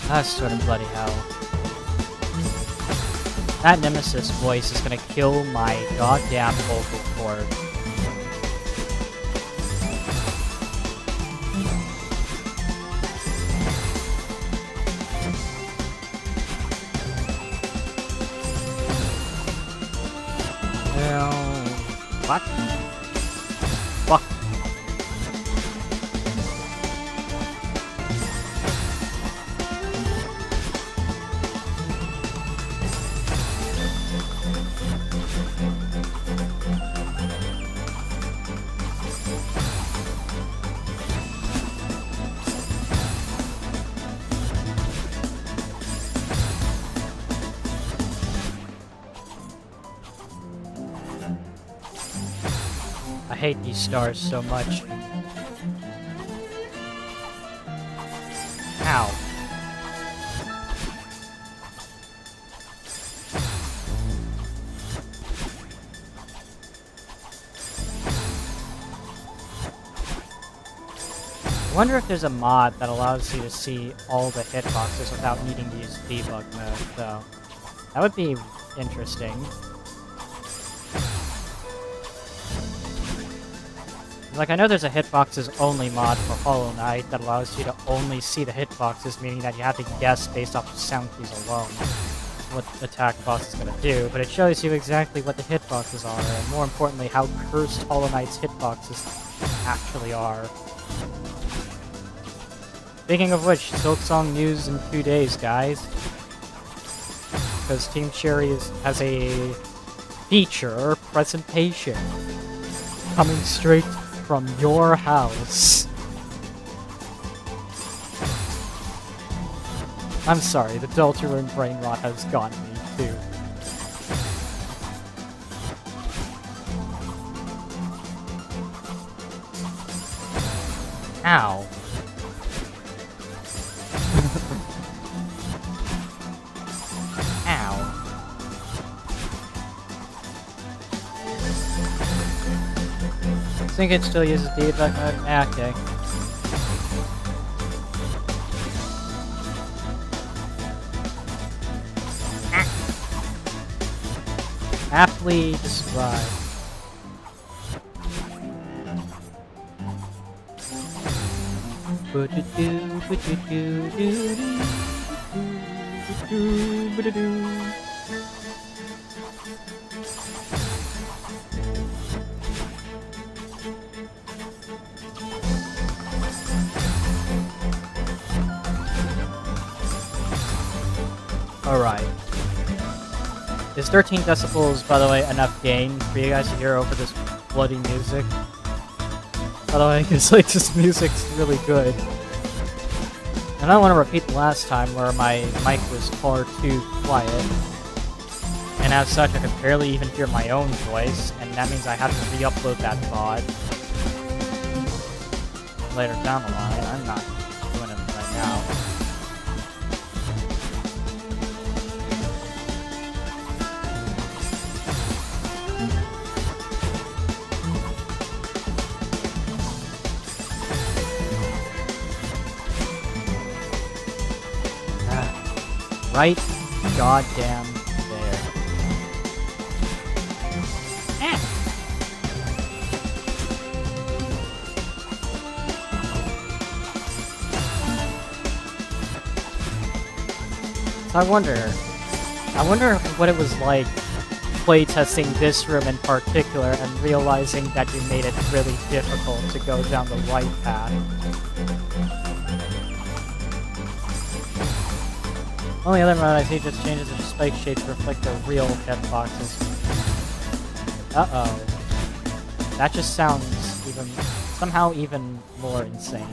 That's sort of bloody hell. That Nemesis voice is gonna kill my goddamn vocal cord. What? Fuck. I hate these stars so much. Ow. I wonder if there's a mod that allows you to see all the hitboxes without needing to use debug mode, though. That would be interesting. Like, I know there's a hitboxes only mod for Hollow Knight that allows you to only see the hitboxes, meaning that you have to guess based off of sound cues alone what the attack boss is going to do, but it shows you exactly what the hitboxes are, and more importantly, how cursed Hollow Knight's hitboxes actually are. Speaking of which, Silksong news in 2 days, guys. Because Team Cherry has a feature presentation coming straight from your house. I'm sorry, the Deltarune brain rot has gotten me too. Ow. Ow. I think it still uses the effect mode. Okay. Aptly described. Alright. Is 13 decibels, by the way, enough gain for you guys to hear over this bloody music? By the way, it's like this music's really good. And I don't want to repeat the last time where my mic was far too quiet. And as such, I could barely even hear my own voice, and that means I have to re-upload that VOD later down the line. I'm not doing it right now. Right goddamn there. So I wonder what it was like playtesting this room in particular and realizing that you made it really difficult to go down the right path. Only other mode I see just changes the spike shape to reflect the real hitboxes. Uh-oh. That just sounds somehow even more insane.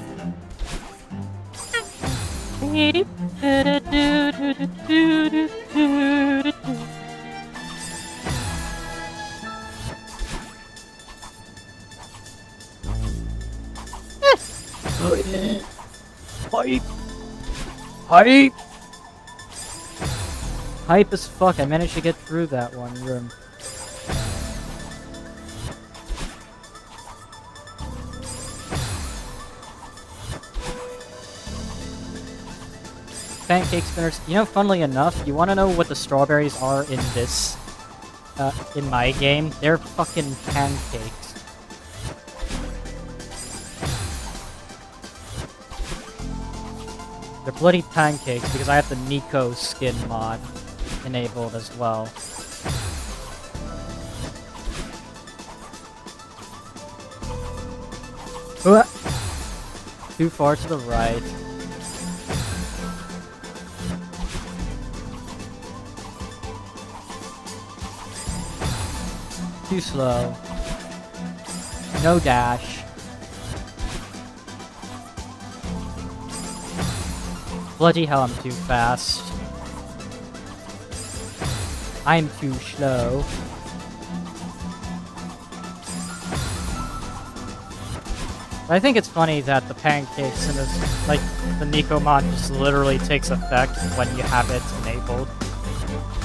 Hype! Hype! Hype as fuck, I managed to get through that one room. Pancake spinners. You know, funnily enough, you wanna know what the strawberries are in this, in my game? They're fucking pancakes. They're bloody pancakes because I have the Nico skin mod enabled as well. Too far to the right. Too slow. No dash. Bloody hell, I'm too fast. I'm too slow. I think it's funny that the pancakes in this, like, the Nico mod just literally takes effect when you have it enabled.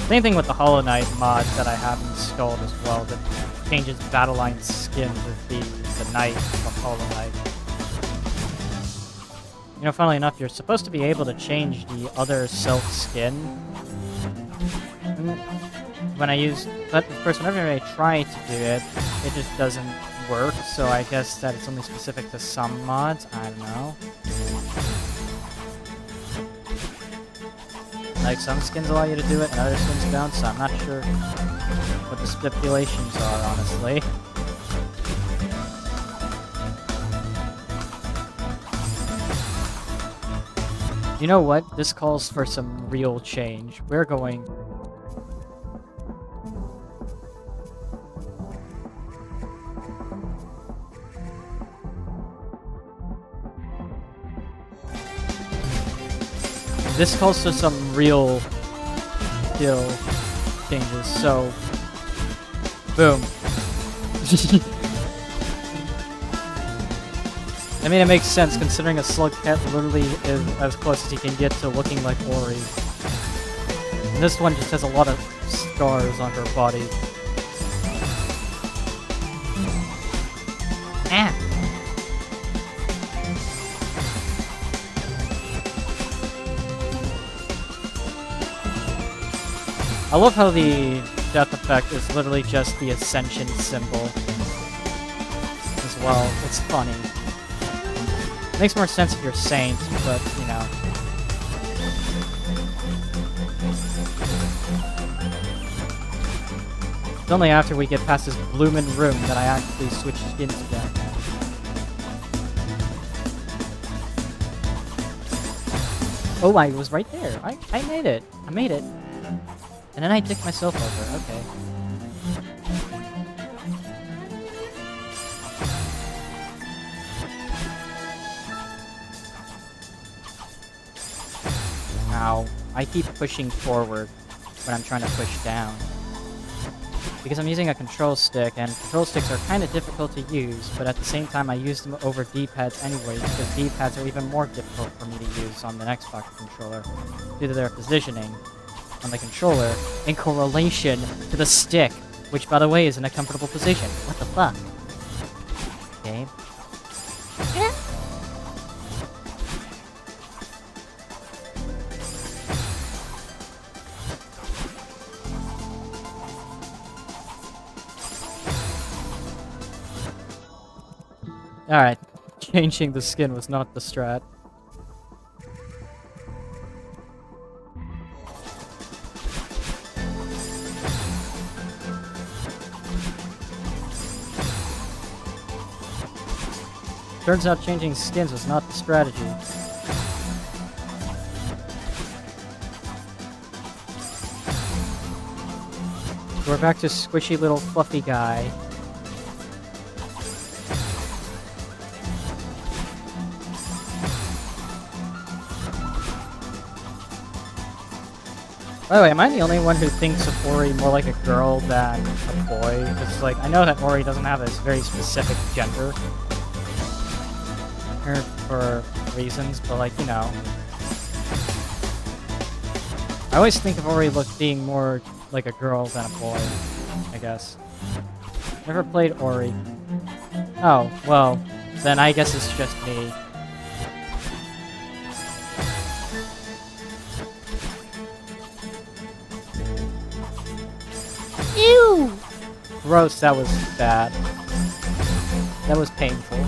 Same thing with the Hollow Knight mod that I have installed as well, that changes Battleline's skin to be the knight from Hollow Knight. You know, funnily enough, you're supposed to be able to change the other self-skin. When I use... But, of course, whenever I try to do it, it just doesn't work, so I guess that it's only specific to some mods. I don't know. Like, some skins allow you to do it, and other skins don't, so I'm not sure what the stipulations are, honestly. You know what? This calls for some real change. We're going... This calls for some real skill changes, so... Boom. I mean, it makes sense, considering a slug cat literally is as close as he can get to looking like Ori. And this one just has a lot of scars on her body. Ah. I love how the death effect is literally just the ascension symbol as well. It's funny. Makes more sense if you're Saint, but, you know. It's only after we get past this bloomin' room that I actually switch skins again. Oh, I was right there. I made it. I made it. And then I dicked myself over. Okay. Ow. I keep pushing forward when I'm trying to push down. Because I'm using a control stick, and control sticks are kind of difficult to use, but at the same time I use them over D-pads anyway, because D-pads are even more difficult for me to use on the Xbox controller, due to their positioning on the controller in correlation to the stick, which, by the way, is in a comfortable position. What the fuck? Okay. Alright, changing the skin was not the strat. Turns out changing skins was not the strategy. We're back to squishy little fluffy guy. By the way, am I the only one who thinks of Ori more like a girl than a boy? Because, like, I know that Ori doesn't have a very specific gender. For reasons, but, like, you know. I always think of Ori being more like a girl than a boy, I guess. Never played Ori. Oh, well, then I guess it's just me. Ew! Gross, that was bad. That was painful.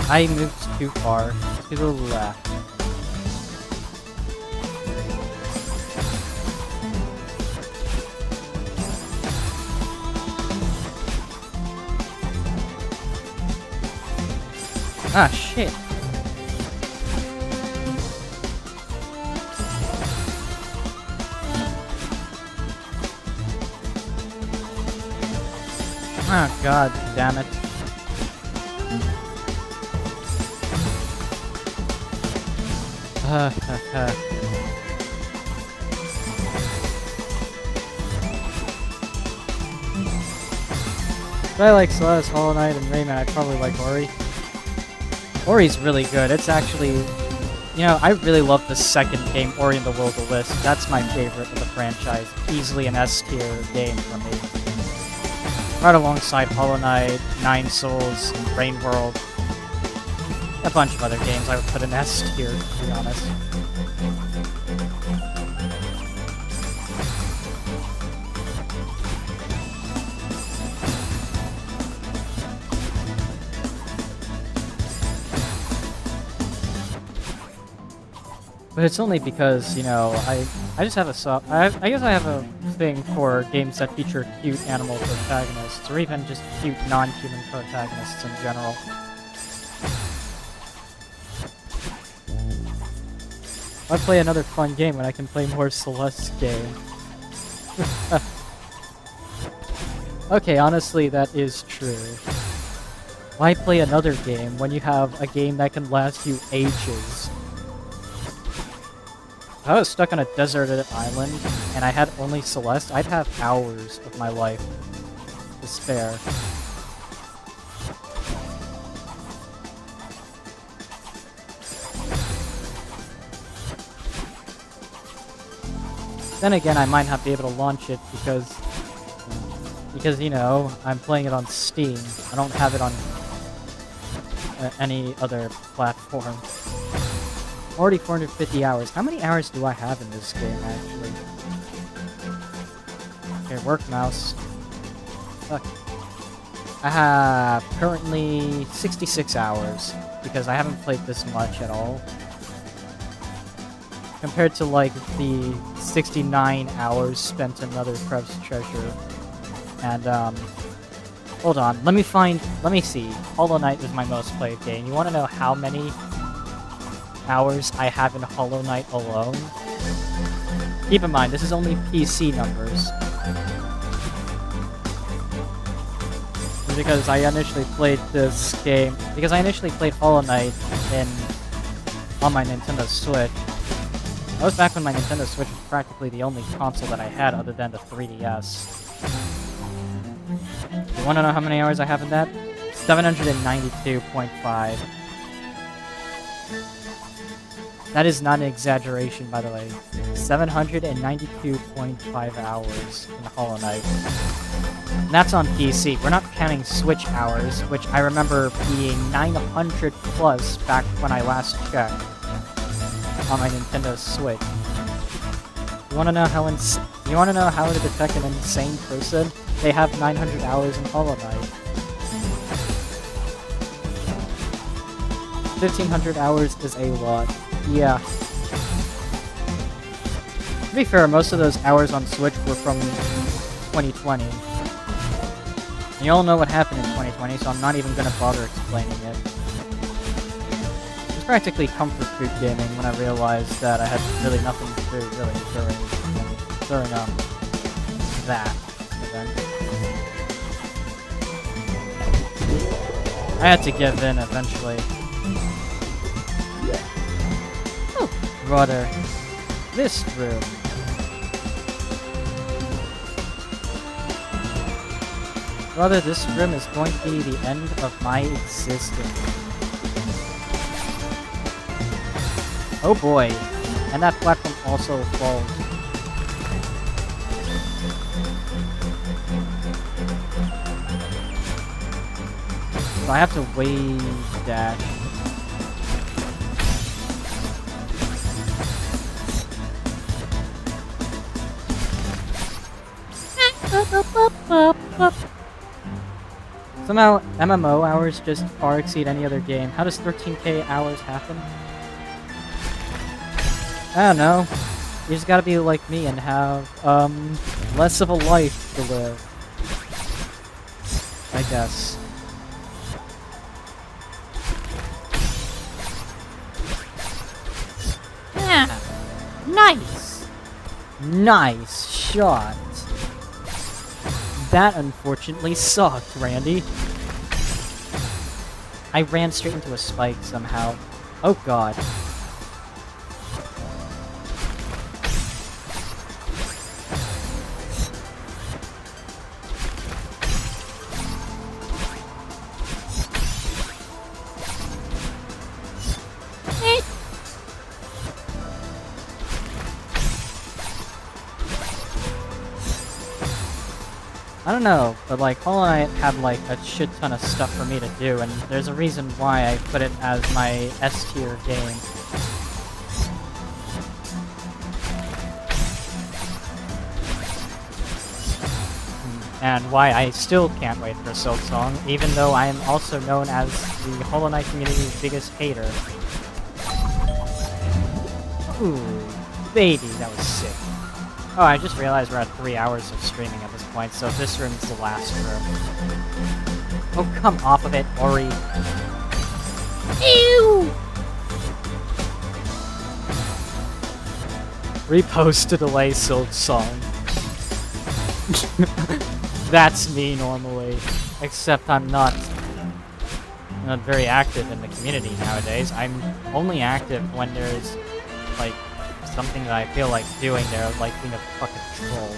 I moved too far to the left. Ah, shit. Oh, god damn it. If I like Celeste, Hollow Knight, and Rayman, I'd probably like Ori. Ori's really good. It's actually... You know, I really love the second game, Ori and the Will of the Wisp. That's my favorite of the franchise. Easily an S-tier game for me. Right alongside Hollow Knight, Nine Souls, and Rain World. A bunch of other games I would put in S tier, to be honest. But it's only because, you know, I just have I guess I have a thing for games that feature cute animal protagonists, or even just cute non-human protagonists in general. Why play another fun game when I can play more Celeste game? Okay, honestly, that is true. Why play another game when you have a game that can last you ages? If I was stuck on a deserted island and I had only Celeste, I'd have hours of my life to spare. Then again, I might not be able to launch it because, you know, I'm playing it on Steam. I don't have it on any other platform. Already 450 hours. How many hours do I have in this game, actually? Okay, work mouse. Fuck. I have currently 66 hours, because I haven't played this much at all. Compared to, like, the 69 hours spent in Another Krebs Treasure. And, hold on, let me see. Hollow Knight is my most played game. You want to know how many hours I have in Hollow Knight alone? Keep in mind, this is only PC numbers. Because I initially played this game, because I initially played Hollow Knight on my Nintendo Switch. That was back when my Nintendo Switch was practically the only console that I had other than the 3DS. You want to know how many hours I have in that? 792.5. That is not an exaggeration, by the way. 792.5 hours in Hollow Knight. And that's on PC. We're not counting Switch hours, which I remember being 900 plus back when I last checked on my Nintendo Switch. You want to know how to detect an insane person? They have 900 hours in Hollow Knight. 1,500 hours is a lot. Yeah. To be fair, most of those hours on Switch were from 2020. And you all know what happened in 2020, so I'm not even going to bother explaining it. It was practically comfort food gaming when I realized that I had really nothing to do really during that event. I had to give in eventually. Oh, brother. This room. Brother, this room is going to be the end of my existence. Oh boy. And that platform also falls. So I have to wave dash. Somehow, MMO hours just far exceed any other game. How does 13k hours happen? I don't know. You just gotta be like me and have, less of a life to live. I guess. Yeah. Nice. Nice shot. That unfortunately sucked, Randy. I ran straight into a spike somehow. Oh god. I don't know, but like Hollow Knight had like a shit ton of stuff for me to do, and there's a reason why I put it as my S tier game. And why I still can't wait for Silksong, even though I am also known as the Hollow Knight community's biggest hater. Ooh, baby, that was sick. Oh, I just realized we're at 3 hours of streaming at this point, so this room's the last room. Oh, come off of it, Ori. Ew! Repost to delay Silk song. That's me normally. Except I'm not very active in the community nowadays. I'm only active when there's, like, something that I feel like doing there, like being a fucking troll.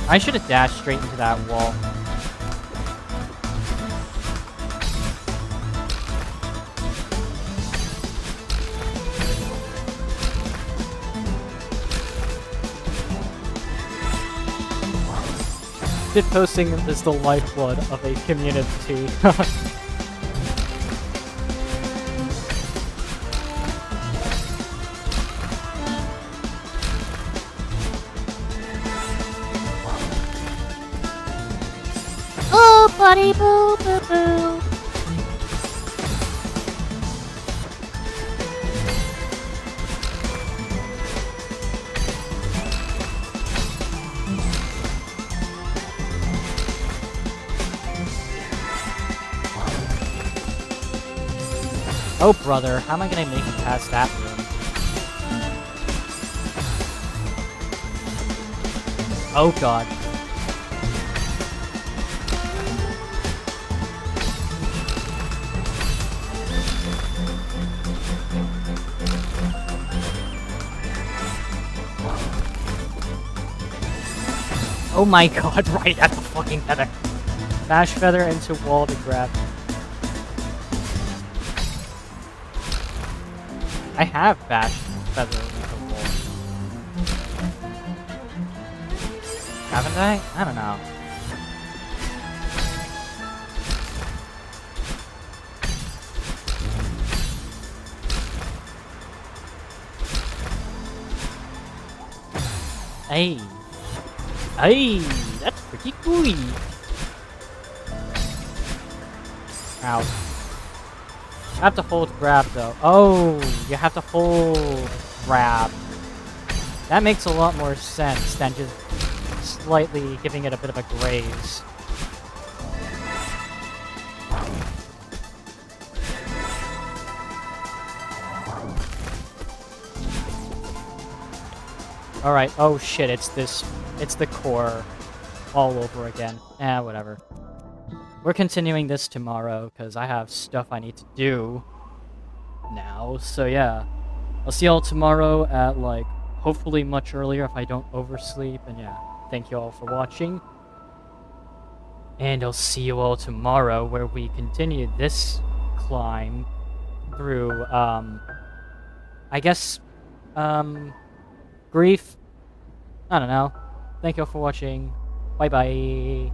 I should have dashed straight into that wall. Shitposting is the lifeblood of a community. Oh, buddy, boo, boo, boo. Oh, brother, how am I gonna make it past that room? Oh, God. Oh my God, right at the fucking feather. Bash feather into wall to grab. I have bash feather into wall. Haven't I? I don't know. Hey. Hey, that's pretty cool. Ow. You have to hold grab though. Oh, you have to hold grab. That makes a lot more sense than just slightly giving it a bit of a graze. Alright, oh shit, it's the core all over again. Eh, whatever. We're continuing this tomorrow, because I have stuff I need to do now, so yeah. I'll see y'all tomorrow at, like, hopefully much earlier if I don't oversleep, and yeah. Thank you all for watching. And I'll see you all tomorrow, where we continue this climb through, I guess, grief. I don't know. Thank you all for watching. Bye-bye.